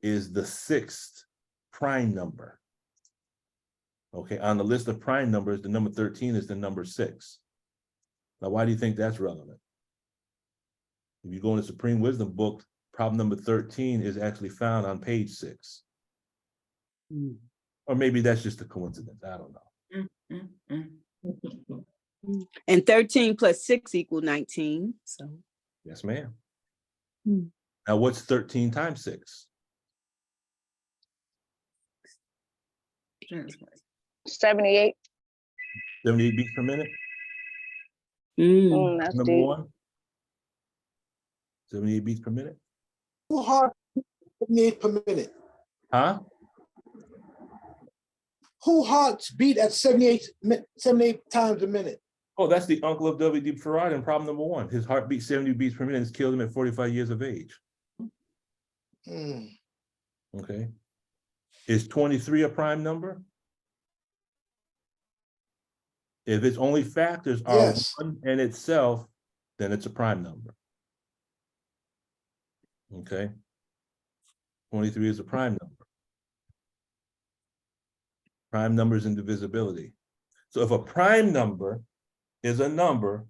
is the 6th prime number. Okay, on the list of prime numbers, the number 13 is the number 6. Now, why do you think that's relevant? If you go in the Supreme Wisdom book, problem number 13 is actually found on page 6. Or maybe that's just a coincidence. I don't know. And 13 plus 6 equals 19. So yes, ma'am. Now, what's 13 times 6? 78. 78 beats per minute? That's Number deep. 1? 78 beats per minute? Who heart 78 per minute? Huh? Who hearts beat at 78 times a minute? Oh, that's the uncle of W.D. Farad in problem number 1. His heart beats 70 beats per minute and killed him at 45 years of age. Okay. Is 23 a prime number? If its only factors are 1 in itself, then it's a prime number. Okay. 23 is a prime number. Prime numbers and divisibility. So if a prime number is a number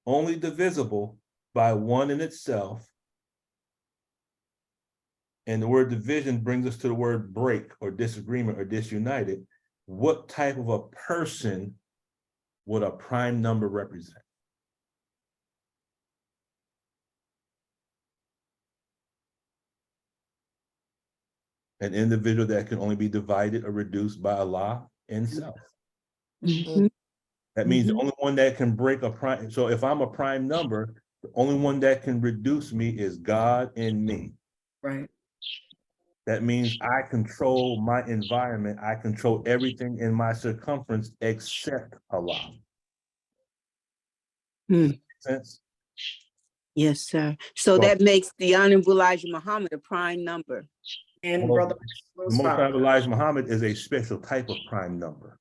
only divisible by 1 in itself, And the word division brings us to the word break or disagreement or disunited. What type of a person would a prime number represent? An individual that can only be divided or reduced by Allah and self. Mhm. That means the only one that can break a prime. So if I'm a prime number, the only one that can reduce me is God and me. Right. That means I control my environment. I control everything in my circumference except Allah. Hmm. Sense? Yes, sir. So So- that makes the Honorable Elijah Muhammad a prime number. And Well, Brother the Most High Elijah Muhammad is a special type of prime number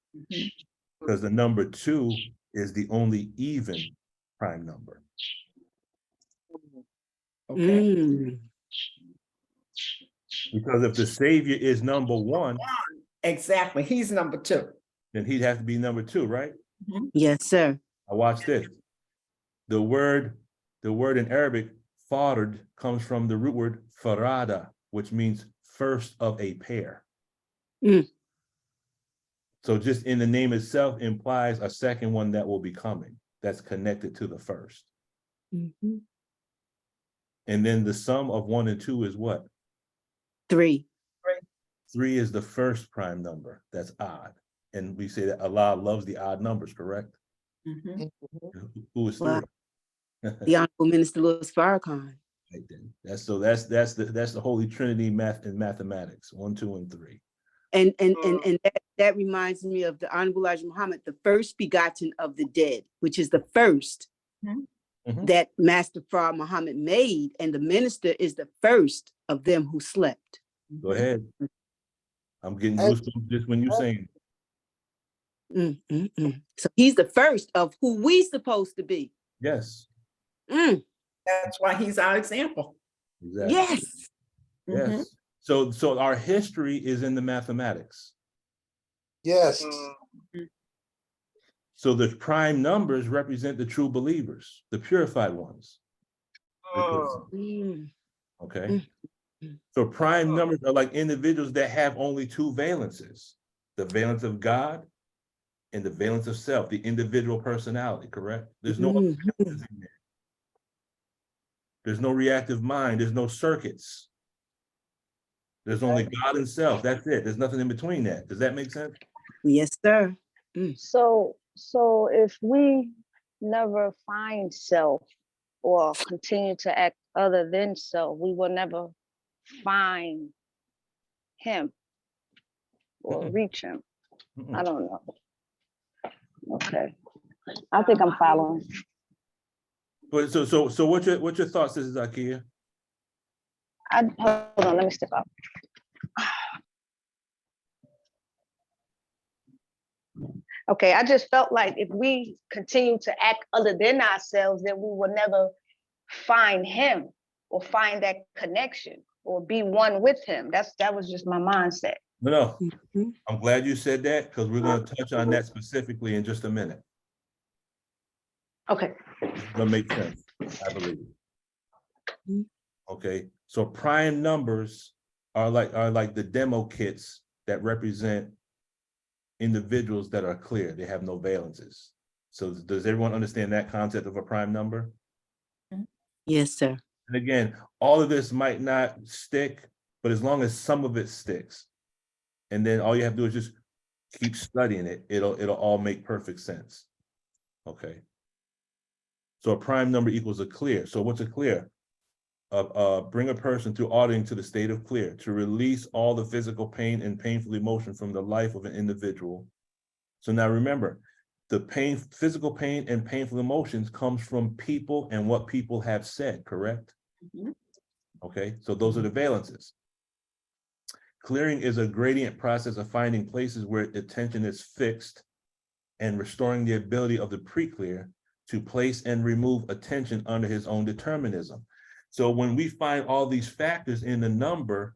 because the number 2 is the only even prime number. Okay. Mm. Because if the Savior is number 1, Exactly. He's number 2. then he'd have to be number 2, right? Yes, sir. Now watch this. The word in Arabic, farad, comes from the root word farada, which means first of a pair. Mm. So just in the name itself implies a second one that will be coming, that's connected to the first. Mhm. And then the sum of 1 and 2 is what? 3. 3 is the first prime number, that's odd. And we say that Allah loves the odd numbers, correct? Who is 3? Wow. The Honorable Minister Louis Farrakhan. Right then. That's the Holy Trinity math and mathematics, 1, 2, and 3. And that reminds me of the Honorable Elijah Muhammad, the first begotten of the dead, which is the first that Master Farah Muhammad made, and the minister is the first of them who slept. Go ahead. I'm getting goosebumps just when you're saying it. So he's the first of who we supposed to be. Yes. That's why he's our example. Exactly. Yes. Yes. So our history is in the mathematics. Yes. So the prime numbers represent the true believers, the purified ones. Okay. So prime numbers are like individuals that have only 2 valences, the valence of God and the valence of self, the individual personality, correct? There's no other valences in there. There's no reactive mind, there's no circuits. There's only God and self. That's it. There's nothing in between that. Does that make sense? Yes, sir. So if we never find self or continue to act other than self, we will never find him or reach him. I don't know. Okay. I think I'm following. But so what's your thoughts, Sister Zakia? Hold on, let me step up. Okay, I just felt like if we continue to act other than ourselves, then we will never find him or find that connection or be one with him. that was just my mindset. No, I'm glad you said that because we're going to touch on that specifically in just a minute. Okay. It's going to make sense, I believe. Okay, so prime numbers are like the demo kits that represent individuals that are clear. They have no valences. So does everyone understand that concept of a prime number? Yes, sir. And again, all of this might not stick, but as long as some of it sticks, and then all you have to do is just keep studying it, it'll all make perfect sense. Okay. So a prime number equals a clear. So what's a clear? Bring a person through auditing to the state of clear, to release all the physical pain and painful emotion from the life of an individual. So now remember, the physical pain and painful emotions comes from people and what people have said, correct? Okay, so those are the valences. Clearing is a gradient process of finding places where attention is fixed and restoring the ability of the pre-clear to place and remove attention under his own determinism. So when we find all these factors in the number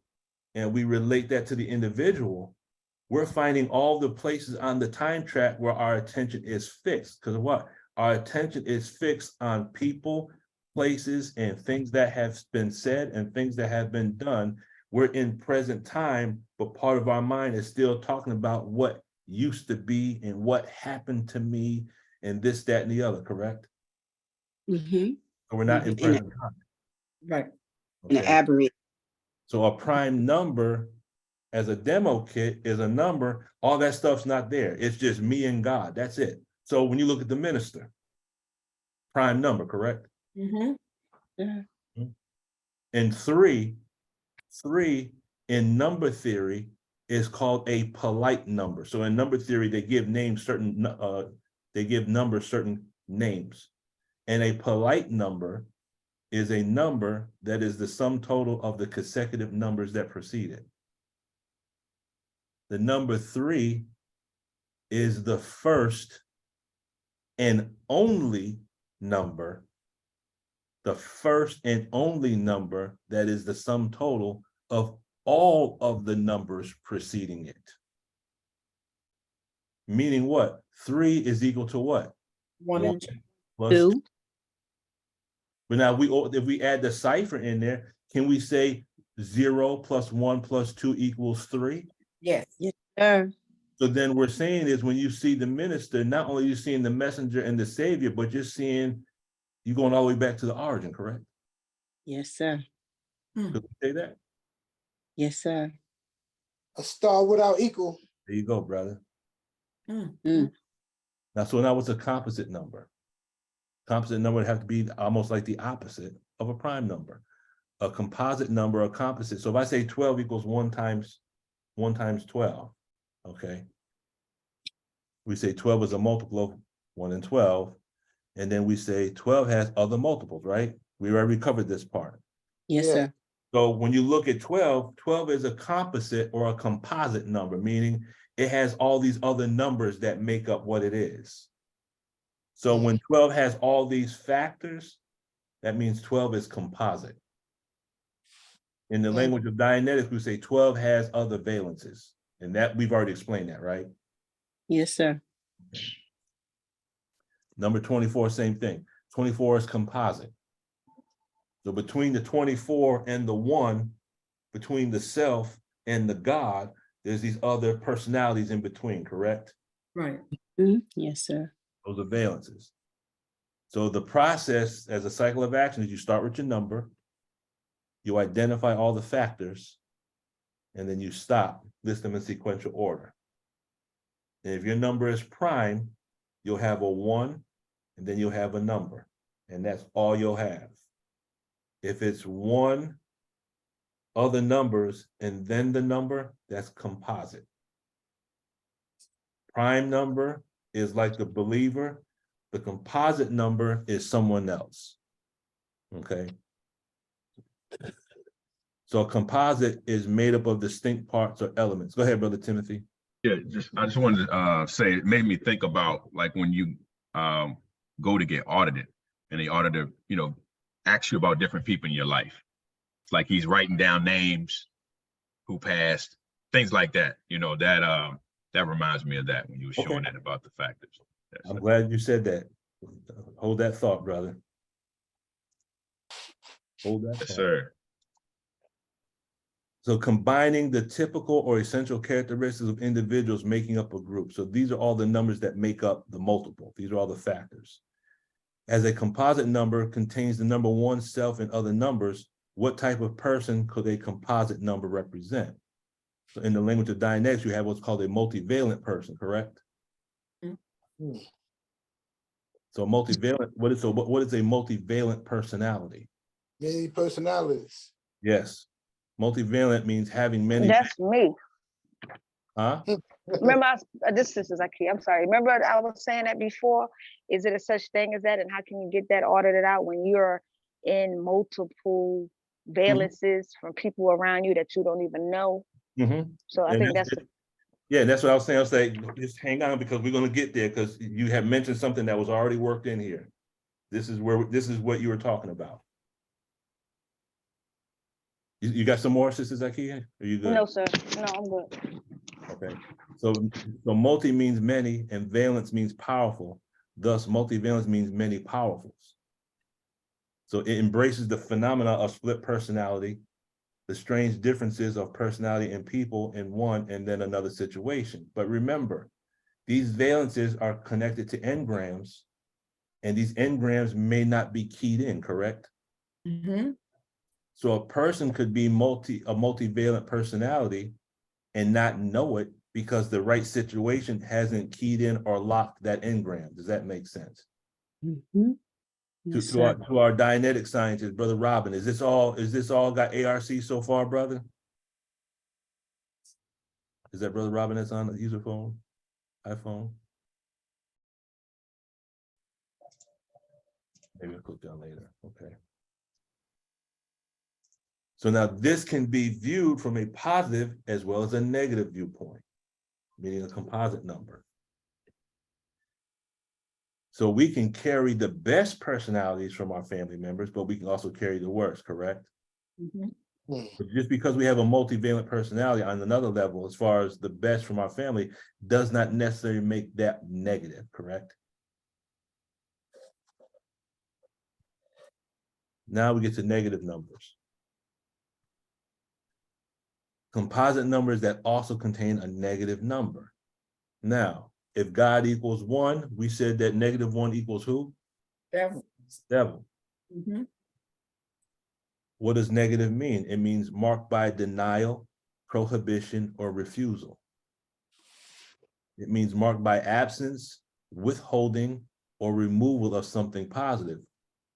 and we relate that to the individual, we're finding all the places on the time track where our attention is fixed. Because of what? Our attention is fixed on people, places, and things that have been said and things that have been done we're in present time, but part of our mind is still talking about what used to be and what happened to me and this, that, and the other, correct? Mhm. So we're not in In a- present time. Right. In an Okay. aberration. So a prime number as a demo kit is a number, all that stuff's not there. It's just me and God, that's it. So when you look at the minister, prime number, correct? Mhm. And three in number theory is called a polite number. So in number theory, they give names certain, they give numbers certain names. And a polite number is a number that is the sum total of the consecutive numbers that precede it. The number 3 is the first and only number, the first and only number that is the sum total of all of the numbers preceding it. Meaning what? 3 is equal to what? 1 and 2. Plus 2. 2. But now if we add the cipher in there, can we say 0 plus 1 plus 2 equals 3? Yes. Yes, sir. So then we're saying is when you see the minister, not only are you seeing the messenger and the savior, but you're seeing, you're going all the way back to the origin, correct? Yes, sir. Could we say that? Yes, sir. A star without equal. There you go, brother. Mm. Now, so now what's a composite number? Composite number would have to be almost like the opposite of a prime number. A composite number, a composite. So if I say 12 equals 1 times 12, okay? We say 12 is a multiple of 1 and 12. And then we say 12 has other multiples, right? We already covered this part. Yes, Yeah. sir. So when you look at 12, 12 is a composite or a composite number, meaning it has all these other numbers that make up what it is. So when 12 has all these factors, that means 12 is composite. In the language of Dianetics, we say 12 has other valences. And that we've already explained that, right? Yes, sir. Number 24, same thing. 24 is composite. So between the 24 and the 1, between the self and the God, there's these other personalities in between, correct? Right. Yes, sir. Those are valences. So the process as a cycle of action is you start with your number, you identify all the factors, and then you stop, list them in sequential order. And if your number is prime, you'll have a 1, and then you'll have a number, and that's all you'll have. If it's 1, other numbers, and then the number, that's composite. Prime number is like the believer. The composite number is someone else. Okay. So a composite is made up of distinct parts or elements. Go ahead, Brother Timothy. Yeah, I just wanted to say it made me think about like when you go to get audited and the auditor, asks you about different people in your life. It's like he's writing down names who passed, things like that. That reminds me of that when you were showing that about the factors. I'm glad you said that. Hold that thought, brother. Hold that thought. Yes, sir. So combining the typical or essential characteristics of individuals making up a group. So these are all the numbers that make up the multiple. These are all the factors. As a composite number contains the number 1 self and other numbers, what type of person could a composite number represent? So in the language of Dianetics, you have what's called a multivalent person, correct? So multivalent, what is a multivalent personality? Many personalities. Yes. Multivalent means having many. That's me. Huh? Remember, this is Zaki. I'm sorry. Remember, I was saying that before. Is it a such thing as that, and how can you get that audited out when you're in multiple valences from people around you that you don't even know? So I think that's yeah, that's what I was saying. I was like, just hang on because we're going to get there because you have mentioned something that was already worked in here. This is what you were talking about. You got some more, Sister Zakiya? Are you good? No, sir. No, I'm good. Okay. So multi means many and valence means powerful. Thus, multivalence means many powerfuls. So it embraces the phenomena of split personality the strange differences of personality in people in one and then another situation. But remember, these valences are connected to engrams, and these engrams may not be keyed in, correct? So a person could be a multivalent personality and not know it because the right situation hasn't keyed in or locked that engram. Does that make sense? Yes, To our Dianetic scientist, Brother Robin, is this all got ARC so far, brother? Is that Brother Robin that's on the user phone, iPhone? Maybe I'll click down later, okay. So now this can be viewed from a positive as well as a negative viewpoint, meaning a composite number. So we can carry the best personalities from our family members, but we can also carry the worst, correct? But just because we have a multivalent personality on another level, as far as the best from our family, does not necessarily make that negative, correct? Now we get to negative numbers. Composite numbers that also contain a negative number. Now, if God equals 1, we said that -1 equals who? Devil. Devil. What does negative mean? It means marked by denial, prohibition, or refusal. It means marked by absence, withholding, or removal of something positive.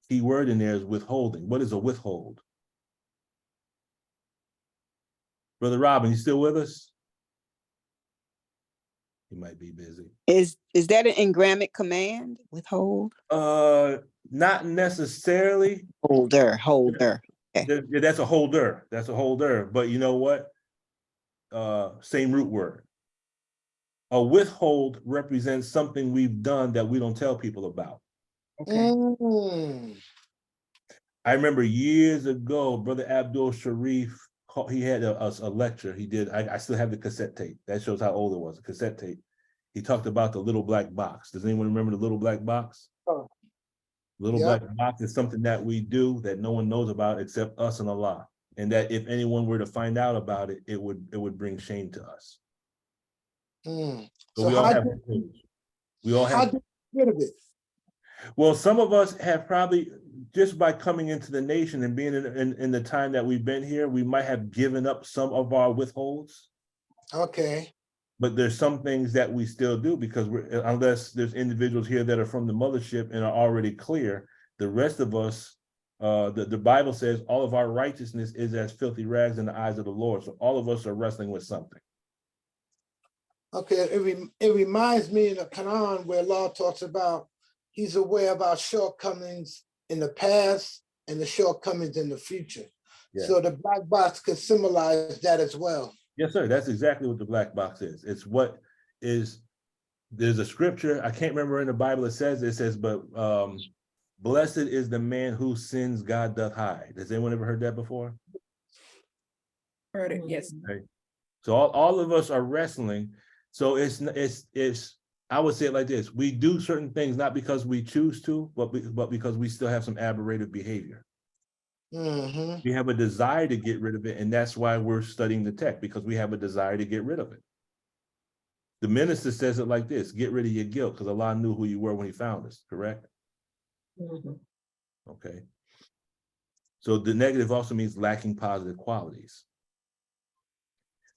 Key word in there is withholding. What is a withhold? Brother Robin, you still with us? He might be busy. Is that an engrammic command? Withhold? Not necessarily. Holder. Okay. That's a holder. That's a holder. But you know what? Same root word. A withhold represents something we've done that we don't tell people about. I remember years ago, Brother Abdul Sharif, he had a lecture he did. I still have the cassette tape. That shows how old it was, a cassette tape. He talked about the little black box. Does anyone remember the little black box? Little black box is something that we do that no one knows about except us and Allah. And that if anyone were to find out about it, it would bring shame to us. So we all have get rid of it? Well, some of us have probably, just by coming into the nation and being in the time that we've been here, we might have given up some of our withholds. Okay. But there's some things that we still do because unless there's individuals here that are from the mothership and are already clear, the rest of us, the Bible says all of our righteousness is as filthy rags in the eyes of the Lord. So all of us are wrestling with something. Okay, it reminds me in the Quran where Allah talks about he's aware of our shortcomings in the past and the shortcomings in the future. Yeah. So the black box could symbolize that as well. Yes, sir. That's exactly what the black box is. It's what is, there's a scripture, I can't remember in the Bible, it says, but blessed is the man whose sins God doth hide. Has anyone ever heard that before? Heard it, yes. Okay. So all of us are wrestling. So it's I would say it like this: we do certain things not because we choose to, but because we still have some aberrated behavior. We have a desire to get rid of it, and that's why we're studying the tech, because we have a desire to get rid of it. The minister says it like this: get rid of your guilt, because Allah knew who you were when he found us, correct? Okay. So the negative also means lacking positive qualities.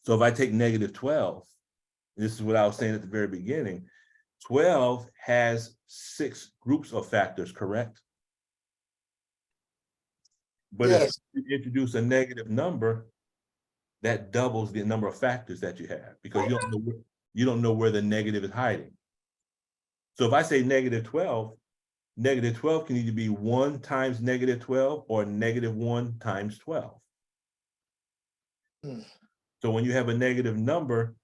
So if I take -12, this is what I was saying at the very beginning, 12 has 6 groups of factors, correct? But yes, if you introduce a negative number, that doubles the number of factors that you have, because you don't know where the negative is hiding. So if I say -12, -12 can either be 1 times -12 or -1 times 12. So when you have a negative number,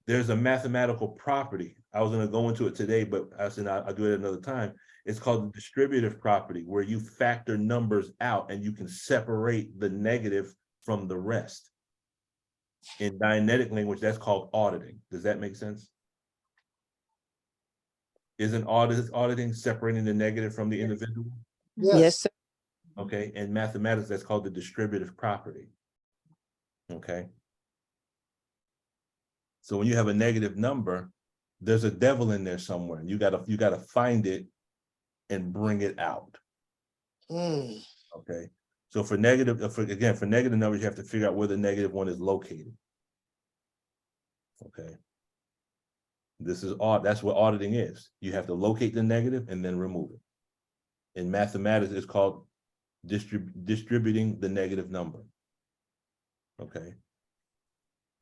there's a mathematical property. I was going to go into it today, but I said I'll do it another time. It's called the distributive property, where you factor numbers out and you can separate the negative from the rest. In Dianetic language, that's called auditing. Does that make sense? Isn't auditing separating the negative from the individual? Yes, sir. Okay, in mathematics, that's called the distributive property. Okay. So when you have a negative number, there's a devil in there somewhere. You gotta find it and bring it out. Okay. So for negative numbers, you have to figure out where the negative one is located. Okay. That's what auditing is. You have to locate the negative and then remove it. In mathematics, it's called distributing the negative number. Okay.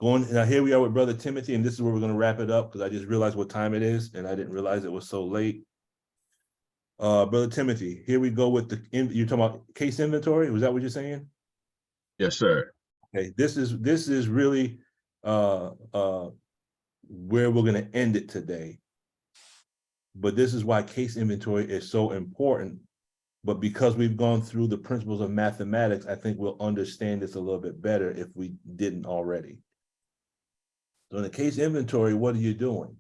Now here we are with Brother Timothy, and this is where we're going to wrap it up because I just realized what time it is, and I didn't realize it was so late. Brother Timothy, here we go with you're talking about case inventory. Was that what you're saying? Yes, sir. Okay, this is really where we're going to end it today. But this is why case inventory is so important. But because we've gone through the principles of mathematics, I think we'll understand this a little bit better if we didn't already. So in the case inventory, what are you doing?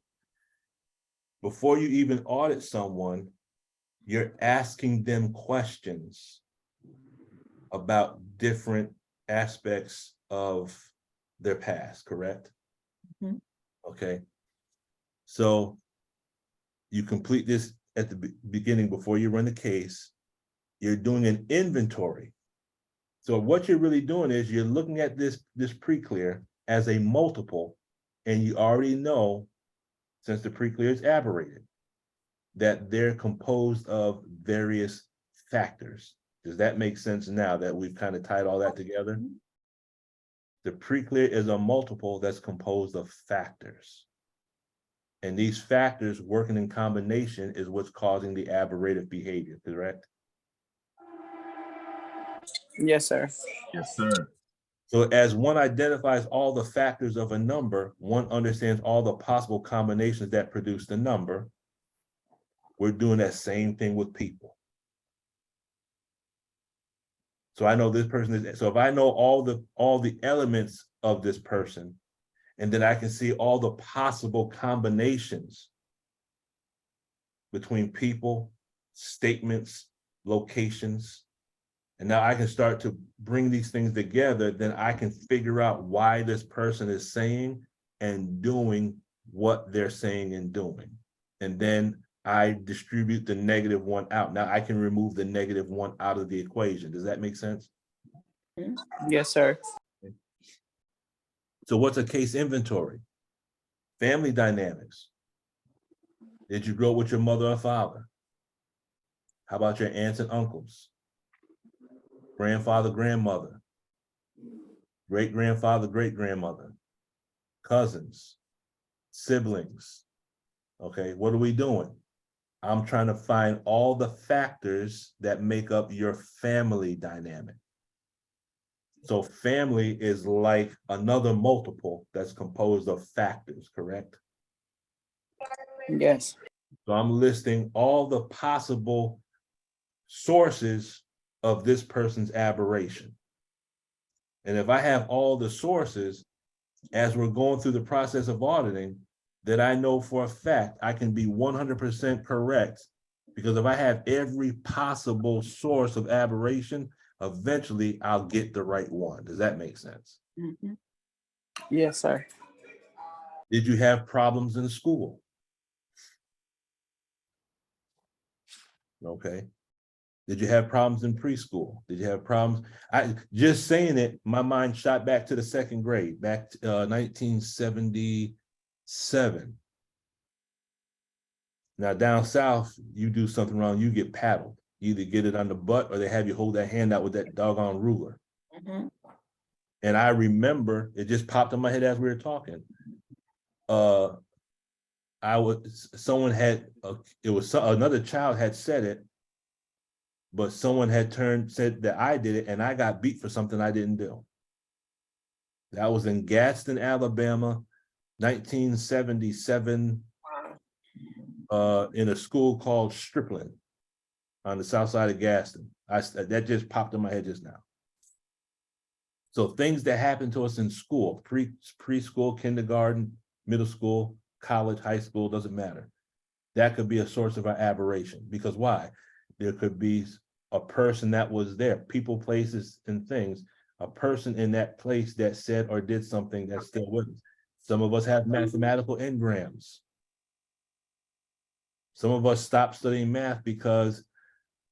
Before you even audit someone, you're asking them questions about different aspects of their past, correct? Mm-hmm. Okay. So you complete this at the beginning before you run the case. You're doing an inventory. So what you're really doing is you're looking at this pre-clear as a multiple, and you already know, since the pre-clear is aberrated, that they're composed of various factors. Does that make sense now that we've kind of tied all that together? The pre-clear is a multiple that's composed of factors. And these factors working in combination is what's causing the aberrated behavior, correct? Yes, sir. Yes, sir. So as one identifies all the factors of a number, one understands all the possible combinations that produce the number. We're doing that same thing with people. So I know this person is, so if I know all the elements of this person, and then I can see all the possible combinations between people, statements, locations, and now I can start to bring these things together, then I can figure out why this person is saying and doing what they're saying and doing. And then I distribute the negative one out. Now I can remove the negative one out of the equation. Does that make sense? Yes, sir. So what's a case inventory? Family dynamics. Did you grow up with your mother or father? How about your aunts and uncles? Grandfather, grandmother, great-grandfather, great-grandmother, cousins, siblings. Okay, what are we doing? I'm trying to find all the factors that make up your family dynamic. So family is like another multiple that's composed of factors, correct? Yes. So I'm listing all the possible sources of this person's aberration. And if I have all the sources, as we're going through the process of auditing, that I know for a fact I can be 100% correct, because if I have every possible source of aberration, eventually I'll get the right one. Does that make sense? Mm-hmm. Yes, sir. Did you have problems in school? Okay. Did you have problems in preschool? Did you have problems? I just saying it, my mind shot back to the second grade, back to 1977. Now down south, you do something wrong, you get paddled. You either get it on the butt or they have you hold that hand out with that doggone ruler. Mm-hmm. And I remember, it just popped in my head as we were talking. Another child had said it, but someone had said that I did it, and I got beat for something I didn't do. That was in Gadsden, Alabama, 1977, in a school called Stripling on the south side of Gadsden. That just popped in my head just now. So things that happen to us in school, preschool, kindergarten, middle school, college, high school, doesn't matter. That could be a source of our aberration. Because why? There could be a person that was there, people, places, and things, a person in that place that said or did something that's still with us. Some of us have mathematical engrams. Some of us stopped studying math because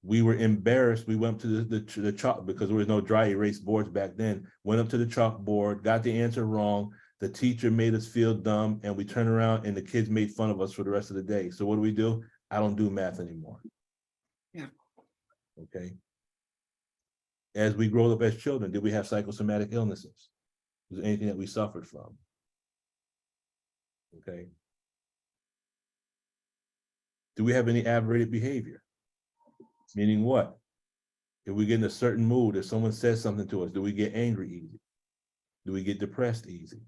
we were embarrassed. We went to the chalk because there was no dry erase boards back then. Went up to the chalkboard, got the answer wrong. The teacher made us feel dumb, and we turned around and the kids made fun of us for the rest of the day. So what do? I don't do math anymore. Yeah. Okay. As we grow up as children, did we have psychosomatic illnesses? Was there anything that we suffered from? Okay. Do we have any aberrated behavior? Meaning what? If we get in a certain mood, if someone says something to us, do we get angry easy? Do we get depressed easy?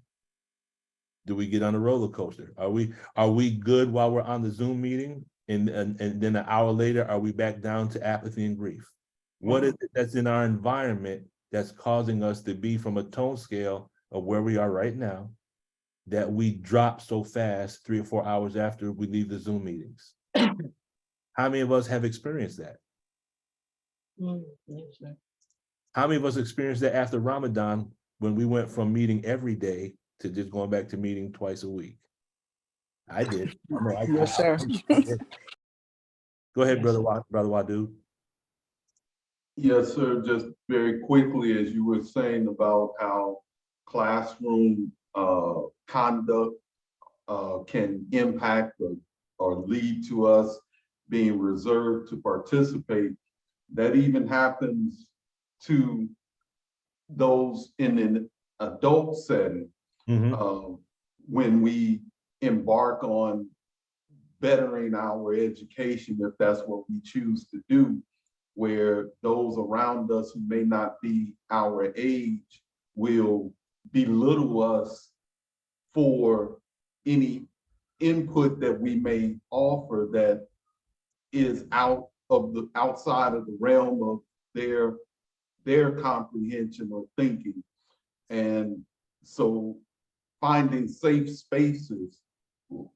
Do we get on a roller coaster? Are we good while we're on the Zoom meeting? And then an hour later, are we back down to apathy and grief? What is it that's in our environment that's causing us to be from a tone scale of where we are right now, that we drop so fast 3 or 4 hours after we leave the Zoom meetings? How many of us have experienced that? How many of us experienced that after Ramadan, when we went from meeting every day to just going back to meeting twice a week? I did. Yes, sir. Go ahead, brother Wadu. Yes, sir. Just very quickly, as you were saying about how classroom conduct can impact or lead to us being reserved to participate, that even happens to those in an adult setting. When we embark on bettering our education, if that's what we choose to do, where those around us who may not be our age will belittle us for any input that we may offer that is outside of the realm of their comprehension or thinking. And so finding safe spaces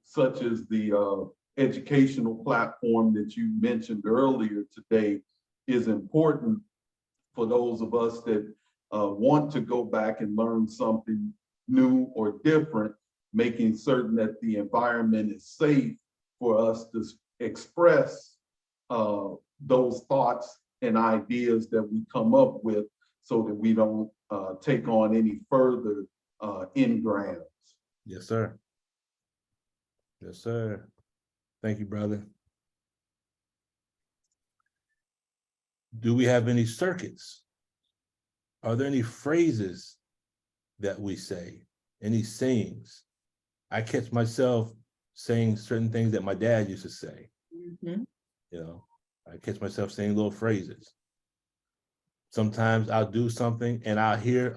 such as the educational platform that you mentioned earlier today is important for those of us that want to go back and learn something new or different, making certain that the environment is safe for us to express those thoughts and ideas that we come up with, so that we don't take on any further engrams. Yes, sir. Yes, sir. Thank you, brother. Do we have any circuits? Are there any phrases that we say? Any sayings? I catch myself saying certain things that my dad used to say. You know, I catch myself saying little phrases. Sometimes I'll do something and I'll hear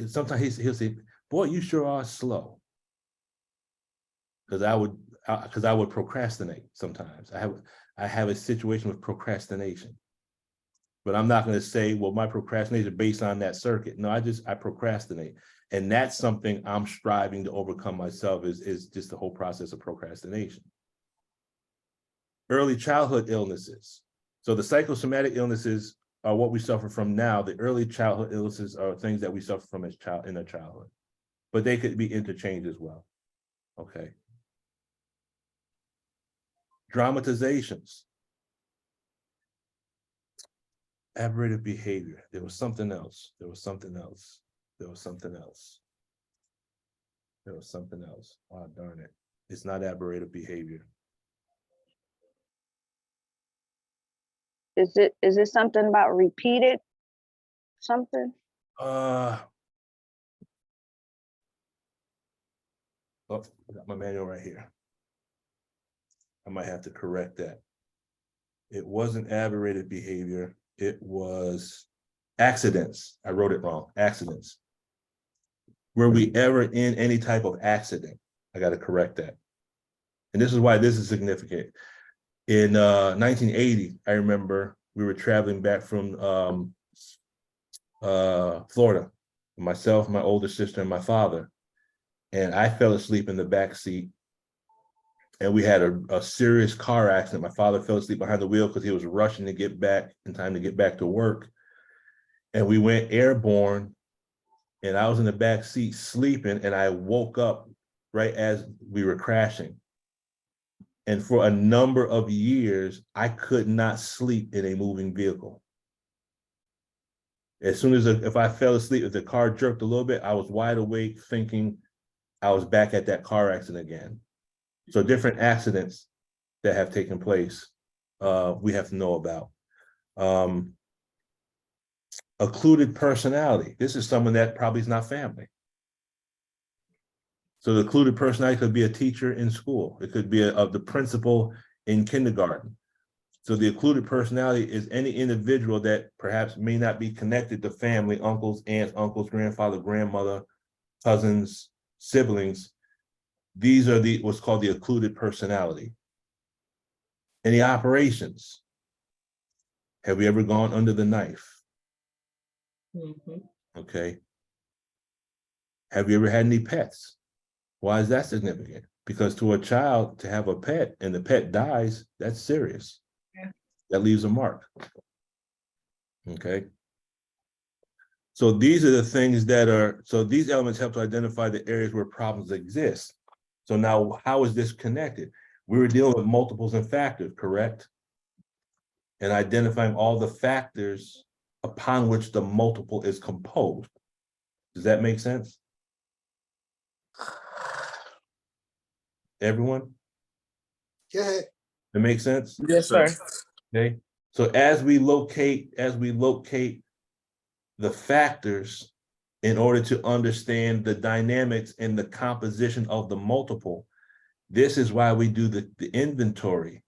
sometimes he'll say, "Boy, you sure are slow." Because I would procrastinate sometimes. I have a situation with procrastination. But I'm not going to say, well, my procrastination is based on that circuit. No, I procrastinate. And that's something I'm striving to overcome myself, is just the whole process of procrastination. Early childhood illnesses. So the psychosomatic illnesses are what we suffer from now. The early childhood illnesses are things that we suffer from in our childhood. But they could be interchanged as well. Okay. Dramatizations. Aberrated behavior. There was something else. There was something else. There was something else. There was something else. Oh, darn it. It's not aberrated behavior. Is it something about repeated something? Oh, I got my manual right here. I might have to correct that. It wasn't aberrated behavior. It was accidents. I wrote it wrong. Accidents. Were we ever in any type of accident? I got to correct that. And this is why this is significant. In 1980, I remember we were traveling back from Florida, myself, my older sister, and my father. And I fell asleep in the back seat. And we had a serious car accident. My father fell asleep behind the wheel because he was rushing to get back in time to get back to work. and we went airborne, and I was in the back seat sleeping, and I woke up right as we were crashing. And for a number of years, I could not sleep in a moving vehicle. As soon as, if I fell asleep, if the car jerked a little bit, I was wide awake thinking I was back at that car accident again. So different accidents that have taken place, we have to know about. Occluded personality. This is someone that probably is not family. So the occluded personality could be a teacher in school. It could be the principal in kindergarten. So the occluded personality is any individual that perhaps may not be connected to family, uncles, aunts, uncles, grandfather, grandmother, cousins, siblings. These are what's called the occluded personality. Any operations? Have we ever gone under the knife? Okay. Have you ever had any pets? Why is that significant? Because to a child, to have a pet and the pet dies, that's serious. Yeah. That leaves a mark. Okay. So these are the things that are, so these elements help to identify the areas where problems exist. So now, how is this connected? We were dealing with multiples and factors, correct? And identifying all the factors upon which the multiple is composed. Does that make sense? Everyone? Yeah. It makes sense? Yes, sir. Okay. So as we locate the factors in order to understand the dynamics and the composition of the multiple, this is why we do the inventory,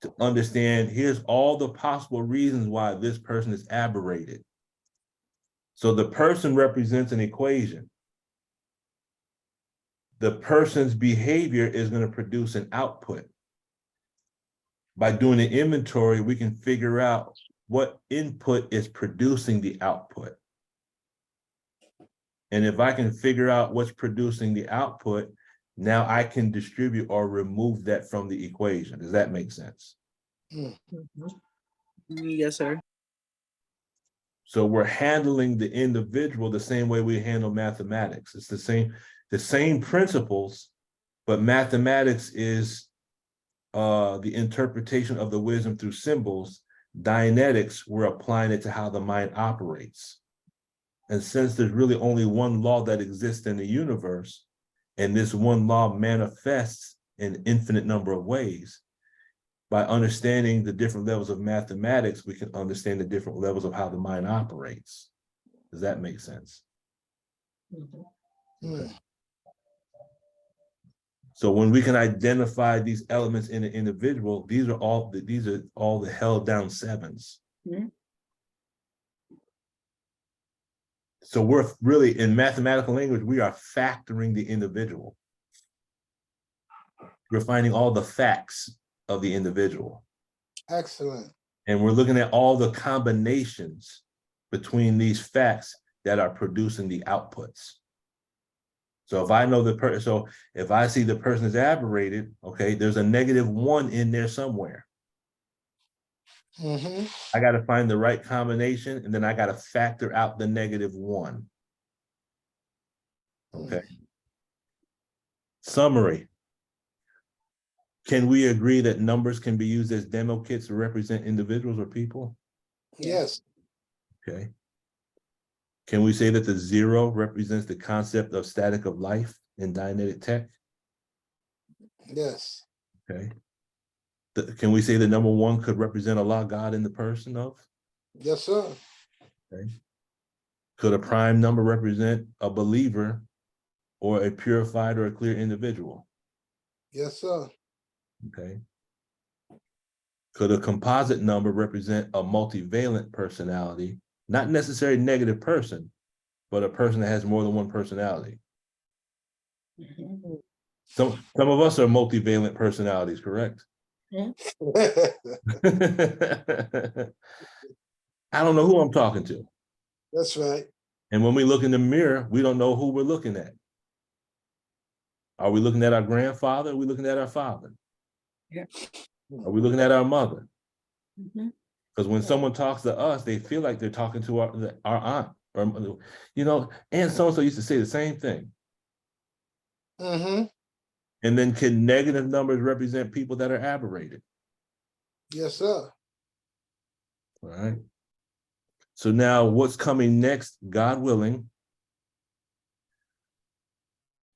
to understand here's all the possible reasons why this person is aberrated. So the person represents an equation. The person's behavior is going to produce an output. By doing an inventory, we can figure out what input is producing the output. And if I can figure out what's producing the output, now I can distribute or remove that from the equation. Does that make sense? Yes, sir. So we're handling the individual the same way we handle mathematics. It's the same principles, but mathematics is the interpretation of the wisdom through symbols. Dianetics, we're applying it to how the mind operates. And since there's really only one law that exists in the universe, and this one law manifests in an infinite number of ways, by understanding the different levels of mathematics, we can understand the different levels of how the mind operates. Does that make sense? Okay. So when we can identify these elements in an individual, these are all the held down sevens. So we're really, in mathematical language, we are factoring the individual. We're finding all the facts of the individual. Excellent. And we're looking at all the combinations between these facts that are producing the outputs. So if I know the person, so if I see the person is aberrated, okay, there's a -1 in there somewhere. I got to find the right combination, and then I got to factor out the -1. Okay. Summary. Can we agree that numbers can be used as demo kits to represent individuals or people? Yes. Okay. Can we say that the 0 represents the concept of static of life in Dianetic tech? Yes. Okay. Can we say the number 1 could represent Allah, God in the person of? Yes, sir. Okay. Could a prime number represent a believer or a purified or a clear individual? Yes, sir. Okay. Could a composite number represent a multivalent personality, not necessarily negative person, but a person that has more than one personality? Some of us are multivalent personalities, correct? I don't know who I'm talking to. That's right. And when we look in the mirror, we don't know who we're looking at. Are we looking at our grandfather? Are we looking at our father? Yeah. Are we looking at our mother? Because when someone talks to us, they feel like they're talking to our aunt, or, you know, and so-and-so used to say the same thing. Mm-hmm. And then can negative numbers represent people that are aberrated? Yes, sir. All right. So now what's coming next, God willing,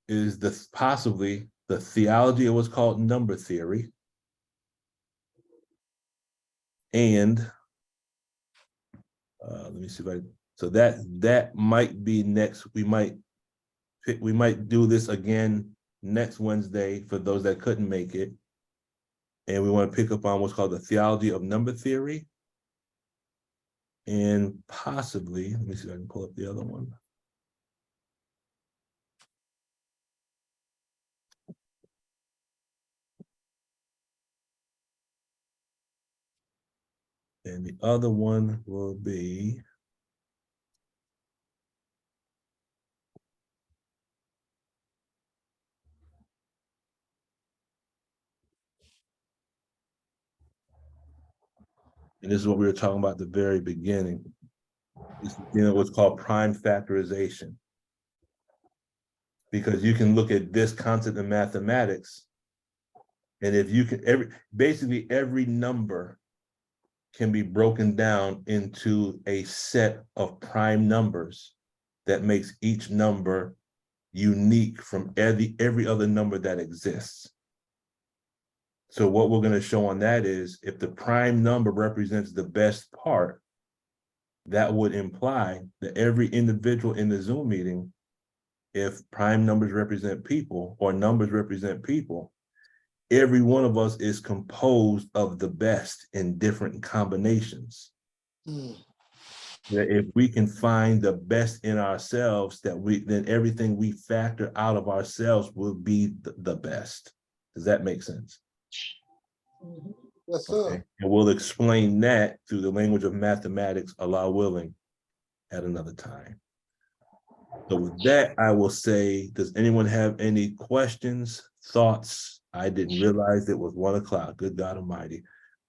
is possibly the theology of what's called number theory. And let me see if so that might be next. We might do this again next Wednesday for those that couldn't make it. And we want to pick up on what's called the theology of number theory. And possibly, let me see if I can pull up the other one. And the other one will be and this is what we were talking about at the very beginning. This is, you know, what's called prime factorization. Because you can look at this concept in mathematics, and if you can, basically every number can be broken down into a set of prime numbers that makes each number unique from every other number that exists. So what we're going to show on that is if the prime number represents the best part, that would imply that every individual in the Zoom meeting, if prime numbers represent people or numbers represent people, every one of us is composed of the best in different combinations. That if we can find the best in ourselves, then everything we factor out of ourselves will be the best. Does that make sense? Yes, sir. Okay. And we'll explain that through the language of mathematics, Allah willing, at another time. So with that, I will say, does anyone have any questions, thoughts? I didn't realize it was 1 o'clock. Good God Almighty.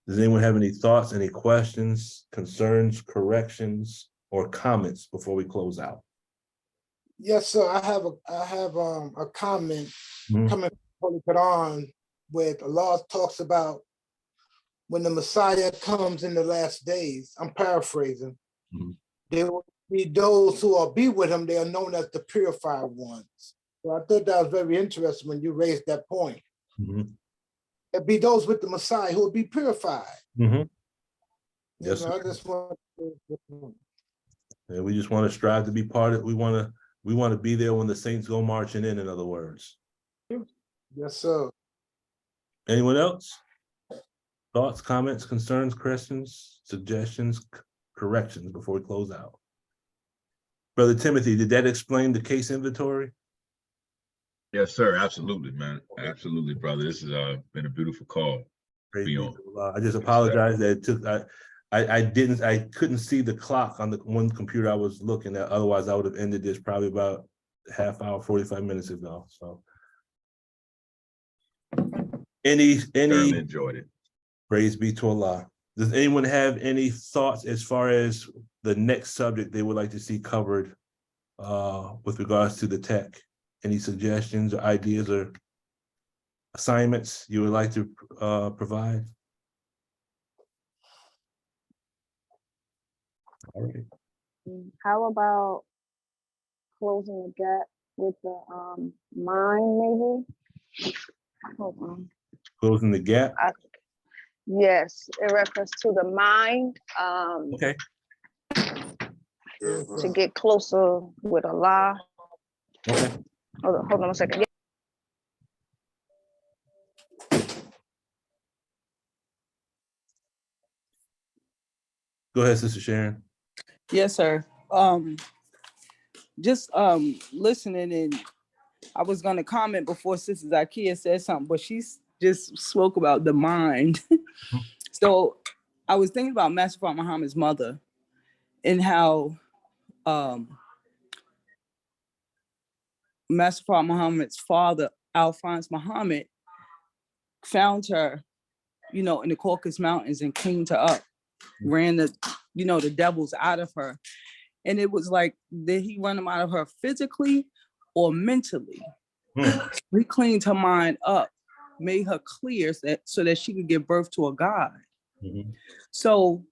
Does anyone have any thoughts, any questions, concerns, corrections, or comments before we close out? Yes, sir. I have a comment coming from the Quran where Allah talks about when the Messiah comes in the last days. I'm paraphrasing. There will be those who will be with him. They are known as the purified ones. So I thought that was very interesting when you raised that point. There'll be those with the Messiah who will be purified. Yes, I just want and we just want to strive to be part of it. We want to be there when the saints go marching in other words. Yes, sir. Anyone else? Thoughts, comments, concerns, questions, suggestions, corrections before we close out? Brother Timothy, did that explain the case inventory? Yes, sir. Absolutely, man. Absolutely, brother. This has been a beautiful call. I just apologize that it took. I couldn't see the clock on the one computer I was looking at. Otherwise, I would have ended this probably about half hour, 45 minutes ago. So, Certainly enjoyed it. Praise be to Allah. Does anyone have any thoughts as far as the next subject they would like to see covered with regards to the tech? Any suggestions or ideas or assignments you would like to provide? All right. How about closing the gap with the mind, maybe? Hold on. Closing the gap? Yes, in reference to the mind. Okay. To get closer with Allah. Okay. Hold on a second. Go ahead, Sister Sharon. Yes, sir. Just listening, and I was gonna comment before Sister Zakiya said something, but she just spoke about the mind. So I was thinking about Master Prophet Muhammad's mother and how Master Prophet Muhammad's father, Alphonse Muhammad, found her, in the Caucasus Mountains and cleaned her up. ran the, the devils out of her. And it was like, did he run them out of her physically or mentally? He cleaned her mind up, made her clear so that she could give birth to a God. So,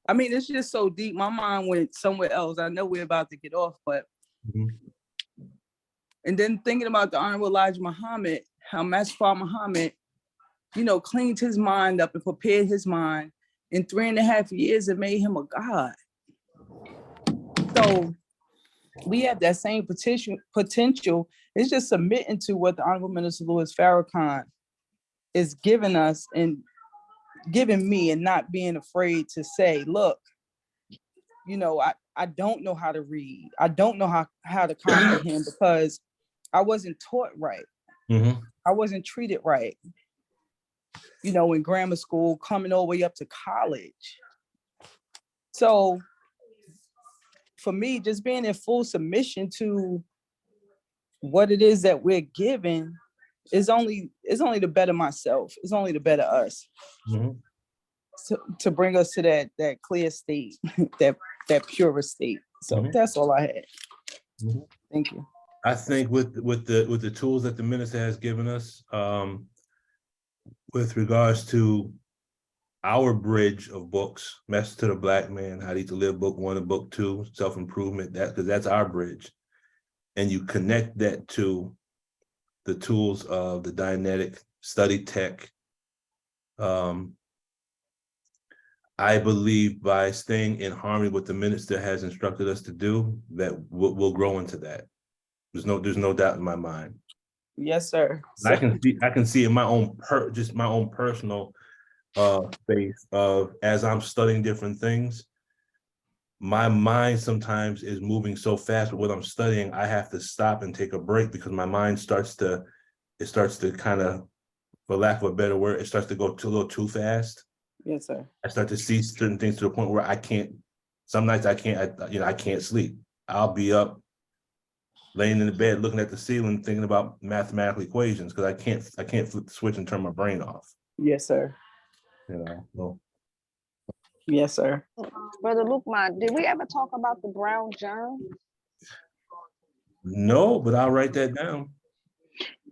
I mean, it's just so deep. My mind went somewhere else. I know we're about to get off, but and then thinking about the Honorable Elijah Muhammad, how Master Muhammad, cleaned his mind up and prepared his mind in 3.5 years and made him a God. So we have that same potential. It's just submitting to what the Honorable Minister Louis Farrakhan is giving us and giving me, and not being afraid to say, look, I don't know how to read. I don't know how to comprehend because I wasn't taught right. I wasn't treated right, in grammar school, coming all the way up to college. So for me, just being in full submission to what it is that we're given is only to better myself. It's only to better us. To bring us to that clear state, that purer state. So that's all I had. Thank you. I think with the tools that the minister has given us, with regards to our bridge of books, Message to the Black Man, How to Eat to Live, book 1 and book 2, self-improvement, because that's our bridge. And you connect that to the tools of the Dianetic, study tech. I believe by staying in harmony with the minister has instructed us to do, that we'll grow into that. There's no doubt in my mind. Yes, sir. I can see in my own personal space of, as I'm studying different things, my mind sometimes is moving so fast with what I'm studying, I have to stop and take a break because my mind starts to kind of, for lack of a better word, it starts to go a little too fast. Yes, sir. I start to see certain things to the point where some nights I can't sleep. I'll be up laying in the bed looking at the ceiling thinking about mathematical equations because I can't flip the switch and turn my brain off. Yes, sir. Well. Yes, sir. Brother Lukman, did we ever talk about the brown germ? No, but I'll write that down.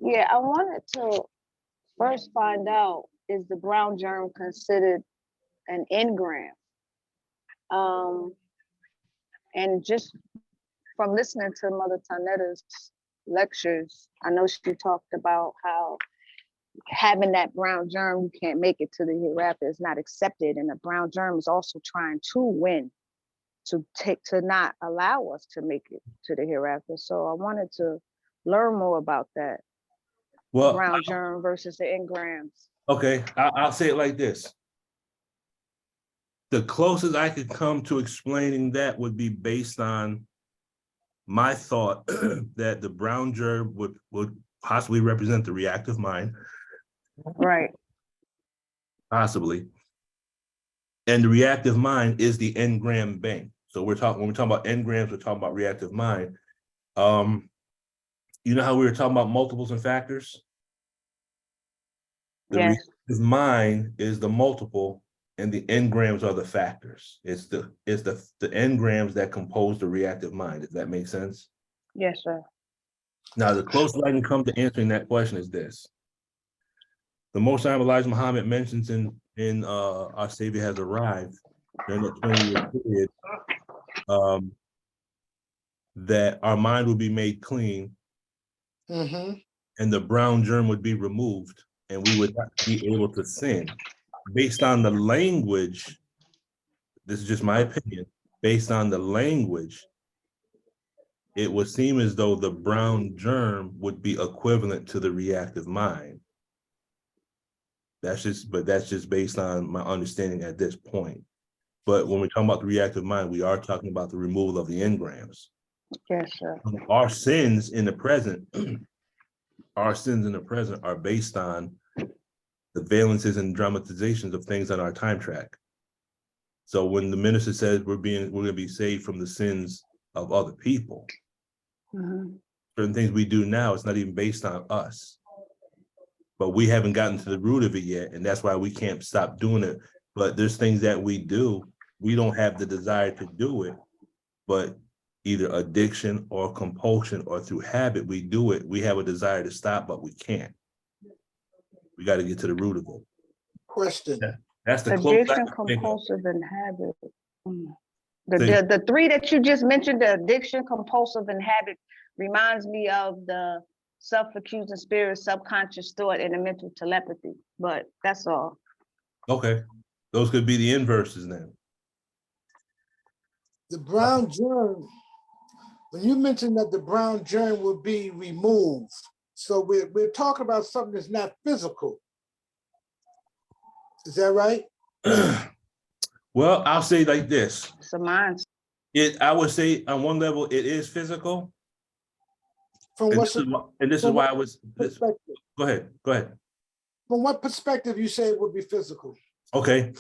Yeah, I wanted to first find out, is the brown germ considered an engram? And just from listening to Mother Tanetta's lectures, I know she talked about how having that brown germ, you can't make it to the hereafter, is not accepted. And the brown germ is also trying to win, to not allow us to make it to the hereafter. So I wanted to learn more about that. Well, brown germ versus the engrams. Okay, I'll say it like this. The closest I could come to explaining that would be based on my thought that the brown germ would possibly represent the reactive mind. Right. Possibly. And the reactive mind is the engram bank. So when we're talking about engrams, we're talking about reactive mind. You know how we were talking about multiples and factors? The reactive mind is the multiple and the engrams are the factors. It's the engrams that compose the reactive mind. Does that make sense? Yes, sir. Now, the closest I can come to answering that question is this. The Most High Elijah Muhammad mentions in Our Savior Has Arrived, during that 20-year period, that our mind will be made clean and the brown germ would be removed and we would not be able to sin. Based on the language, this is just my opinion, based on the language, it would seem as though the brown germ would be equivalent to the reactive mind. That's just based on my understanding at this point. But when we're talking about the reactive mind, we are talking about the removal of the engrams. Yes, sir. Our sins in the present, are based on the valences and dramatizations of things on our time track. So when the minister says we're going to be saved from the sins of other people, certain things we do now, it's not even based on us. but we haven't gotten to the root of it yet. And that's why we can't stop doing it. But there's things that we do, we don't have the desire to do it, but either addiction or compulsion or through habit, we do it. We have a desire to stop, but we can't. We got to get to the root of it. Question. Yeah. That's the closest I Addiction, can think of. compulsive, and habit. So- The three that you just mentioned, the addiction, compulsive, and habit, reminds me of the self-accusing spirit, subconscious thought, and the mental telepathy. But that's all. Okay, those could be the inverses then. The brown germ, when you mentioned that the brown germ will be removed, so we're talking about something that's not physical. Is that right? Well, I'll say like this. It's a mindset. I would say on one level, it is physical. From And what this is why I was, perspective? go ahead. From what perspective you say it would be physical? Okay.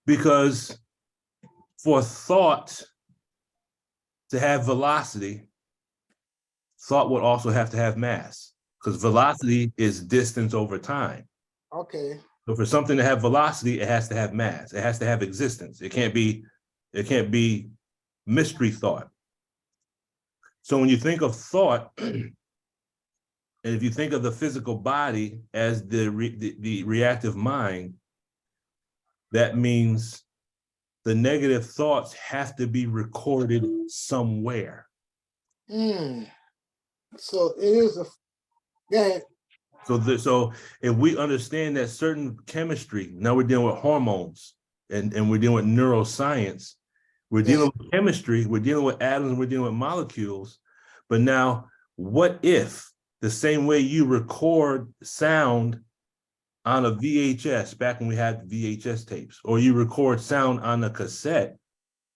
Because for thought to have velocity, thought would also have to have mass, because velocity is distance over time. Okay. So for something to have velocity, it has to have mass. It has to have existence. It can't be mystery thought. So when you think of thought, and if you think of the physical body as the reactive mind, that means the negative thoughts have to be recorded somewhere. So it is a, yeah. So if we understand that certain chemistry, now we're dealing with hormones and we're dealing with neuroscience, we're dealing with chemistry, we're dealing with atoms, we're dealing with molecules. But now, what if the same way you record sound on a VHS, back when we had VHS tapes, or you record sound on a cassette,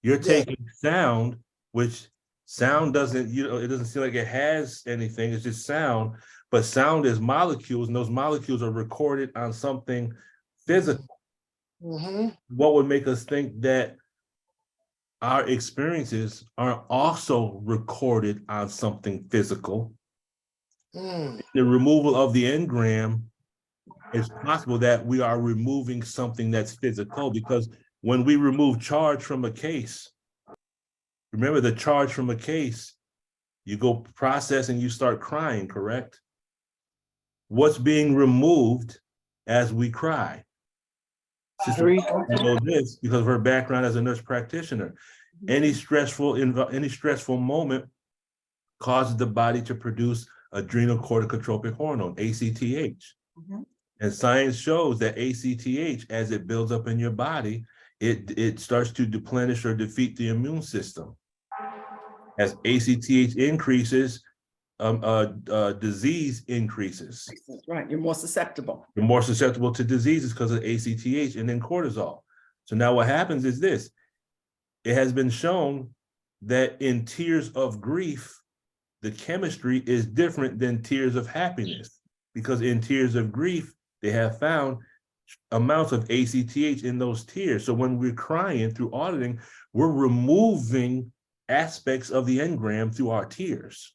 you're taking sound, which sound doesn't, it doesn't seem like it has anything, it's just sound, but sound is molecules, and those molecules are recorded on something physical. What would make us think that our experiences are also recorded on something physical? The removal of the engram, it's possible that we are removing something that's physical, because when we remove charge from a case, remember the charge from a case, you go process and you start crying, correct? What's being removed as we cry? Sister knows this because of her background as a nurse practitioner. Any stressful moment causes the body to produce adrenal corticotropic hormone, ACTH. And science shows that ACTH, as it builds up in your body, it starts to deplenish or defeat the immune system. As ACTH increases, disease increases. Right, you're more susceptible. You're more susceptible to diseases because of ACTH and then cortisol. So now what happens is this. It has been shown that in tears of grief, the chemistry is different than tears of happiness, because in tears of grief, they have found amounts of ACTH in those tears. So when we're crying through auditing, we're removing aspects of the engram through our tears.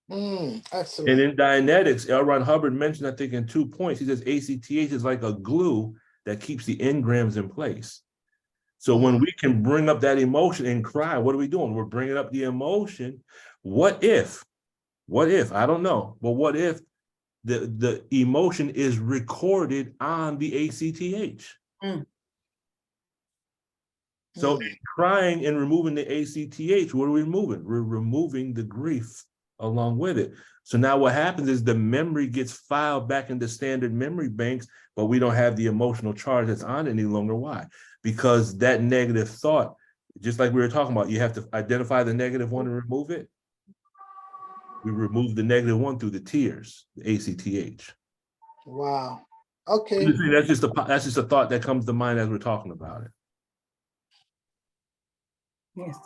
Excellent. And in Dianetics, L. Ron Hubbard mentioned, I think in 2 points, he says ACTH is like a glue that keeps the engrams in place. So when we can bring up that emotion and cry, what are we doing? We're bringing up the emotion. What if, I don't know, but what if the emotion is recorded on the ACTH? So in crying and removing the ACTH, what are we removing? We're removing the grief along with it. So now what happens is the memory gets filed back into standard memory banks, but we don't have the emotional charge that's on it any longer. Why? Because that negative thought, just like we were talking about, you have to identify the negative one and remove it. We remove the negative one through the tears, the ACTH. Wow. Okay. That's just a thought that comes to mind as we're talking about it. Yes.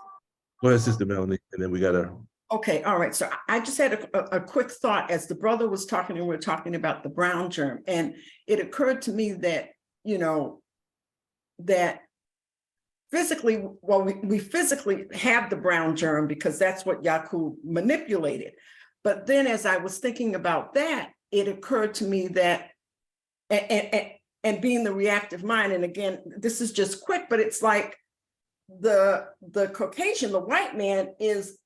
Go ahead, Sister Melanie, and then we gotta. Okay, all right. So I just had a quick thought as the brother was talking, and we were talking about the brown germ, and it occurred to me that, that physically, well, we physically have the brown germ because that's what Yakub manipulated. But then as I was thinking about that, it occurred to me that, and being the reactive mind, and again, this is just quick, but it's like the Caucasian, the white man is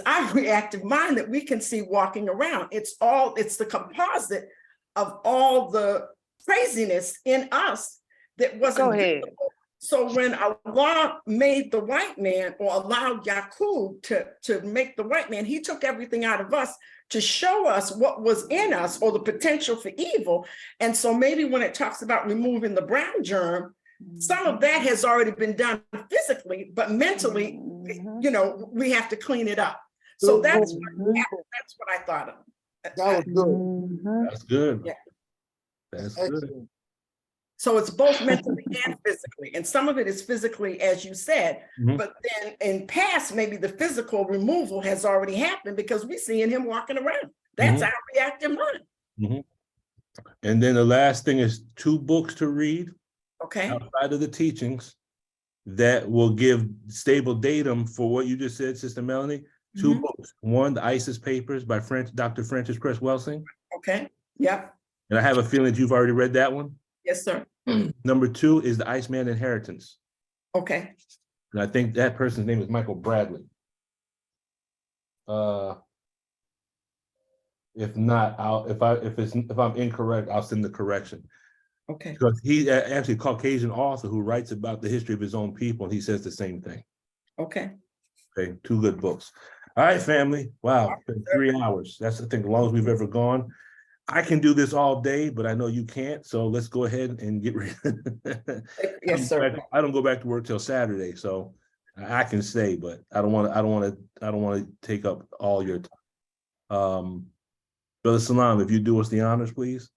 our reactive mind that we can see walking around. It's the composite of all the craziness in us that wasn't. Go ahead. visible. So when Allah made the white man, or allowed Yaqub to make the white man, he took everything out of us to show us what was in us, or the potential for evil. And so maybe when it talks about removing the brown germ, some of that has already been done physically, but mentally, you know, we have to clean it up. So that's what I thought of. That was good. That's good. Yeah. That's good. Excellent. So it's both mentally and physically, and some of it is physically, as you said, but then in past, maybe the physical removal has already happened because we're seeing him walking around. That's our reactive mind. And then the last thing is 2 books to read Okay. outside of the teachings that will give stable datum for what you just said, Sister Melanie. 2 books. One, The ISIS Papers by Dr. Francis Cress Welsing. Okay. Yep. And I have a feeling that you've already read that one. Yes, sir. Number 2 is The Iceman Inheritance. Okay. And I think that person's name is Michael Bradley. If not, if I'm incorrect, I'll send the correction. Okay. Because he's actually a Caucasian author who writes about the history of his own people, and he says the same thing. Okay. Okay, 2 good books. All right, family. Wow, it's been 3 hours. That's, I think, the longest we've ever gone. I can do this all day, but I know you can't. So let's go ahead and get ready. Yes, sir. I don't go back to work till Saturday, so I can stay, but I don't want to take up all your time. Brother Salam, if you do us the honors, please.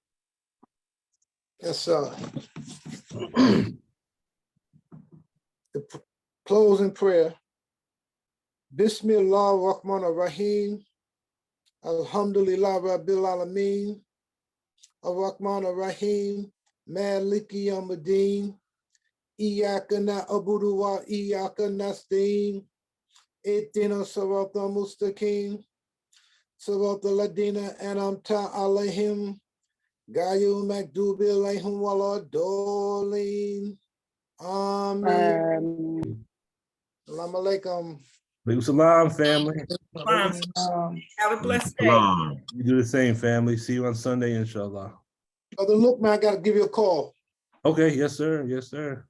Yes, sir. The closing prayer. Bismillah ar-Rahman ar-Rahim. Alhamdulillah Rabbil Alameen. Ar-Rahman ar-Rahim. Maliki Yawmiddin. Iyyaka na'budu wa iyyaka nasta'in. Ihdina siratal mustaqim. Siratal ladina an'amta alaihim. Gayu Makdubi alaihim waladdallin. Amen. Assalamu alaikum. Salam, family. Have a blessed day. You do the same, family. See you on Sunday, inshallah. Brother Lukman, I got to give you a call. Okay, yes, sir. Yes, sir.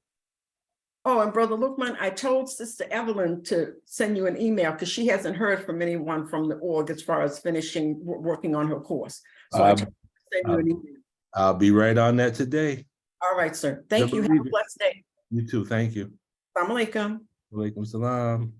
Oh, and Brother Lukman, I told Sister Evelyn to send you an email because she hasn't heard from anyone from the org as far as working on her course. So I told her to send you an email. I'll be right on that today. All right, sir. Thank you. Have a blessed day. You too. Thank you. Assalamu alaikum. Walaikum salam.